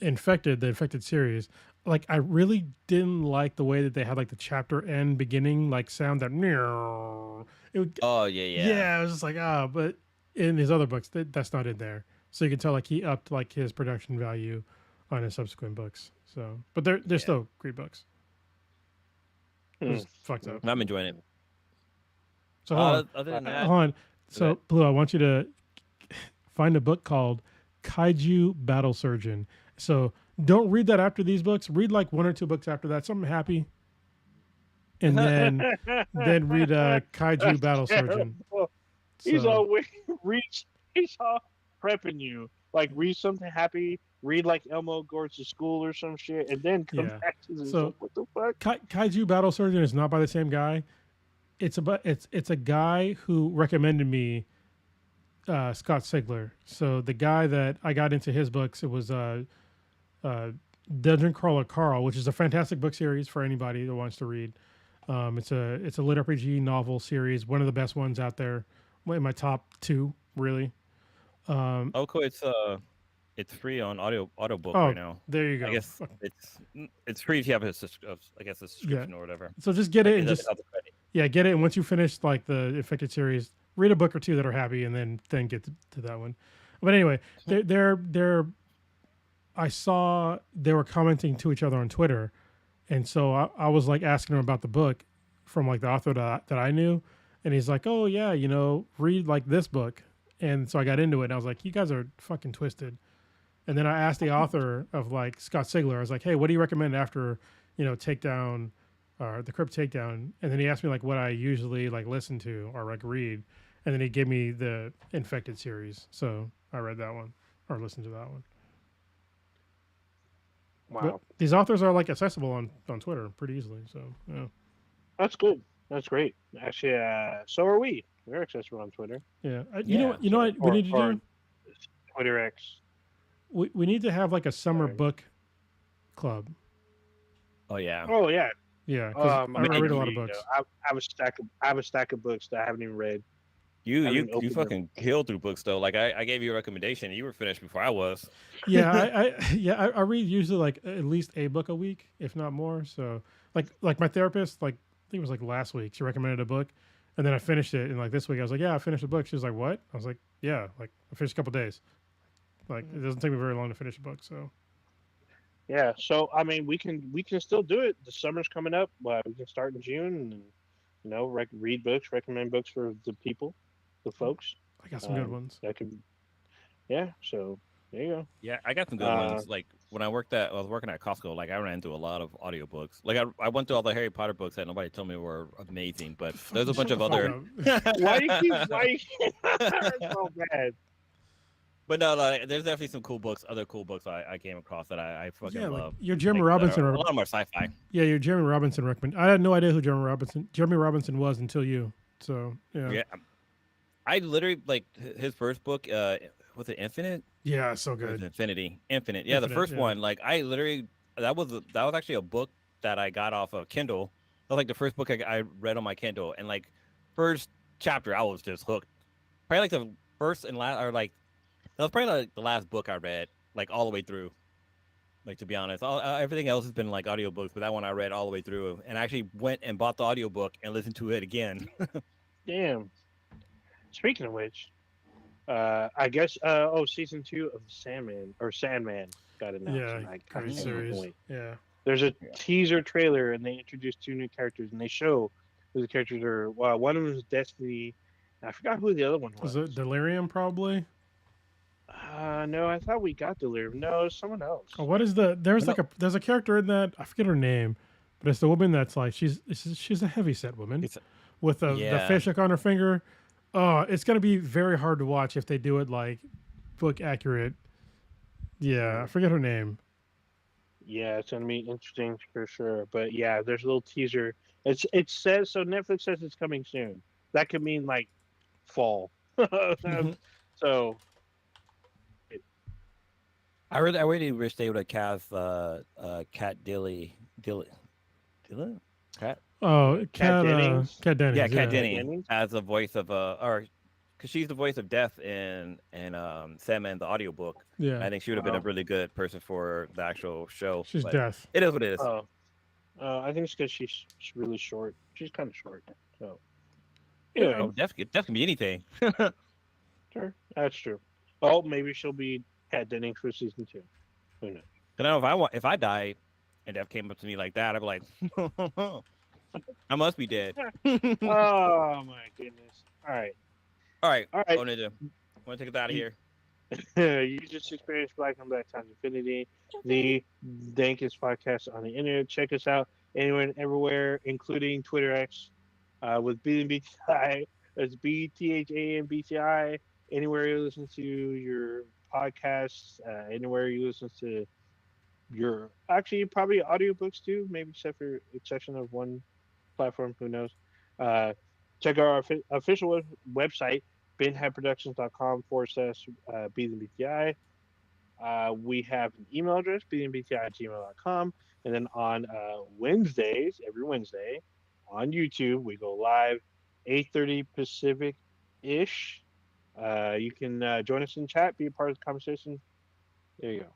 the Infected series, like I really didn't like the way that they had like the chapter end beginning like sound that it would, Oh yeah. I was just like but in his other books that's not in there, so you can tell like he upped like his production value on his subsequent books. So but they're still great books. It was fucked up. I'm enjoying it. So hold on. So Blue, I want you to find a book called Kaiju Battle Surgeon. So don't read that after these books. Read like 1 or 2 books after that, something happy, and then read Kaiju Battle Surgeon. He's always he's all prepping you. Like read something happy, read like Elmo Goes to School or some shit, and then come back to this. So what the fuck? Kaiju Battle Surgeon is not by the same guy. It's a guy who recommended me Scott Sigler. So the guy that I got into his books, it was Dungeon Crawler Carl, which is a fantastic book series for anybody that wants to read. It's a lit RPG novel series, one of the best ones out there, in my top 2 really. Cool. It's free on audiobook right now. There you go. I guess it's free if you have a subscription or whatever. So just get it and just get it. And once you finish like the Infected series, read a book or 2 that are happy, and then get to that one. But anyway, I saw they were commenting to each other on Twitter, and so I was like asking him about the book from like the author that I knew, and he's like, "Oh yeah, read like this book." And so I got into it, and I was like, "You guys are fucking twisted." And then I asked the author of like Scott Sigler, I was like, "Hey, what do you recommend after Takedown or the Crypt Takedown?" And then he asked me like what I usually like listen to or like read, and then he gave me the Infected series, so I read that one or listened to that one. Wow. But these authors are like accessible on Twitter pretty easily, so yeah. That's good. That's great. Actually, so are we. We're accessible on Twitter. Yeah. You know what we need to do? Twitter X. We need to have like a summer book club. Oh yeah. Oh yeah. Yeah. I read a lot of books. I have a stack of books that I haven't even read. You fucking killed through books though. Like I gave you a recommendation, and you were finished before I was. Yeah, I read usually like at least a book a week, if not more. So like my therapist, like I think it was like last week, she recommended a book, and then I finished it. And like this week, I was like, yeah, I finished the book. She was like, what? I was like, yeah, like I finished a couple days. Like it doesn't take me very long to finish a book. So yeah, so I mean, we can still do it. The summer's coming up. We can start in June, and read books, recommend books for the people. The folks. I got some good ones. So there you go. Yeah, I got some good ones. Like when I was working at Costco, like I ran through a lot of audiobooks. Like I went through all the Harry Potter books that nobody told me were amazing, but there's a bunch of other. Why you keep so bad? But no, there's definitely some other cool books I came across that I fucking love. Your Jeremy Robinson. A lot of them are sci-fi. Yeah, your Jeremy Robinson recommend. I had no idea who Jeremy Robinson was until you. So yeah. Yeah. I literally like his first book. Was it Infinite? Yeah, so good. Infinite. Yeah, the first one. Like I literally that was actually a book that I got off of Kindle. That was like the first book I read on my Kindle, and like first chapter I was just hooked. Probably like the first and last, or like that was probably like the last book I read like all the way through. Like to be honest, everything else has been like audiobooks, but that one I read all the way through, and I actually went and bought the audiobook and listened to it again. Damn. Speaking of which, I guess season 2 of Sandman got announced. Yeah, great series. Yeah. There's a teaser trailer, and they introduced 2 new characters, and they show who the characters are. Well, one of them is Destiny. I forgot who the other one was. Was it Delirium? Probably. No, I thought we got Delirium. No, it's someone else. Oh, what is there's a character in that, I forget her name, but it's the woman that's like she's a heavyset woman with the fish hook on her finger. Oh, it's gonna be very hard to watch if they do it like book accurate. Yeah, I forget her name. Yeah, it's gonna be interesting for sure. But yeah, there's a little teaser. It says so. Netflix says it's coming soon. That could mean like fall. So I really wish they would have cast Cat Dilly, Cat, Oh, Kat Dennings. Cat yeah, Dennings. Cat Yeah, Kat Denny Dennings. as a voice of or because she's the voice of Death in Sandman the audiobook. yeah. I think she would have been a Oh, really good person for the actual show, She's but death. it is what it is. oh. I think it's because she's really short. She's kind of short. So Yeah. anyway, Oh, Death can be anything. sure, that's true. Oh, maybe she'll be Kat Dennings for season 2. Who knows? I know if I died and Death came up to me like that, I'd be like, I must be dead. All Oh my goodness! right, All right. oh Ninja, want to take us out of You, here? you just experienced Black and Black Times Infinity, the dankest podcast on the internet. Check us out anywhere and everywhere, including Twitter X, with BTI. That's BTHAMBTI. Anywhere you listen to your podcasts, anywhere you listen to your actually probably audiobooks too, maybe except for exception of one platform. Who knows? Uh, check out our official website, binheadproductions.com/BTI. We have an email address, bnbti@gmail.com. And then on Wednesdays, every Wednesday, on YouTube, we go live 8:30 Pacific ish. You can join us in chat, be a part of the conversation. There you go.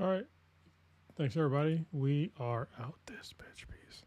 All right. Thanks, everybody. We are out this bitch piece.